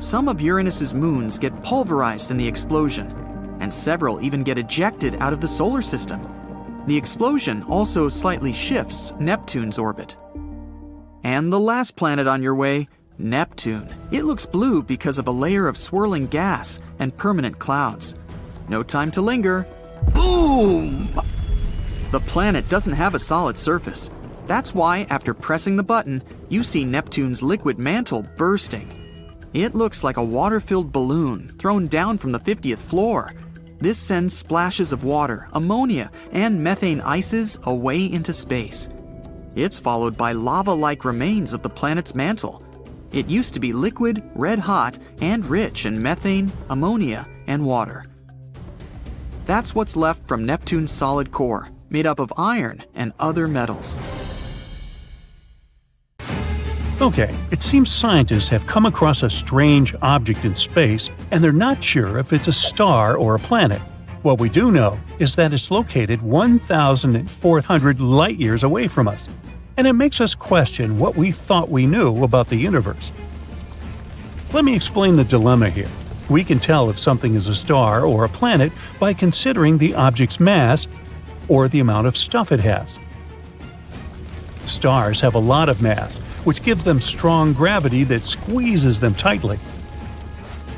Some of Uranus's moons get pulverized in the explosion, and several even get ejected out of the solar system. The explosion also slightly shifts Neptune's orbit. And the last planet on your way, Neptune. It looks blue because of a layer of swirling gas and permanent clouds. No time to linger. Boom! The planet doesn't have a solid surface. That's why, after pressing the button, you see Neptune's liquid mantle bursting. It looks like a water-filled balloon thrown down from the 50th floor. This sends splashes of water, ammonia, and methane ices away into space. It's followed by lava-like remains of the planet's mantle. It used to be liquid, red-hot, and rich in methane, ammonia, and water. That's what's left from Neptune's solid core, made up of iron and other metals. Okay, it seems scientists have come across a strange object in space, and they're not sure if it's a star or a planet. What we do know is that it's located 1,400 light-years away from us, and it makes us question what we thought we knew about the universe. Let me explain the dilemma here. We can tell if something is a star or a planet by considering the object's mass or the amount of stuff it has. Stars have a lot of mass, which gives them strong gravity that squeezes them tightly.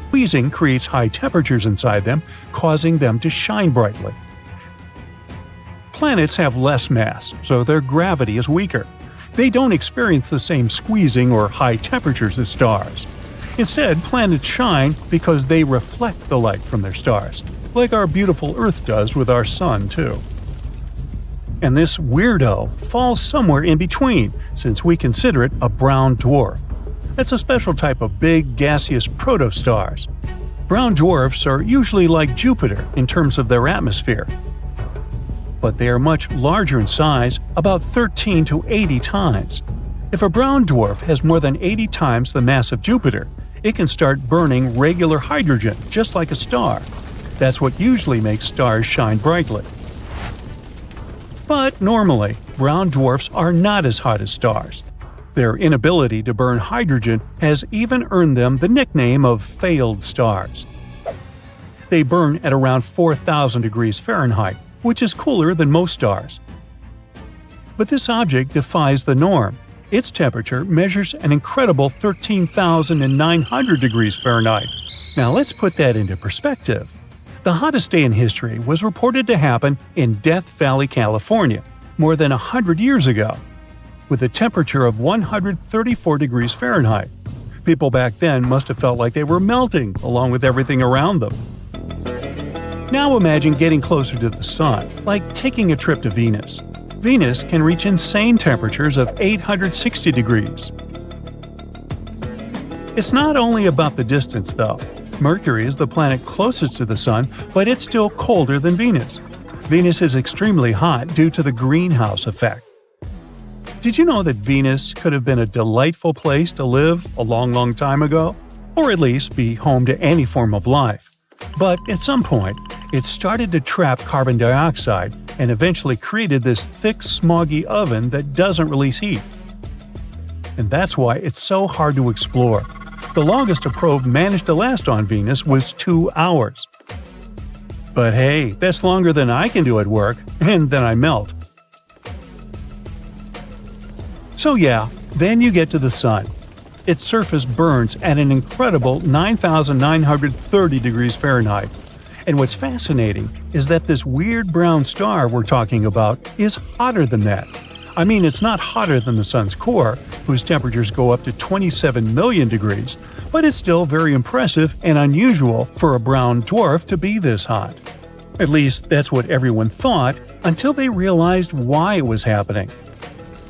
Squeezing creates high temperatures inside them, causing them to shine brightly. Planets have less mass, so their gravity is weaker. They don't experience the same squeezing or high temperatures as stars. Instead, planets shine because they reflect the light from their stars, like our beautiful Earth does with our sun, too. And this weirdo falls somewhere in between, since we consider it a brown dwarf. It's a special type of big, gaseous protostars. Brown dwarfs are usually like Jupiter in terms of their atmosphere, but they are much larger in size, about 13 to 80 times. If a brown dwarf has more than 80 times the mass of Jupiter, it can start burning regular hydrogen, just like a star. That's what usually makes stars shine brightly. But normally, brown dwarfs are not as hot as stars. Their inability to burn hydrogen has even earned them the nickname of failed stars. They burn at around 4,000 degrees Fahrenheit, which is cooler than most stars. But this object defies the norm. Its temperature measures an incredible 13,900 degrees Fahrenheit. Now let's put that into perspective. The hottest day in history was reported to happen in Death Valley, California, more than 100 years ago, with a temperature of 134 degrees Fahrenheit. People back then must have felt like they were melting along with everything around them. Now imagine getting closer to the Sun, like taking a trip to Venus. Venus can reach insane temperatures of 860 degrees. It's not only about the distance, though. Mercury is the planet closest to the Sun, but it's still colder than Venus. Venus is extremely hot due to the greenhouse effect. Did you know that Venus could have been a delightful place to live a long time ago? Or at least be home to any form of life. But at some point, It started to trap carbon dioxide and eventually created this thick, smoggy oven that doesn't release heat. And that's why it's so hard to explore. The longest a probe managed to last on Venus was 2 hours. But hey, that's longer than I can do at work, and then I melt. So yeah, then you get to the Sun. Its surface burns at an incredible 9,930 degrees Fahrenheit. And what's fascinating is that this weird brown star we're talking about is hotter than that. I mean, it's not hotter than the Sun's core, whose temperatures go up to 27 million degrees, but it's still very impressive and unusual for a brown dwarf to be this hot. At least, that's what everyone thought until they realized why it was happening.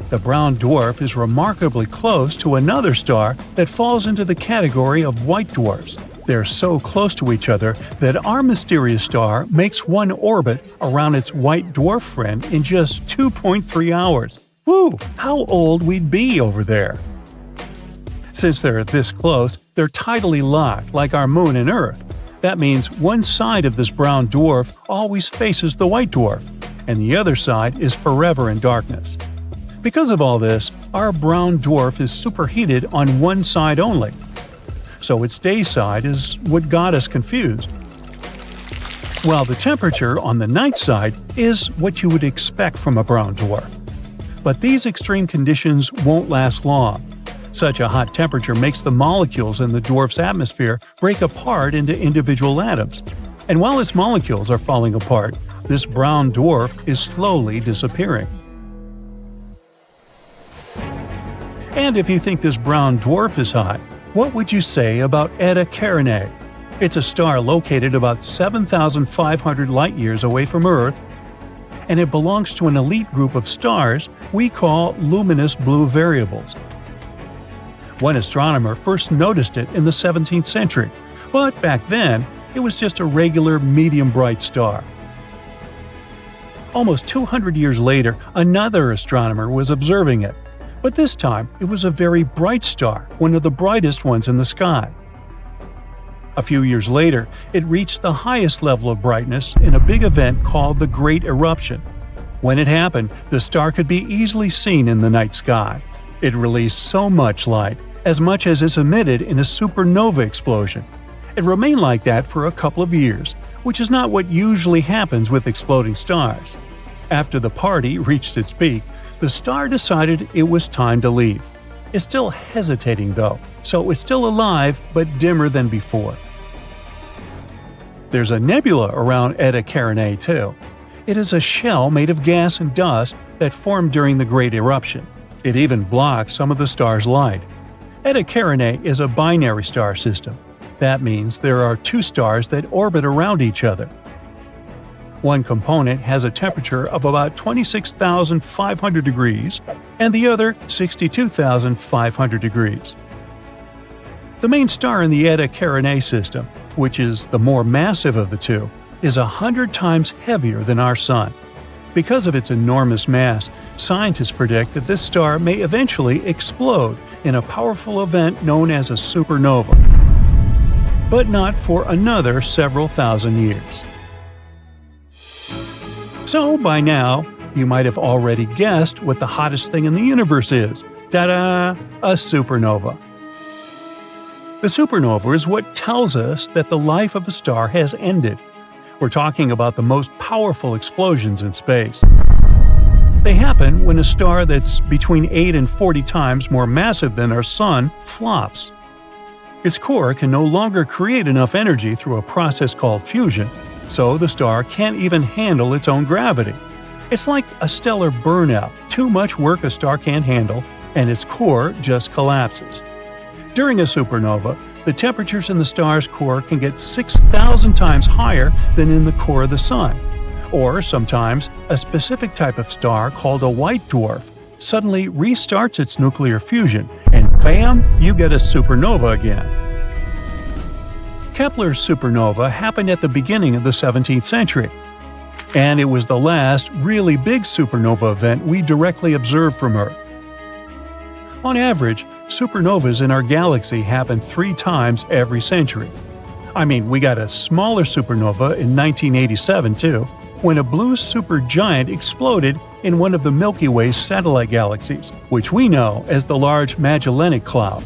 The brown dwarf is remarkably close to another star that falls into the category of white dwarfs. They're so close to each other that our mysterious star makes one orbit around its white dwarf friend in just 2.3 hours. Woo! How old we'd be over there! Since they're this close, they're tidally locked like our Moon and Earth. That means one side of this brown dwarf always faces the white dwarf, and the other side is forever in darkness. Because of all this, our brown dwarf is superheated on one side only. So its day side is what got us confused. While the temperature on the night side is what you would expect from a brown dwarf. But these extreme conditions won't last long. Such a hot temperature makes the molecules in the dwarf's atmosphere break apart into individual atoms. And while its molecules are falling apart, this brown dwarf is slowly disappearing. And if you think this brown dwarf is hot, what would you say about Eta Carinae? It's a star located about 7,500 light-years away from Earth, and it belongs to an elite group of stars we call luminous blue variables. One astronomer first noticed it in the 17th century, but back then, it was just a regular medium-bright star. Almost 200 years later, another astronomer was observing it. But this time, it was a very bright star, one of the brightest ones in the sky. A few years later, it reached the highest level of brightness in a big event called the Great Eruption. When it happened, the star could be easily seen in the night sky. It released so much light, as much as is emitted in a supernova explosion. It remained like that for a couple of years, which is not what usually happens with exploding stars. After the party reached its peak, the star decided it was time to leave. It's still hesitating though, so it's still alive but dimmer than before. There's a nebula around Eta Carinae too. It is a shell made of gas and dust that formed during the Great Eruption. It even blocks some of the star's light. Eta Carinae is a binary star system. That means there are two stars that orbit around each other. One component has a temperature of about 26,500 degrees, and the other 62,500 degrees. The main star in the Eta Carinae system, which is the more massive of the two, is 100 times heavier than our Sun. Because of its enormous mass, scientists predict that this star may eventually explode in a powerful event known as a supernova. But not for another several thousand years. So, by now, you might have already guessed what the hottest thing in the universe is. Ta-da! A supernova. The supernova is what tells us that the life of a star has ended. We're talking about the most powerful explosions in space. They happen when a star that's between 8 and 40 times more massive than our Sun flops. Its core can no longer create enough energy through a process called fusion, so the star can't even handle its own gravity. It's like a stellar burnout, too much work a star can't handle, and its core just collapses. During a supernova, the temperatures in the star's core can get 6,000 times higher than in the core of the Sun. Or sometimes, a specific type of star called a white dwarf suddenly restarts its nuclear fusion, and bam, you get a supernova again. Kepler's supernova happened at the beginning of the 17th century, and it was the last really big supernova event we directly observed from Earth. On average, supernovas in our galaxy happen 3 times every century. I mean, we got a smaller supernova in 1987 too, when a blue supergiant exploded in one of the Milky Way's satellite galaxies, which we know as the Large Magellanic Cloud.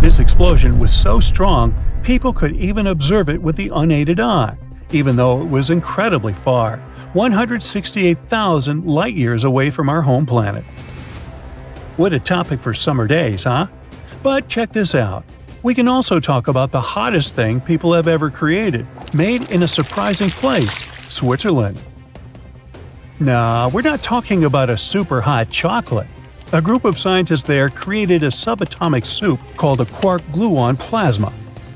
This explosion was so strong, people could even observe it with the unaided eye, even though it was incredibly far, 168,000 light-years away from our home planet. What a topic for summer days, huh? But check this out. We can also talk about the hottest thing people have ever created, made in a surprising place, Switzerland. Nah, we're not talking about a super hot chocolate. A group of scientists there created a subatomic soup called a quark gluon plasma.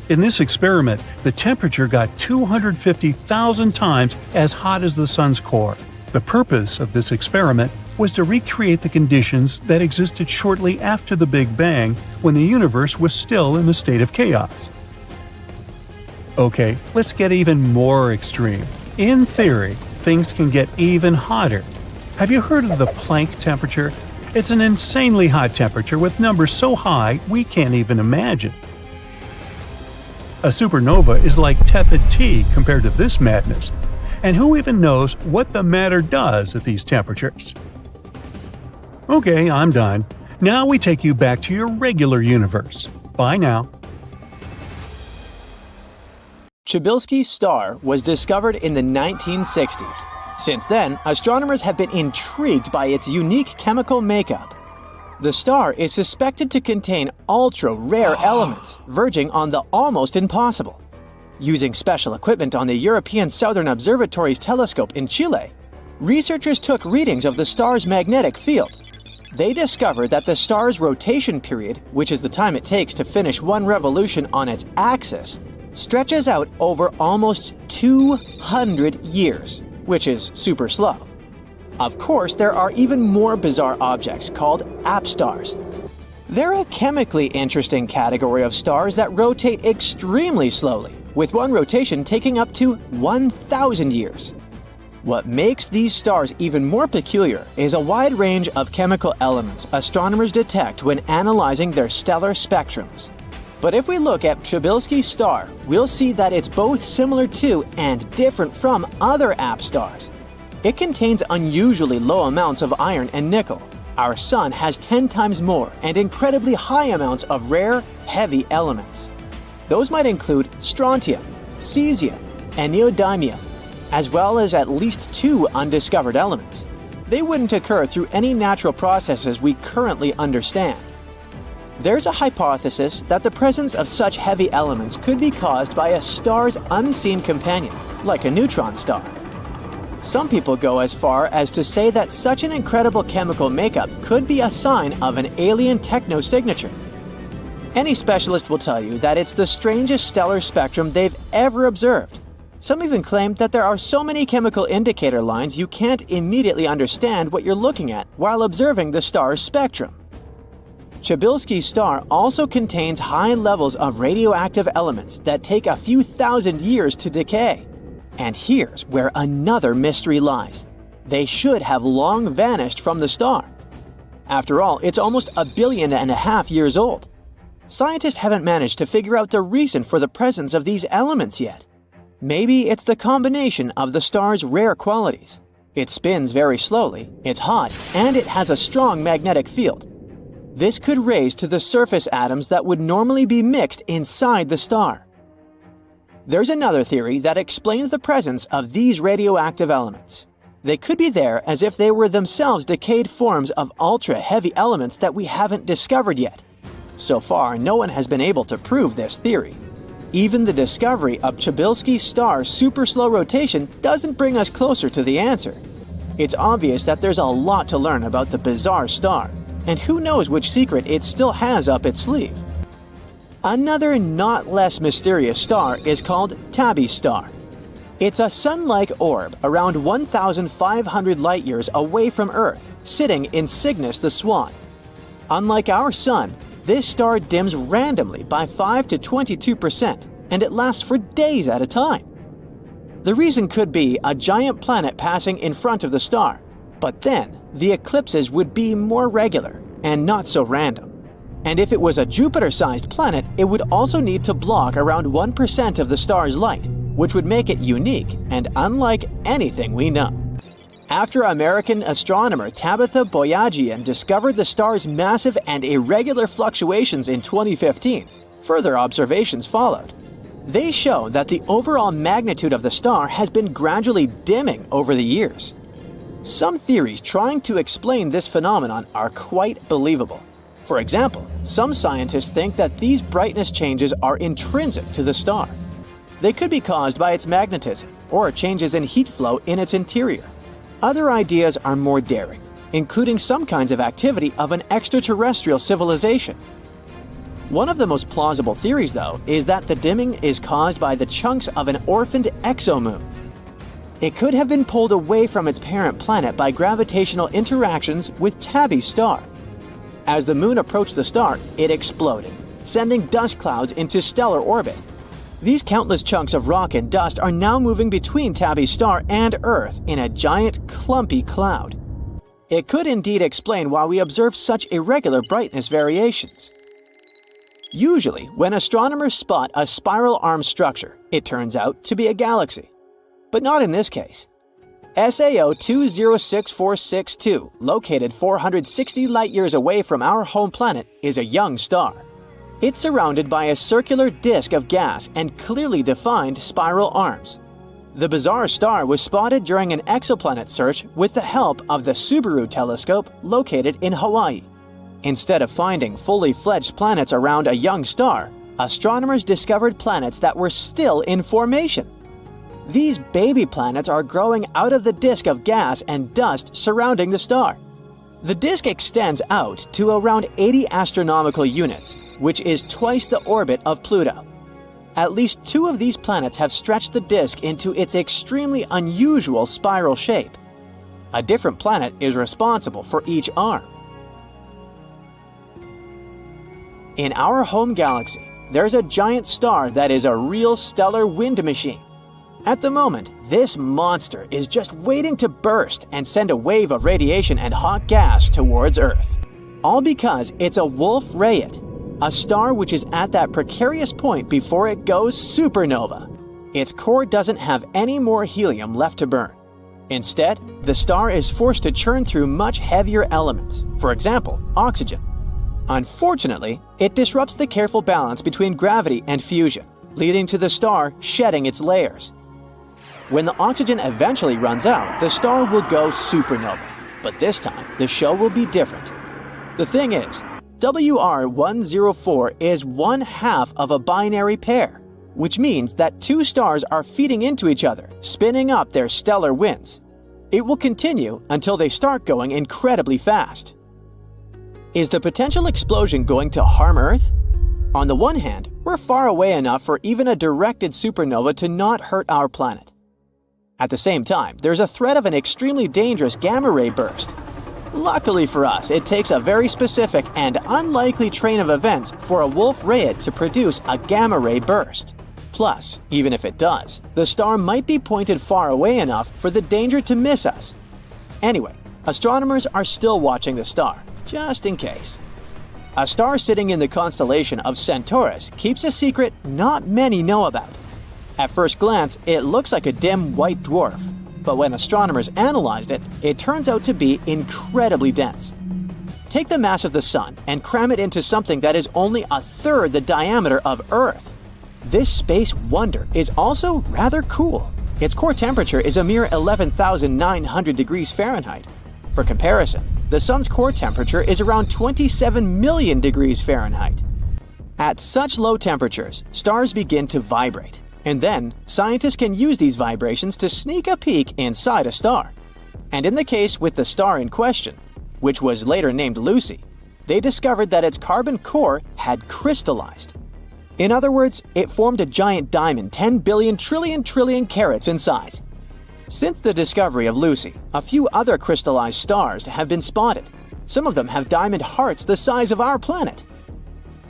In this experiment, the temperature got 250,000 times as hot as the sun's core. The purpose of this experiment was to recreate the conditions that existed shortly after the Big Bang, when the universe was still in a state of chaos. Okay, let's get even more extreme. In theory, things can get even hotter. Have you heard of the Planck temperature? It's an insanely hot temperature with numbers so high we can't even imagine. A supernova is like tepid tea compared to this madness. And who even knows what the matter does at these temperatures? Okay, I'm done. Now we take you back to your regular universe. Bye now. Chebysky's star was discovered in the 1960s. Since then, astronomers have been intrigued by its unique chemical makeup. The star is suspected to contain ultra-rare elements, verging on the almost impossible. Using special equipment on the European Southern Observatory's telescope in Chile, researchers took readings of the star's magnetic field. They discovered that the star's rotation period, which is the time it takes to finish one revolution on its axis, stretches out over almost 200 years, which is super slow. Of course, there are even more bizarre objects called apstars. They're a chemically interesting category of stars that rotate extremely slowly, with one rotation taking up to 1,000 years. What makes these stars even more peculiar is a wide range of chemical elements astronomers detect when analyzing their stellar spectrums. But if we look at Chebysky's star, we'll see that it's both similar to and different from other apstars. It contains unusually low amounts of iron and nickel. Our Sun has 10 times more and incredibly high amounts of rare, heavy elements. Those might include strontium, cesium, and neodymium, as well as at least 2 undiscovered elements. They wouldn't occur through any natural processes we currently understand. There's a hypothesis that the presence of such heavy elements could be caused by a star's unseen companion, like a neutron star. Some people go as far as to say that such an incredible chemical makeup could be a sign of an alien technosignature. Any specialist will tell you that it's the strangest stellar spectrum they've ever observed. Some even claim that there are so many chemical indicator lines you can't immediately understand what you're looking at while observing the star's spectrum. Chebysky's star also contains high levels of radioactive elements that take a few thousand years to decay. And here's where another mystery lies. They should have long vanished from the star. After all, it's almost 1.5 billion years old. Scientists haven't managed to figure out the reason for the presence of these elements yet. Maybe it's the combination of the star's rare qualities. It spins very slowly, it's hot, and it has a strong magnetic field. This could raise to the surface atoms that would normally be mixed inside the star. There's another theory that explains the presence of these radioactive elements. They could be there as if they were themselves decayed forms of ultra-heavy elements that we haven't discovered yet. So far, no one has been able to prove this theory. Even the discovery of Chebysky's star's super slow rotation doesn't bring us closer to the answer. It's obvious that there's a lot to learn about the bizarre star, and who knows which secret it still has up its sleeve. Another not less mysterious star is called Tabby's star. It's a sun-like orb around 1,500 light-years away from Earth, sitting in Cygnus the Swan. Unlike our Sun, this star dims randomly by 5 to 22%, and it lasts for days at a time. The reason could be a giant planet passing in front of the star, but then the eclipses would be more regular and not so random. And if it was a Jupiter-sized planet, it would also need to block around 1% of the star's light, which would make it unique and unlike anything we know. After American astronomer Tabitha Boyajian discovered the star's massive and irregular fluctuations in 2015, further observations followed. They show that the overall magnitude of the star has been gradually dimming over the years. Some theories trying to explain this phenomenon are quite believable. For example, some scientists think that these brightness changes are intrinsic to the star. They could be caused by its magnetism or changes in heat flow in its interior. Other ideas are more daring, including some kinds of activity of an extraterrestrial civilization. One of the most plausible theories, though, is that the dimming is caused by the chunks of an orphaned exomoon. It could have been pulled away from its parent planet by gravitational interactions with Tabby's star. As the moon approached the star, it exploded, sending dust clouds into stellar orbit. These countless chunks of rock and dust are now moving between Tabby's star and Earth in a giant, clumpy cloud. It could indeed explain why we observe such irregular brightness variations. Usually, when astronomers spot a spiral arm structure, it turns out to be a galaxy. But not in this case. SAO 206462, located 460 light-years away from our home planet, is a young star. It's surrounded by a circular disk of gas and clearly defined spiral arms. The bizarre star was spotted during an exoplanet search with the help of the Subaru telescope located in Hawaii. Instead of finding fully fledged planets around a young star, astronomers discovered planets that were still in formation. These baby planets are growing out of the disk of gas and dust surrounding the star. The disk extends out to around 80 astronomical units, which is twice the orbit of Pluto. At least 2 of these planets have stretched the disk into its extremely unusual spiral shape. A different planet is responsible for each arm. In our home galaxy, there's a giant star that is a real stellar wind machine. At the moment, this monster is just waiting to burst and send a wave of radiation and hot gas towards Earth. All because it's a Wolf Rayet, a star which is at that precarious point before it goes supernova. Its core doesn't have any more helium left to burn. Instead, the star is forced to churn through much heavier elements, for example, oxygen. Unfortunately, it disrupts the careful balance between gravity and fusion, leading to the star shedding its layers. When the oxygen eventually runs out, the star will go supernova, but this time the show will be different. The thing is, WR104 is 1/2 of a binary pair, which means that 2 stars are feeding into each other, spinning up their stellar winds. It will continue until they start going incredibly fast. Is the potential explosion going to harm Earth? On the one hand, we're far away enough for even a directed supernova to not hurt our planet. At the same time, there's a threat of an extremely dangerous gamma-ray burst. Luckily for us, it takes a very specific and unlikely train of events for a Wolf Rayet to produce a gamma-ray burst. Plus, even if it does, the star might be pointed far away enough for the danger to miss us. Anyway, astronomers are still watching the star, just in case. A star sitting in the constellation of Centaurus keeps a secret not many know about. At first glance, it looks like a dim white dwarf, but when astronomers analyzed it, it turns out to be incredibly dense. Take the mass of the Sun and cram it into something that is only 1/3 the diameter of Earth. This space wonder is also rather cool. Its core temperature is a mere 11,900 degrees Fahrenheit. For comparison, the Sun's core temperature is around 27 million degrees Fahrenheit. At such low temperatures, stars begin to vibrate. And then, scientists can use these vibrations to sneak a peek inside a star. And in the case with the star in question, which was later named Lucy, they discovered that its carbon core had crystallized. In other words, it formed a giant diamond 10 billion trillion carats in size. Since the discovery of Lucy, a few other crystallized stars have been spotted. Some of them have diamond hearts the size of our planet.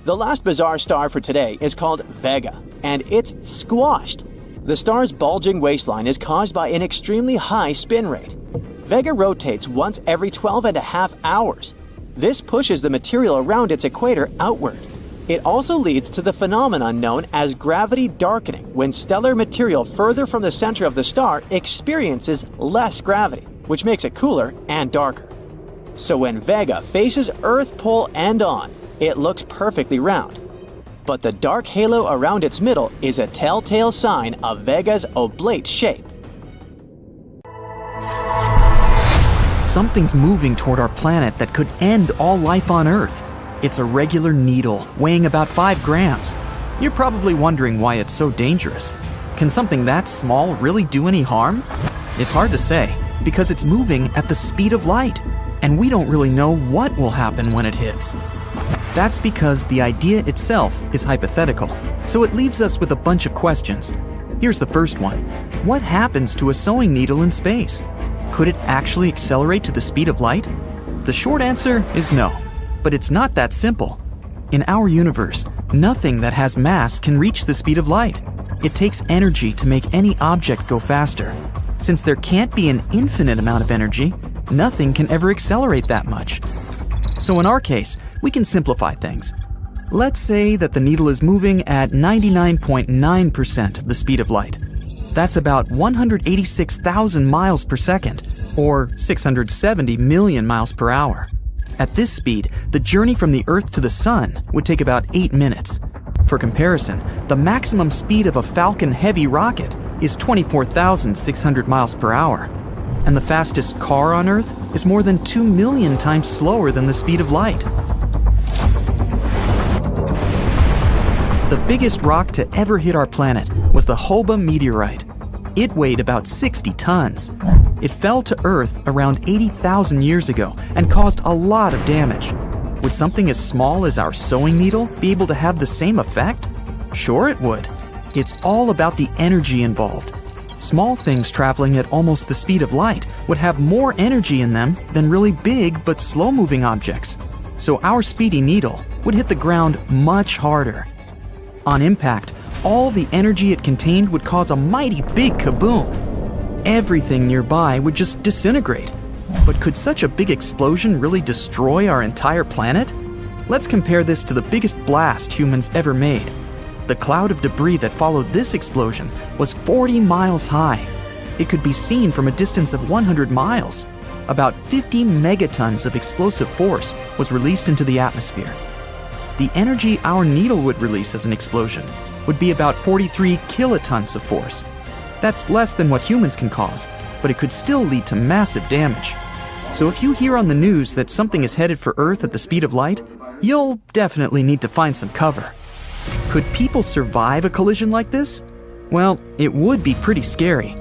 The last bizarre star for today is called Vega, and it's squashed. The star's bulging waistline is caused by an extremely high spin rate. Vega rotates once every 12.5 hours. This pushes the material around its equator outward. It also leads to the phenomenon known as gravity darkening, when stellar material further from the center of the star experiences less gravity, which makes it cooler and darker. So when Vega faces Earth pole end on, it looks perfectly round. But the dark halo around its middle is a telltale sign of Vega's oblate shape. Something's moving toward our planet that could end all life on Earth. It's a regular needle, weighing about 5 grams. You're probably wondering why it's so dangerous. Can something that small really do any harm? It's hard to say, because it's moving at the speed of light, and we don't really know what will happen when it hits. That's because the idea itself is hypothetical, so it leaves us with a bunch of questions. Here's the first one. What happens to a sewing needle in space? Could it actually accelerate to the speed of light? The short answer is no, but it's not that simple. In our universe, nothing that has mass can reach the speed of light. It takes energy to make any object go faster. Since there can't be an infinite amount of energy, nothing can ever accelerate that much. So in our case, we can simplify things. Let's say that the needle is moving at 99.9% of the speed of light. That's about 186,000 miles per second, or 670 million miles per hour. At this speed, the journey from the Earth to the Sun would take about 8 minutes. For comparison, the maximum speed of a Falcon Heavy rocket is 24,600 miles per hour. And the fastest car on Earth is more than 2 million times slower than the speed of light. The biggest rock to ever hit our planet was the Hoba meteorite. It weighed about 60 tons. It fell to Earth around 80,000 years ago and caused a lot of damage. Would something as small as our sewing needle be able to have the same effect? Sure it would. It's all about the energy involved. Small things traveling at almost the speed of light would have more energy in them than really big but slow-moving objects. So our speedy needle would hit the ground much harder. On impact, all the energy it contained would cause a mighty big kaboom. Everything nearby would just disintegrate. But could such a big explosion really destroy our entire planet? Let's compare this to the biggest blast humans ever made. The cloud of debris that followed this explosion was 40 miles high. It could be seen from a distance of 100 miles. About 50 megatons of explosive force was released into the atmosphere. The energy our needle would release as an explosion would be about 43 kilotons of force. That's less than what humans can cause, but it could still lead to massive damage. So if you hear on the news that something is headed for Earth at the speed of light, you'll definitely need to find some cover. Could people survive a collision like this? Well, it would be pretty scary.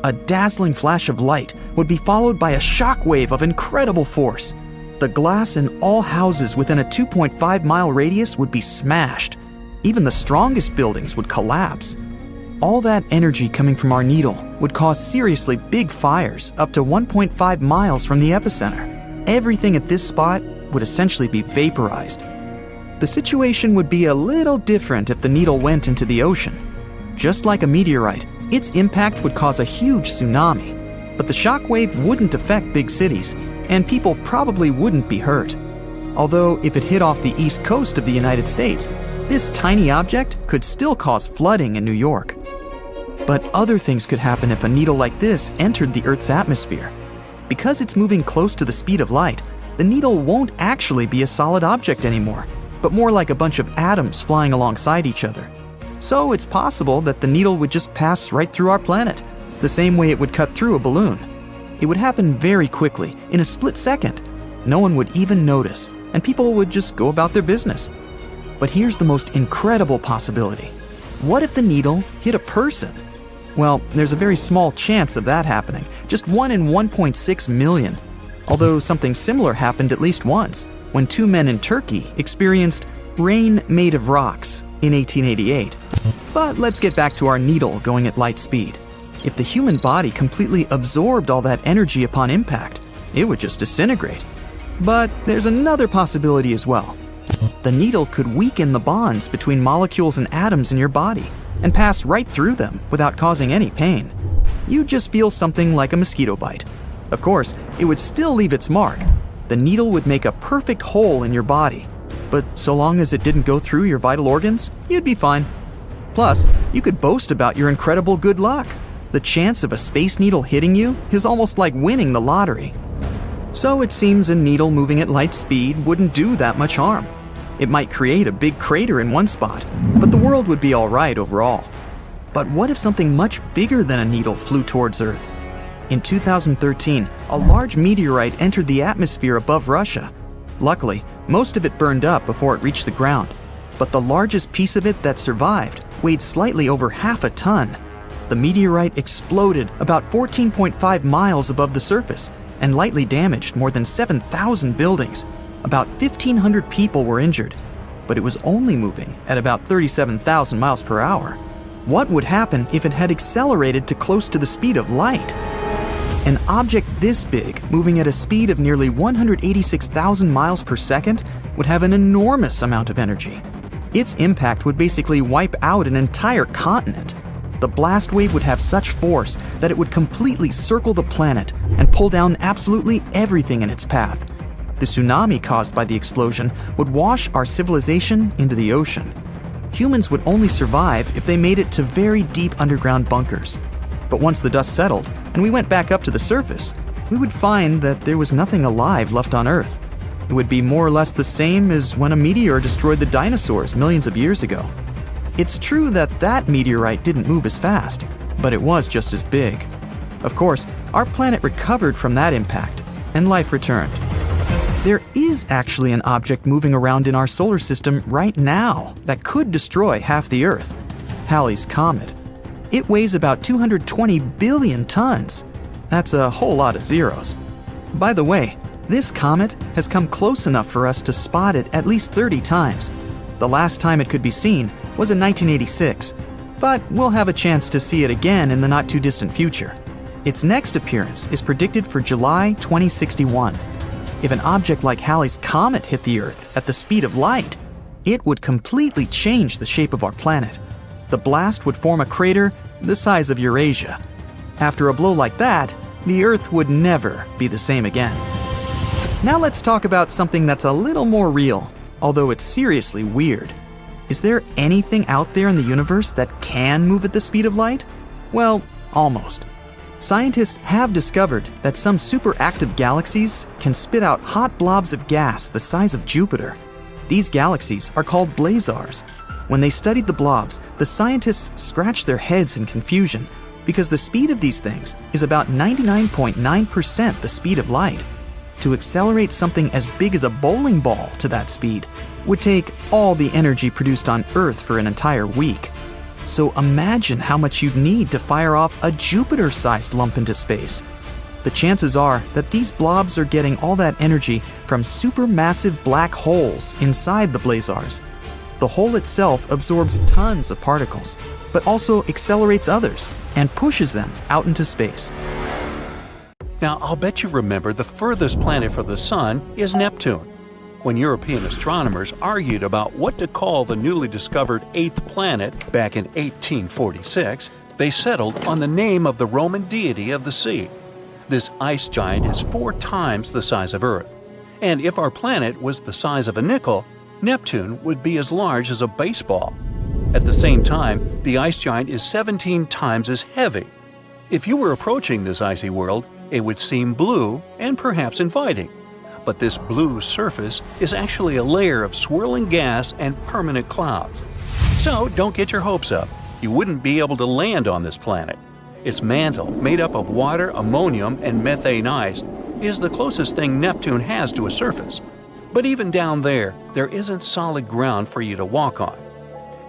A dazzling flash of light would be followed by a shock wave of incredible force. The glass in all houses within a 2.5-mile radius would be smashed. Even the strongest buildings would collapse. All that energy coming from our needle would cause seriously big fires up to 1.5 miles from the epicenter. Everything at this spot would essentially be vaporized. The situation would be a little different if the needle went into the ocean. Just like a meteorite, its impact would cause a huge tsunami, but the shockwave wouldn't affect big cities, and people probably wouldn't be hurt. Although if it hit off the east coast of the United States, this tiny object could still cause flooding in New York. But other things could happen if a needle like this entered the Earth's atmosphere. Because it's moving close to the speed of light, the needle won't actually be a solid object anymore, but more like a bunch of atoms flying alongside each other. So it's possible that the needle would just pass right through our planet, the same way it would cut through a balloon. It would happen very quickly, in a split second. No one would even notice, and people would just go about their business. But here's the most incredible possibility. What if the needle hit a person? Well, there's a very small chance of that happening, just 1 in 1.6 million. Although something similar happened at least once, when 2 men in Turkey experienced rain made of rocks in 1888. But let's get back to our needle going at light speed. If the human body completely absorbed all that energy upon impact, it would just disintegrate. But there's another possibility as well. The needle could weaken the bonds between molecules and atoms in your body and pass right through them without causing any pain. You'd just feel something like a mosquito bite. Of course, it would still leave its mark. the needle would make a perfect hole in your body. But so long as it didn't go through your vital organs, you'd be fine. Plus, you could boast about your incredible good luck. The chance of a space needle hitting you is almost like winning the lottery. So it seems a needle moving at light speed wouldn't do that much harm. It might create a big crater in one spot, but the world would be all right overall. But what if something much bigger than a needle flew towards Earth? In 2013, a large meteorite entered the atmosphere above Russia. Luckily, most of it burned up before it reached the ground, but the largest piece of it that survived weighed slightly over half a ton. The meteorite exploded about 14.5 miles above the surface and lightly damaged more than 7,000 buildings. About 1,500 people were injured, but it was only moving at about 37,000 miles per hour. What would happen if it had accelerated to close to the speed of light? An object this big, moving at a speed of nearly 186,000 miles per second, would have an enormous amount of energy. Its impact would basically wipe out an entire continent. The blast wave would have such force that it would completely circle the planet and pull down absolutely everything in its path. The tsunami caused by the explosion would wash our civilization into the ocean. Humans would only survive if they made it to very deep underground bunkers. But once the dust settled and we went back up to the surface, we would find that there was nothing alive left on Earth. It would be more or less the same as when a meteor destroyed the dinosaurs millions of years ago. It's true that that meteorite didn't move as fast, but it was just as big. Of course, our planet recovered from that impact, and life returned. There is actually an object moving around in our solar system right now that could destroy half the Earth: Halley's Comet. It weighs about 220 billion tons. That's a whole lot of zeros. By the way, this comet has come close enough for us to spot it at least 30 times. The last time it could be seen was in 1986, but we'll have a chance to see it again in the not-too-distant future. Its next appearance is predicted for July 2061. If an object like Halley's Comet hit the Earth at the speed of light, it would completely change the shape of our planet. The blast would form a crater the size of Eurasia. After a blow like that, the Earth would never be the same again. Now let's talk about something that's a little more real, although it's seriously weird. Is there anything out there in the universe that can move at the speed of light? Well, almost. Scientists have discovered that some superactive galaxies can spit out hot blobs of gas the size of Jupiter. These galaxies are called blazars. When they studied the blobs, the scientists scratched their heads in confusion because the speed of these things is about 99.9% the speed of light. To accelerate something as big as a bowling ball to that speed would take all the energy produced on Earth for an entire week. So imagine how much you'd need to fire off a Jupiter-sized lump into space. The chances are that these blobs are getting all that energy from supermassive black holes inside the blazars. The hole itself absorbs tons of particles, but also accelerates others and pushes them out into space. Now, I'll bet you remember the furthest planet from the Sun is Neptune. When European astronomers argued about what to call the newly discovered eighth planet back in 1846, they settled on the name of the Roman deity of the sea. This ice giant is 4 times the size of Earth. And if our planet was the size of a nickel, Neptune would be as large as a baseball. At the same time, the ice giant is 17 times as heavy. If you were approaching this icy world, it would seem blue and perhaps inviting. But this blue surface is actually a layer of swirling gas and permanent clouds. So don't get your hopes up. You wouldn't be able to land on this planet. Its mantle, made up of water, ammonium, and methane ice, is the closest thing Neptune has to a surface. But even down there, there isn't solid ground for you to walk on.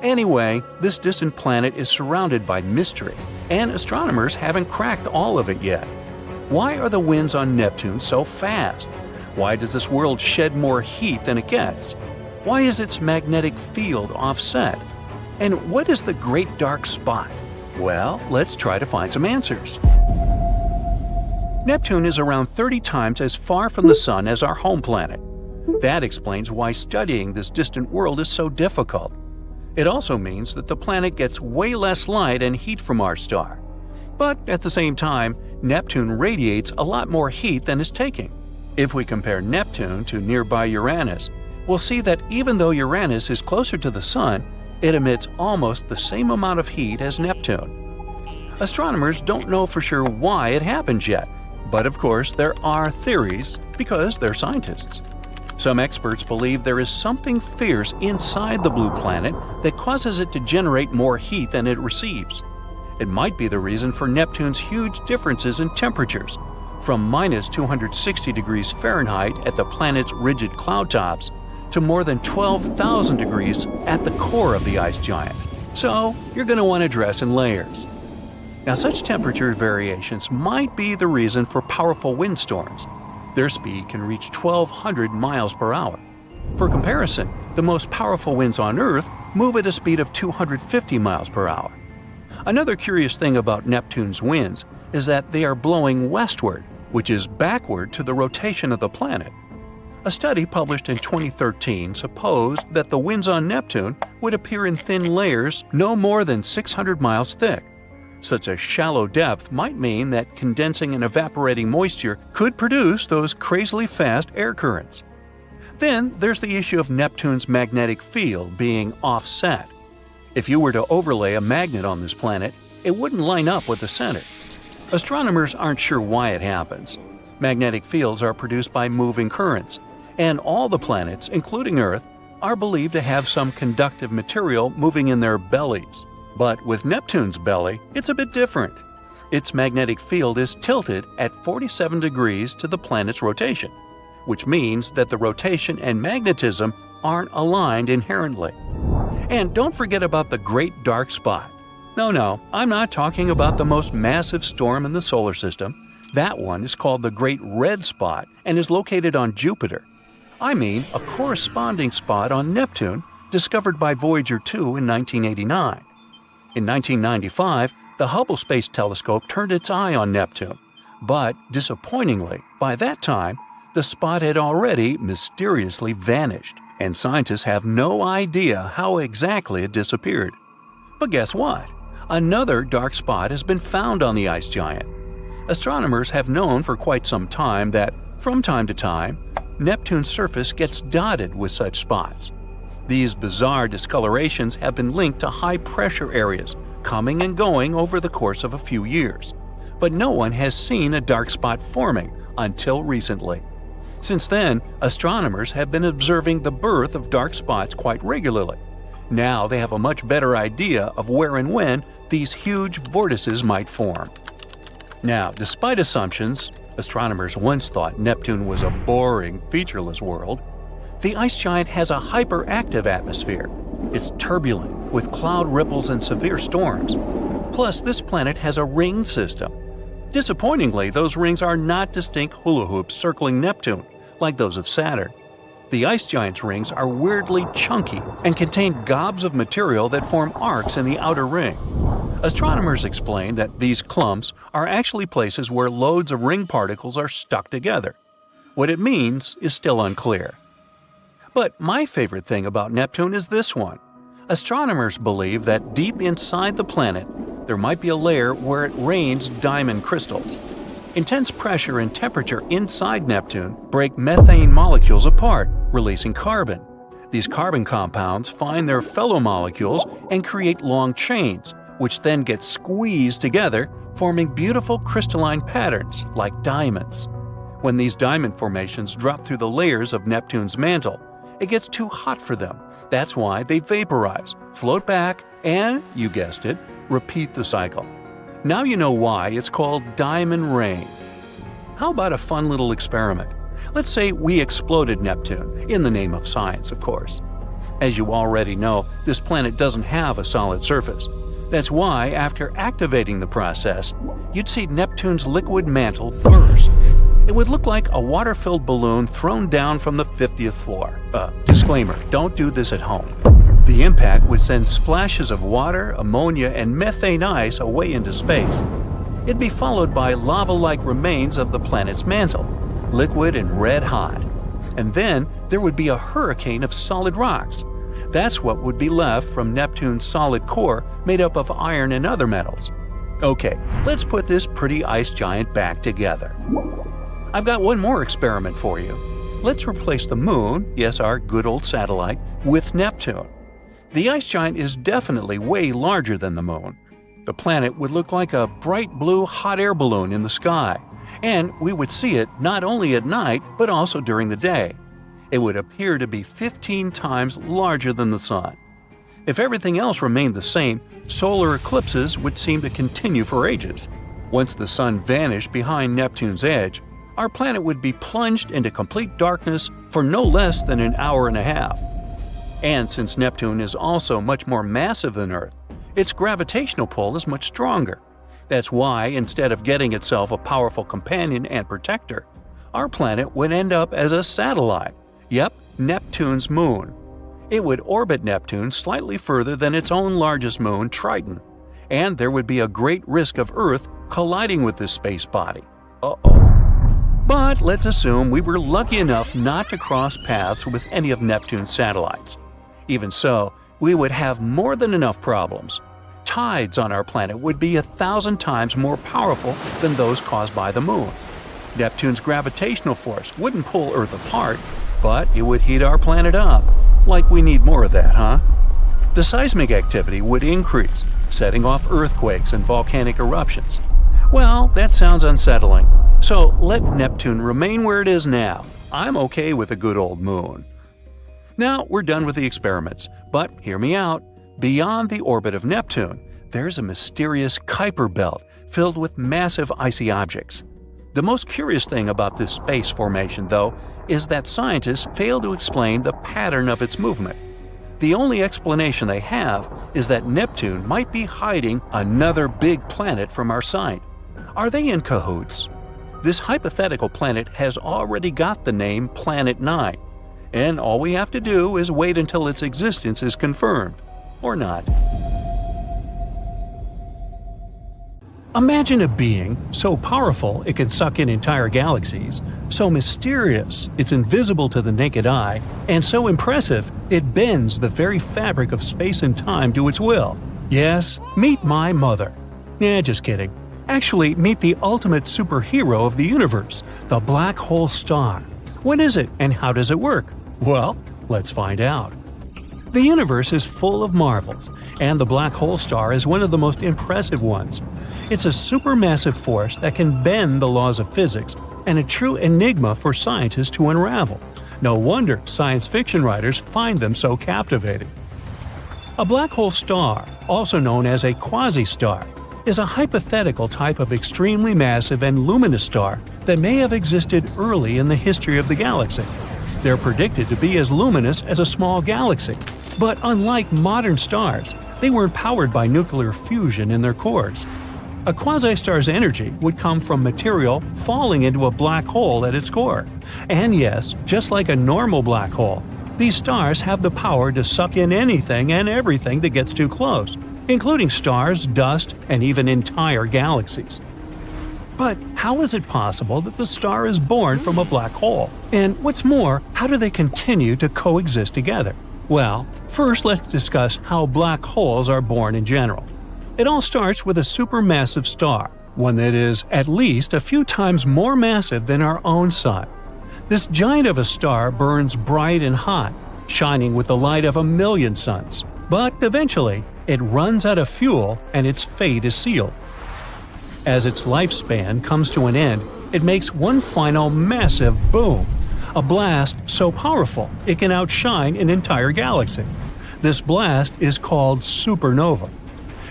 Anyway, this distant planet is surrounded by mystery, and astronomers haven't cracked all of it yet. Why are the winds on Neptune so fast? Why does this world shed more heat than it gets? Why is its magnetic field offset? And what is the Great Dark Spot? Well, let's try to find some answers. Neptune is around 30 times as far from the Sun as our home planet. That explains why studying this distant world is so difficult. It also means that the planet gets way less light and heat from our star. But at the same time, Neptune radiates a lot more heat than is taking. If we compare Neptune to nearby Uranus, we'll see that even though Uranus is closer to the Sun, it emits almost the same amount of heat as Neptune. Astronomers don't know for sure why it happens yet, but of course there are theories because they're scientists. Some experts believe there is something fierce inside the blue planet that causes it to generate more heat than it receives. It might be the reason for Neptune's huge differences in temperatures, from minus 260 degrees Fahrenheit at the planet's rigid cloud tops to more than 12,000 degrees at the core of the ice giant. So you're going to want to dress in layers. Now, such temperature variations might be the reason for powerful windstorms. Their speed can reach 1,200 miles per hour. For comparison, the most powerful winds on Earth move at a speed of 250 miles per hour. Another curious thing about Neptune's winds is that they are blowing westward, which is backward to the rotation of the planet. A study published in 2013 supposed that the winds on Neptune would appear in thin layers no more than 600 miles thick. Such a shallow depth might mean that condensing and evaporating moisture could produce those crazily fast air currents. Then there's the issue of Neptune's magnetic field being offset. If you were to overlay a magnet on this planet, it wouldn't line up with the center. Astronomers aren't sure why it happens. Magnetic fields are produced by moving currents, and all the planets, including Earth, are believed to have some conductive material moving in their bellies. But with Neptune's belly, it's a bit different. Its magnetic field is tilted at 47 degrees to the planet's rotation, which means that the rotation and magnetism aren't aligned inherently. And don't forget about the Great Dark Spot. No, I'm not talking about the most massive storm in the solar system. That one is called the Great Red Spot and is located on Jupiter. I mean a corresponding spot on Neptune discovered by Voyager 2 in 1989. In 1995, the Hubble Space Telescope turned its eye on Neptune, but disappointingly, by that time, the spot had already mysteriously vanished, and scientists have no idea how exactly it disappeared. But guess what? Another dark spot has been found on the ice giant. Astronomers have known for quite some time that, from time to time, Neptune's surface gets dotted with such spots. These bizarre discolorations have been linked to high-pressure areas, coming and going over the course of a few years. But no one has seen a dark spot forming until recently. Since then, astronomers have been observing the birth of dark spots quite regularly. Now they have a much better idea of where and when these huge vortices might form. Now, despite assumptions, astronomers once thought Neptune was a boring, featureless world. The ice giant has a hyperactive atmosphere. It's turbulent, with cloud ripples and severe storms. Plus, this planet has a ring system. Disappointingly, those rings are not distinct hula hoops circling Neptune, like those of Saturn. The ice giant's rings are weirdly chunky and contain gobs of material that form arcs in the outer ring. Astronomers explain that these clumps are actually places where loads of ring particles are stuck together. What it means is still unclear. But my favorite thing about Neptune is this one. Astronomers believe that deep inside the planet, there might be a layer where it rains diamond crystals. Intense pressure and temperature inside Neptune break methane molecules apart, releasing carbon. These carbon compounds find their fellow molecules and create long chains, which then get squeezed together, forming beautiful crystalline patterns like diamonds. When these diamond formations drop through the layers of Neptune's mantle, it gets too hot for them. That's why they vaporize, float back, and, you guessed it, repeat the cycle. Now you know why it's called diamond rain. How about a fun little experiment? Let's say we exploded Neptune, in the name of science, of course. As you already know, this planet doesn't have a solid surface. That's why, after activating the process, you'd see Neptune's liquid mantle burst. It would look like a water-filled balloon thrown down from the 50th floor. Disclaimer, don't do this at home. The impact would send splashes of water, ammonia, and methane ice away into space. It'd be followed by lava-like remains of the planet's mantle, liquid and red hot. And then there would be a hurricane of solid rocks. That's what would be left from Neptune's solid core made up of iron and other metals. Okay, let's put this pretty ice giant back together. I've got one more experiment for you. Let's replace the Moon, yes, our good old satellite, with Neptune. The ice giant is definitely way larger than the Moon. The planet would look like a bright blue hot air balloon in the sky, and we would see it not only at night but also during the day. It would appear to be 15 times larger than the Sun. If everything else remained the same, solar eclipses would seem to continue for ages. Once the Sun vanished behind Neptune's edge, our planet would be plunged into complete darkness for no less than an hour and a half. And since Neptune is also much more massive than Earth, its gravitational pull is much stronger. That's why, instead of getting itself a powerful companion and protector, our planet would end up as a satellite. Yep, Neptune's moon. It would orbit Neptune slightly further than its own largest moon, Triton, and there would be a great risk of Earth colliding with this space body. But let's assume we were lucky enough not to cross paths with any of Neptune's satellites. Even so, we would have more than enough problems. Tides on our planet would be 1,000 times more powerful than those caused by the Moon. Neptune's gravitational force wouldn't pull Earth apart, but it would heat our planet up. Like we need more of that, huh? The seismic activity would increase, setting off earthquakes and volcanic eruptions. Well, that sounds unsettling, so let Neptune remain where it is now. I'm okay with a good old moon. Now we're done with the experiments, but hear me out. Beyond the orbit of Neptune, there's a mysterious Kuiper belt filled with massive icy objects. The most curious thing about this space formation, though, is that scientists fail to explain the pattern of its movement. The only explanation they have is that Neptune might be hiding another big planet from our sight. Are they in cahoots? This hypothetical planet has already got the name Planet 9, and all we have to do is wait until its existence is confirmed. Or not. Imagine a being so powerful it can suck in entire galaxies, so mysterious it's invisible to the naked eye, and so impressive it bends the very fabric of space and time to its will. Yes, meet my mother. Just kidding. Actually, meet the ultimate superhero of the universe, the black hole star. What is it and how does it work? Well, let's find out. The universe is full of marvels, and the black hole star is one of the most impressive ones. It's a supermassive force that can bend the laws of physics, and a true enigma for scientists to unravel. No wonder science fiction writers find them so captivating. A black hole star, also known as a quasi-star, is a hypothetical type of extremely massive and luminous star that may have existed early in the history of the galaxy. They're predicted to be as luminous as a small galaxy, but unlike modern stars, they weren't powered by nuclear fusion in their cores. A quasi-star's energy would come from material falling into a black hole at its core. And yes, just like a normal black hole, these stars have the power to suck in anything and everything that gets too close, including stars, dust, and even entire galaxies. But how is it possible that the star is born from a black hole? And what's more, how do they continue to coexist together? Well, first let's discuss how black holes are born in general. It all starts with a supermassive star, one that is at least a few times more massive than our own Sun. This giant of a star burns bright and hot, shining with the light of 1,000,000 suns. But eventually, it runs out of fuel and its fate is sealed. As its lifespan comes to an end, it makes one final massive boom, a blast so powerful it can outshine an entire galaxy. This blast is called supernova.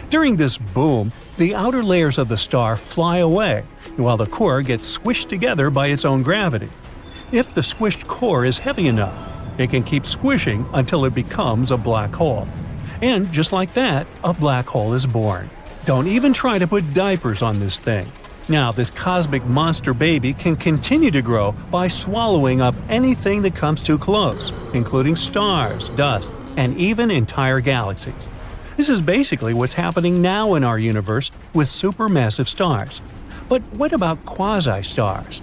During this boom, the outer layers of the star fly away, while the core gets squished together by its own gravity. If the squished core is heavy enough, it can keep squishing until it becomes a black hole. And just like that, a black hole is born. Don't even try to put diapers on this thing. Now, this cosmic monster baby can continue to grow by swallowing up anything that comes too close, including stars, dust, and even entire galaxies. This is basically what's happening now in our universe with supermassive stars. But what about quasi-stars?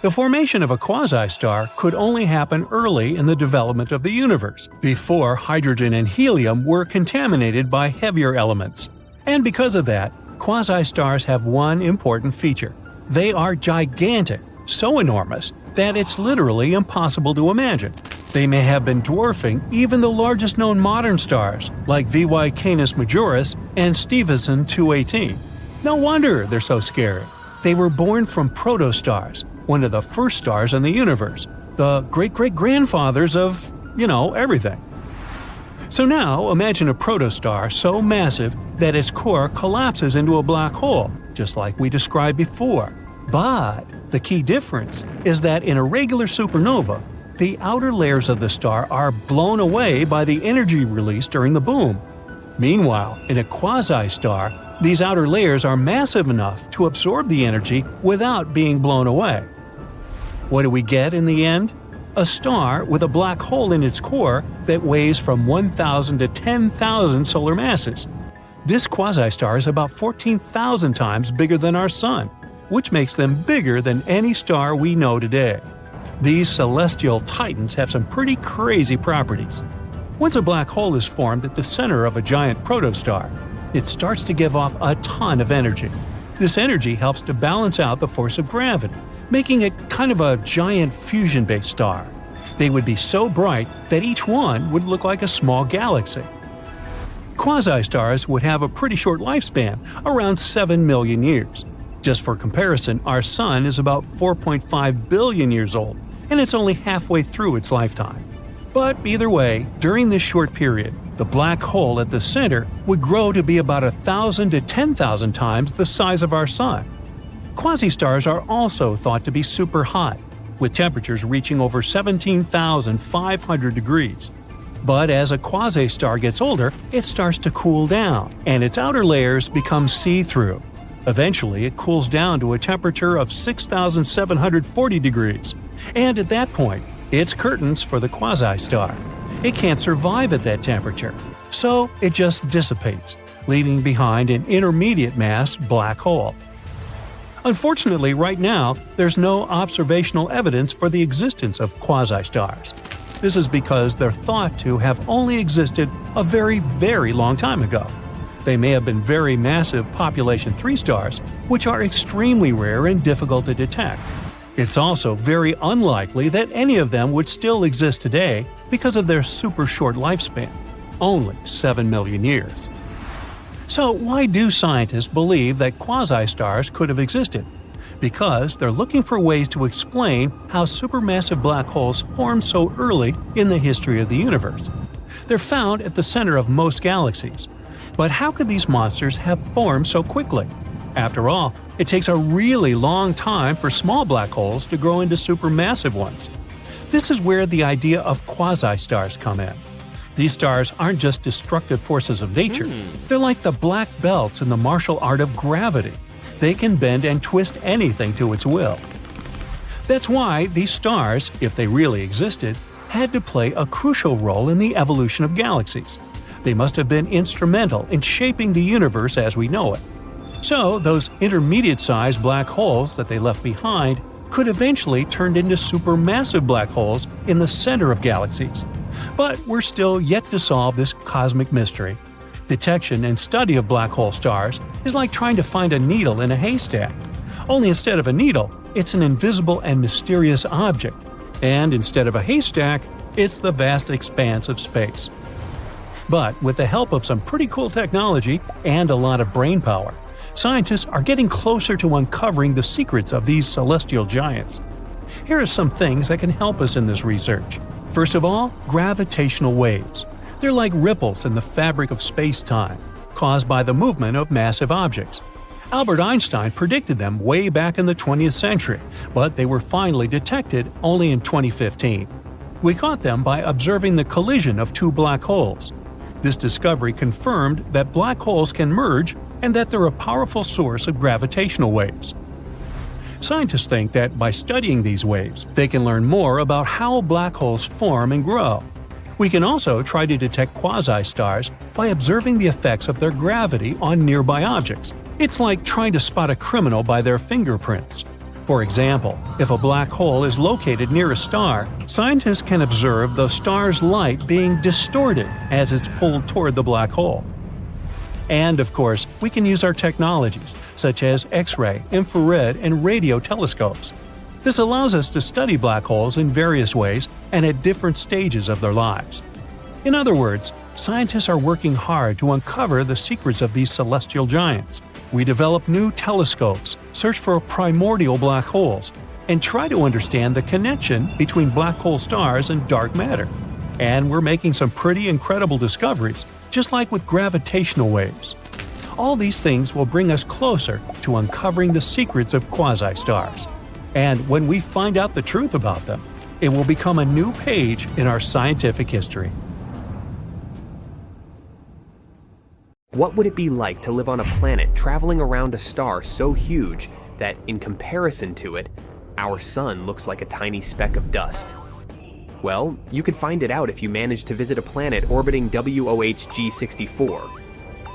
The formation of a quasi-star could only happen early in the development of the universe, before hydrogen and helium were contaminated by heavier elements. And because of that, quasi-stars have one important feature. They are gigantic, so enormous that it's literally impossible to imagine. They may have been dwarfing even the largest known modern stars, like VY Canis Majoris and Stephenson 218. No wonder they're so scary. They were born from protostars, one of the first stars in the universe, the great-great-grandfathers of, everything. So now imagine a protostar so massive that its core collapses into a black hole, just like we described before. But the key difference is that in a regular supernova, the outer layers of the star are blown away by the energy released during the boom. Meanwhile, in a quasi-star, these outer layers are massive enough to absorb the energy without being blown away. What do we get in the end? A star with a black hole in its core that weighs from 1,000 to 10,000 solar masses. This quasi-star is about 14,000 times bigger than our Sun, which makes them bigger than any star we know today. These celestial titans have some pretty crazy properties. Once a black hole is formed at the center of a giant protostar, it starts to give off a ton of energy. This energy helps to balance out the force of gravity, making it kind of a giant fusion-based star. They would be so bright that each one would look like a small galaxy. Quasi-stars would have a pretty short lifespan, around 7 million years. Just for comparison, our Sun is about 4.5 billion years old, and it's only halfway through its lifetime. But either way, during this short period, the black hole at the center would grow to be about 1,000 to 10,000 times the size of our Sun. Quasi-stars are also thought to be super hot, with temperatures reaching over 17,500 degrees. But as a quasi-star gets older, it starts to cool down, and its outer layers become see-through. Eventually, it cools down to a temperature of 6,740 degrees, and at that point, it's curtains for the quasi-star. It can't survive at that temperature, so it just dissipates, leaving behind an intermediate mass black hole. Unfortunately, right now, there's no observational evidence for the existence of quasi-stars. This is because they're thought to have only existed a very, very long time ago. They may have been very massive population 3 stars, which are extremely rare and difficult to detect. It's also very unlikely that any of them would still exist today because of their super short lifespan, only 7 million years. So why do scientists believe that quasi-stars could have existed? Because they're looking for ways to explain how supermassive black holes formed so early in the history of the universe. They're found at the center of most galaxies. But how could these monsters have formed so quickly? After all, it takes a really long time for small black holes to grow into supermassive ones. This is where the idea of quasi-stars come in. These stars aren't just destructive forces of nature. They're like the black belts in the martial art of gravity. They can bend and twist anything to its will. That's why these stars, if they really existed, had to play a crucial role in the evolution of galaxies. They must have been instrumental in shaping the universe as we know it. So, those intermediate-sized black holes that they left behind could eventually turn into supermassive black holes in the center of galaxies. But we're still yet to solve this cosmic mystery. Detection and study of black hole stars is like trying to find a needle in a haystack. Only instead of a needle, it's an invisible and mysterious object. And instead of a haystack, it's the vast expanse of space. But with the help of some pretty cool technology and a lot of brainpower, scientists are getting closer to uncovering the secrets of these celestial giants. Here are some things that can help us in this research. First of all, gravitational waves. They're like ripples in the fabric of space-time, caused by the movement of massive objects. Albert Einstein predicted them way back in the 20th century, but they were finally detected only in 2015. We caught them by observing the collision of 2 black holes. This discovery confirmed that black holes can merge and that they're a powerful source of gravitational waves. Scientists think that by studying these waves, they can learn more about how black holes form and grow. We can also try to detect quasi-stars by observing the effects of their gravity on nearby objects. It's like trying to spot a criminal by their fingerprints. For example, if a black hole is located near a star, scientists can observe the star's light being distorted as it's pulled toward the black hole. And of course, we can use our technologies, such as X-ray, infrared, and radio telescopes. This allows us to study black holes in various ways and at different stages of their lives. In other words, scientists are working hard to uncover the secrets of these celestial giants. We develop new telescopes, search for primordial black holes, and try to understand the connection between black hole stars and dark matter. And we're making some pretty incredible discoveries, just like with gravitational waves. All these things will bring us closer to uncovering the secrets of quasi-stars. And when we find out the truth about them, it will become a new page in our scientific history. What would it be like to live on a planet traveling around a star so huge that, in comparison to it, our sun looks like a tiny speck of dust? Well, you could find it out if you manage to visit a planet orbiting WOH G64.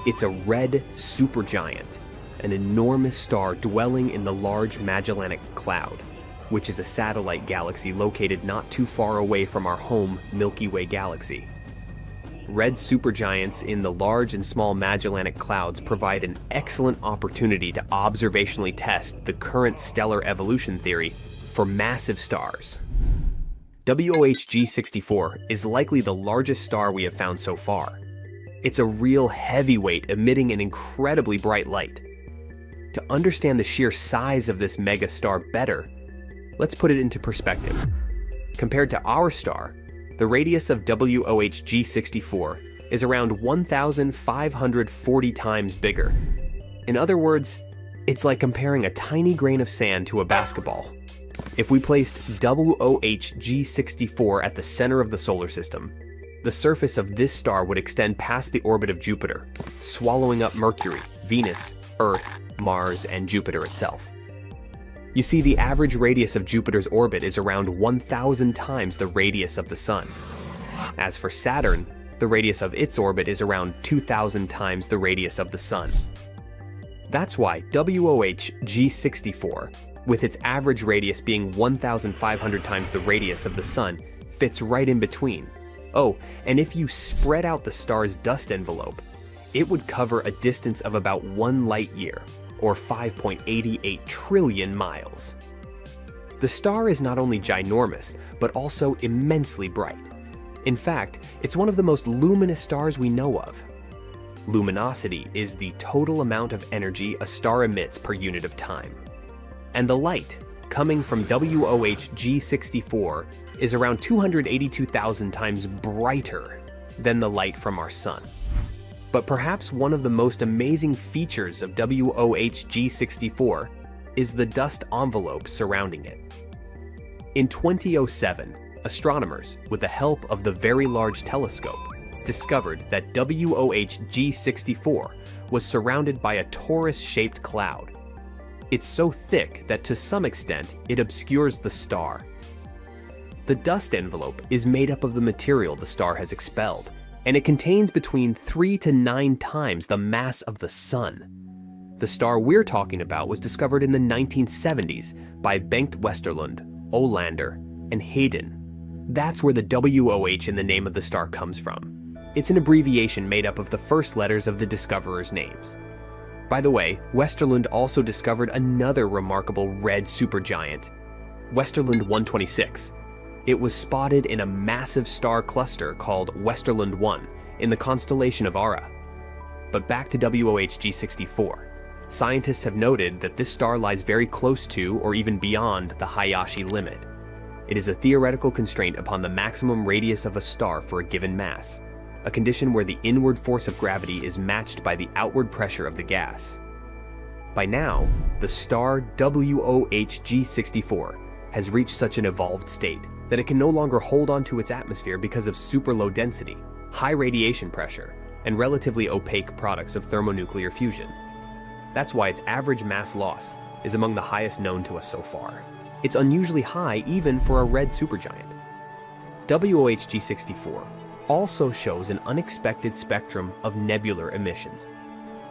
It's a red supergiant, an enormous star dwelling in the Large Magellanic Cloud, which is a satellite galaxy located not too far away from our home Milky Way galaxy. Red supergiants in the Large and Small Magellanic Clouds provide an excellent opportunity to observationally test the current stellar evolution theory for massive stars. WOH G64 is likely the largest star we have found so far. It's a real heavyweight emitting an incredibly bright light. To understand the sheer size of this mega star better, let's put it into perspective. Compared to our star, the radius of WOH G64 is around 1,540 times bigger. In other words, it's like comparing a tiny grain of sand to a basketball. If we placed WOH G64 at the center of the solar system, the surface of this star would extend past the orbit of Jupiter, swallowing up Mercury, Venus, Earth, Mars, and Jupiter itself. You see, the average radius of Jupiter's orbit is around 1,000 times the radius of the Sun. As for Saturn, the radius of its orbit is around 2,000 times the radius of the Sun. That's why WOH G64, with its average radius being 1,500 times the radius of the Sun, fits right in between. Oh, and if you spread out the star's dust envelope, it would cover a distance of about 1 light year, or 5.88 trillion miles. The star is not only ginormous, but also immensely bright. In fact, it's one of the most luminous stars we know of. Luminosity is the total amount of energy a star emits per unit of time. And the light coming from WOH G64 is around 282,000 times brighter than the light from our sun. But perhaps one of the most amazing features of WOH G64 is the dust envelope surrounding it. In 2007, astronomers, with the help of the Very Large Telescope, discovered that WOH G64 was surrounded by a torus-shaped cloud. It's so thick that to some extent it obscures the star. The dust envelope is made up of the material the star has expelled, and it contains between 3 to 9 times the mass of the Sun. The star we're talking about was discovered in the 1970s by Bengt Westerlund, Olander, and Hayden. That's where the WOH in the name of the star comes from. It's an abbreviation made up of the first letters of the discoverers' names. By the way, Westerlund also discovered another remarkable red supergiant, Westerlund 126. It was spotted in a massive star cluster called Westerlund 1 in the constellation of Ara. But back to WOH G64. Scientists have noted that this star lies very close to or even beyond the Hayashi limit. It is a theoretical constraint upon the maximum radius of a star for a given mass, a condition where the inward force of gravity is matched by the outward pressure of the gas. By now, the star WOH G64 has reached such an evolved state that it can no longer hold onto its atmosphere because of super low density, high radiation pressure, and relatively opaque products of thermonuclear fusion. That's why its average mass loss is among the highest known to us so far. It's unusually high even for a red supergiant. WOH G64 also shows an unexpected spectrum of nebular emissions.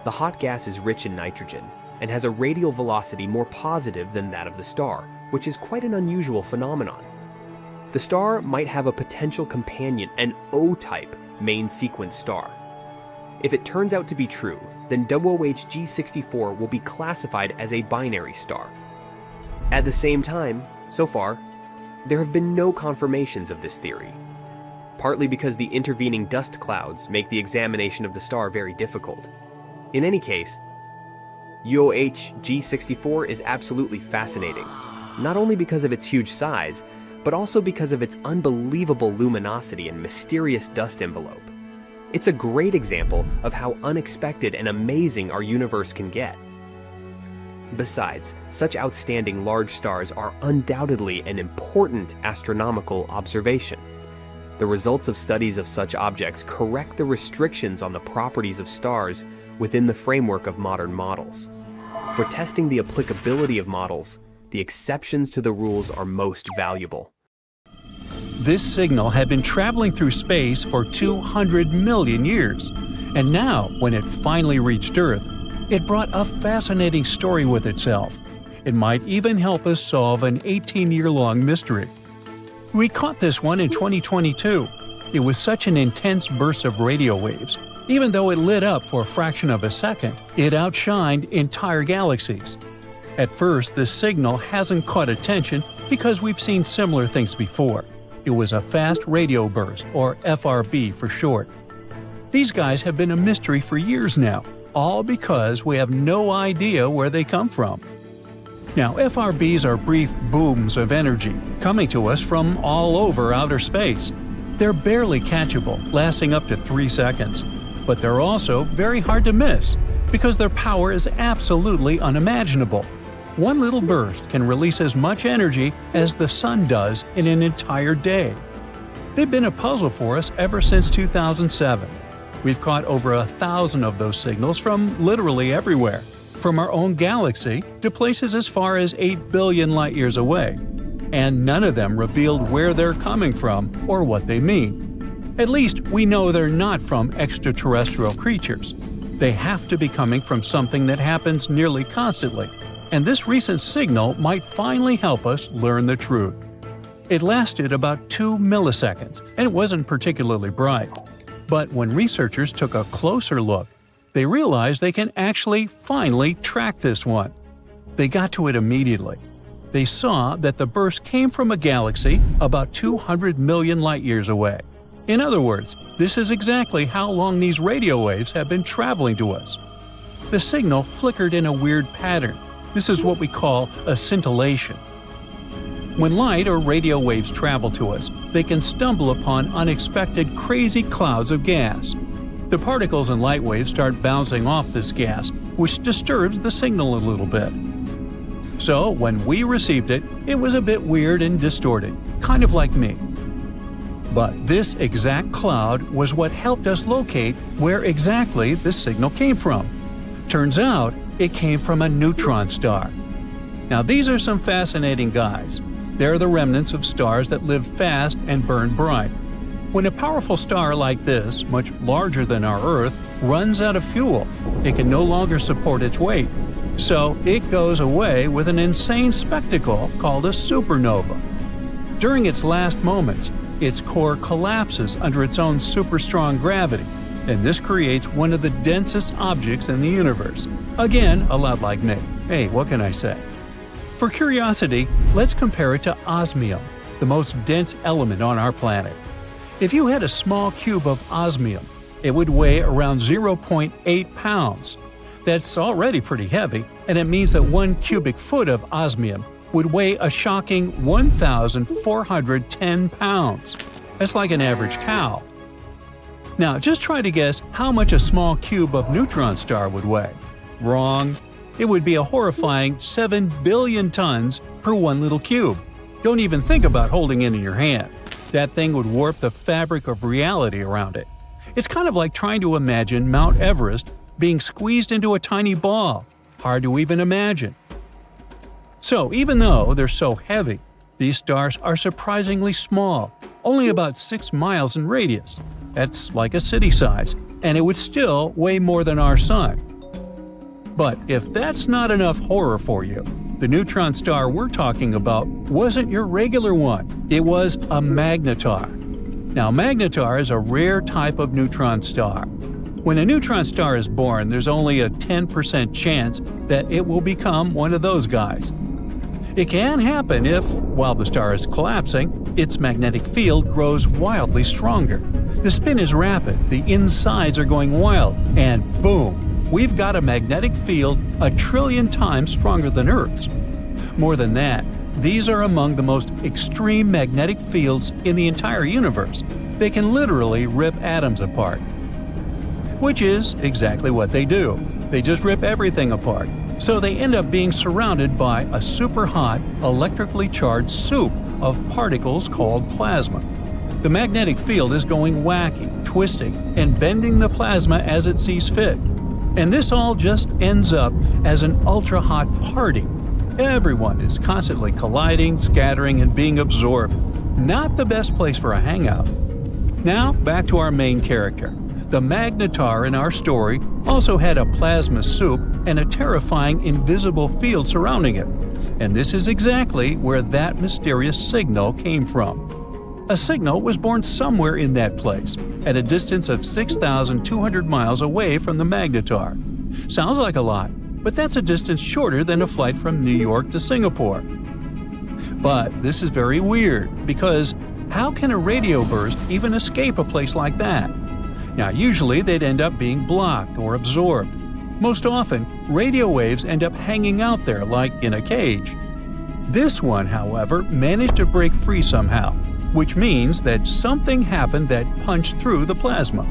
The hot gas is rich in nitrogen and has a radial velocity more positive than that of the star, which is quite an unusual phenomenon. The star might have a potential companion, an O-type main sequence star. If it turns out to be true, then WOH G64 will be classified as a binary star. At the same time, So far, there have been no confirmations of this theory, partly because the intervening dust clouds make the examination of the star very difficult. In any case, UOH G64 is absolutely fascinating, not only because of its huge size, but also because of its unbelievable luminosity and mysterious dust envelope. It's a great example of how unexpected and amazing our universe can get. Besides, such outstanding large stars are undoubtedly an important astronomical observation. The results of studies of such objects correct the restrictions on the properties of stars within the framework of modern models. For testing the applicability of models, the exceptions to the rules are most valuable. This signal had been traveling through space for 200 million years, and now, when it finally reached Earth, it brought a fascinating story with itself. It might even help us solve an 18-year-long mystery. We caught this one in 2022. It was such an intense burst of radio waves. Even though it lit up for a fraction of a second, it outshined entire galaxies. At first, this signal hasn't caught attention because we've seen similar things before. It was a fast radio burst, or FRB for short. These guys have been a mystery for years now, all because we have no idea where they come from. Now, FRBs are brief booms of energy, coming to us from all over outer space. They're barely catchable, lasting up to 3 seconds. But they're also very hard to miss, because their power is absolutely unimaginable. One little burst can release as much energy as the sun does in an entire day. They've been a puzzle for us ever since 2007. We've caught over 1,000 of those signals from literally everywhere, from our own galaxy to places as far as 8 billion light-years away. And none of them revealed where they're coming from or what they mean. At least we know they're not from extraterrestrial creatures. They have to be coming from something that happens nearly constantly, and this recent signal might finally help us learn the truth. It lasted about 2 milliseconds, and it wasn't particularly bright. But when researchers took a closer look, they realized they can actually finally track this one. They got to it immediately. They saw that the burst came from a galaxy about 200 million light-years away. In other words, this is exactly how long these radio waves have been traveling to us. The signal flickered in a weird pattern. This is what we call a scintillation. When light or radio waves travel to us, they can stumble upon unexpected crazy clouds of gas. The particles and light waves start bouncing off this gas, which disturbs the signal a little bit. So when we received it, it was a bit weird and distorted, kind of like me. But this exact cloud was what helped us locate where exactly this signal came from. Turns out, it came from a neutron star. Now these are some fascinating guys. They're the remnants of stars that live fast and burn bright. When a powerful star like this, much larger than our Earth, runs out of fuel, it can no longer support its weight. So it goes away with an insane spectacle called a supernova. During its last moments, its core collapses under its own super-strong gravity, and this creates one of the densest objects in the universe. Again, a lot like me. Hey, what can I say? For curiosity, let's compare it to osmium, the most dense element on our planet. If you had a small cube of osmium, it would weigh around 0.8 pounds. That's already pretty heavy, and it means that 1 cubic foot of osmium would weigh a shocking 1,410 pounds. That's like an average cow. Now, just try to guess how much a small cube of neutron star would weigh. Wrong. It would be a horrifying 7 billion tons per one little cube. Don't even think about holding it in your hand. That thing would warp the fabric of reality around it. It's kind of like trying to imagine Mount Everest being squeezed into a tiny ball. Hard to even imagine. So, even though they're so heavy, these stars are surprisingly small, only about 6 miles in radius. That's like a city size, and it would still weigh more than our sun. But if that's not enough horror for you, the neutron star we're talking about wasn't your regular one. It was a magnetar. Now, magnetar is a rare type of neutron star. When a neutron star is born, there's only a 10% chance that it will become one of those guys. It can happen if, while the star is collapsing, its magnetic field grows wildly stronger. The spin is rapid, the insides are going wild, and boom! We've got a magnetic field 1 trillion times stronger than Earth's. More than that, these are among the most extreme magnetic fields in the entire universe. They can literally rip atoms apart. Which is exactly what they do. They just rip everything apart. So they end up being surrounded by a super hot, electrically charged soup of particles called plasma. The magnetic field is going wacky, twisting, and bending the plasma as it sees fit. And this all just ends up as an ultra-hot party. Everyone is constantly colliding, scattering, and being absorbed. Not the best place for a hangout. Now, back to our main character. The magnetar in our story also had a plasma soup and a terrifying invisible field surrounding it. And this is exactly where that mysterious signal came from. A signal was born somewhere in that place, at a distance of 6,200 miles away from the magnetar. Sounds like a lot, but that's a distance shorter than a flight from New York to Singapore. But this is very weird, because how can a radio burst even escape a place like that? Now, usually they'd end up being blocked or absorbed. Most often, radio waves end up hanging out there like in a cage. This one, however, managed to break free somehow, which means that something happened that punched through the plasma.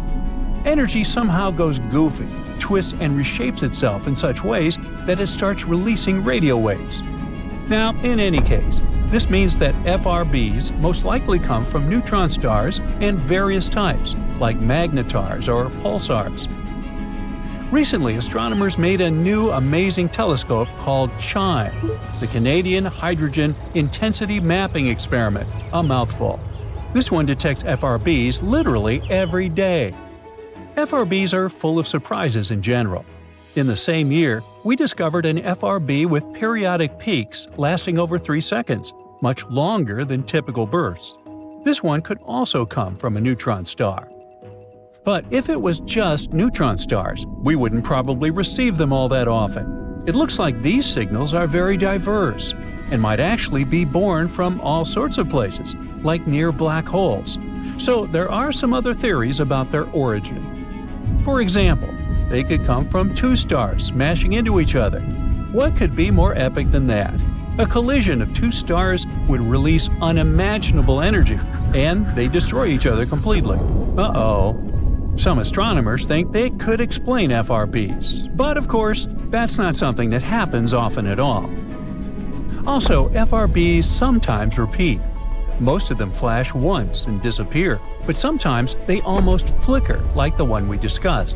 Energy somehow goes goofy, twists and reshapes itself in such ways that it starts releasing radio waves. Now, in any case, this means that FRBs most likely come from neutron stars and various types, like magnetars or pulsars. Recently, astronomers made a new amazing telescope called CHIME, the Canadian Hydrogen Intensity Mapping Experiment, a mouthful. This one detects FRBs literally every day. FRBs are full of surprises in general. In the same year, we discovered an FRB with periodic peaks lasting over 3 seconds, much longer than typical bursts. This one could also come from a neutron star. But if it was just neutron stars, we wouldn't probably receive them all that often. It looks like these signals are very diverse and might actually be born from all sorts of places, like near black holes. So there are some other theories about their origin. For example, they could come from 2 stars smashing into each other. What could be more epic than that? A collision of 2 stars would release unimaginable energy, and they destroy each other completely. Uh-oh. Some astronomers think they could explain FRBs, but of course, that's not something that happens often at all. Also, FRBs sometimes repeat. Most of them flash once and disappear, but sometimes they almost flicker, like the one we discussed.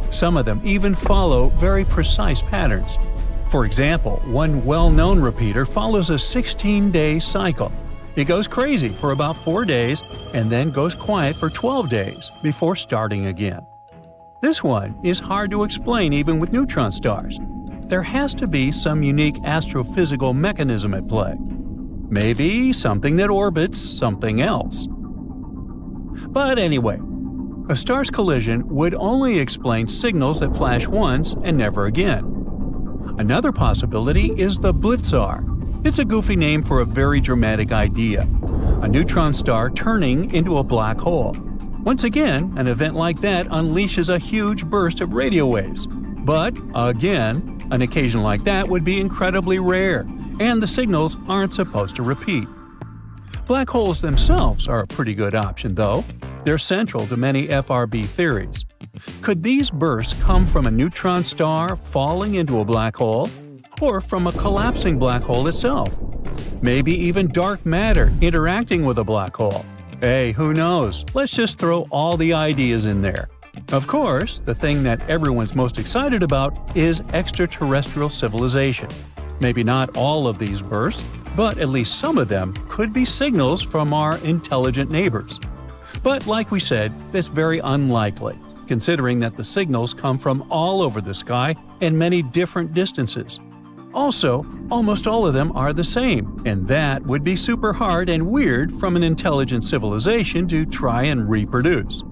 Some of them even follow very precise patterns. For example, one well-known repeater follows a 16-day cycle. It goes crazy for about 4 days and then goes quiet for 12 days before starting again. This one is hard to explain even with neutron stars. There has to be some unique astrophysical mechanism at play. Maybe something that orbits something else. But anyway, a star's collision would only explain signals that flash once and never again. Another possibility is the blitzar. It's a goofy name for a very dramatic idea. A neutron star turning into a black hole. Once again, an event like that unleashes a huge burst of radio waves. But, again, an occasion like that would be incredibly rare, and the signals aren't supposed to repeat. Black holes themselves are a pretty good option, though. They're central to many FRB theories. Could these bursts come from a neutron star falling into a black hole? Or from a collapsing black hole itself? Maybe even dark matter interacting with a black hole? Hey, who knows? Let's just throw all the ideas in there. Of course, the thing that everyone's most excited about is extraterrestrial civilization. Maybe not all of these bursts, but at least some of them could be signals from our intelligent neighbors. But like we said, that's very unlikely, considering that the signals come from all over the sky and many different distances. Also, almost all of them are the same, and that would be super hard and weird from an intelligent civilization to try and reproduce.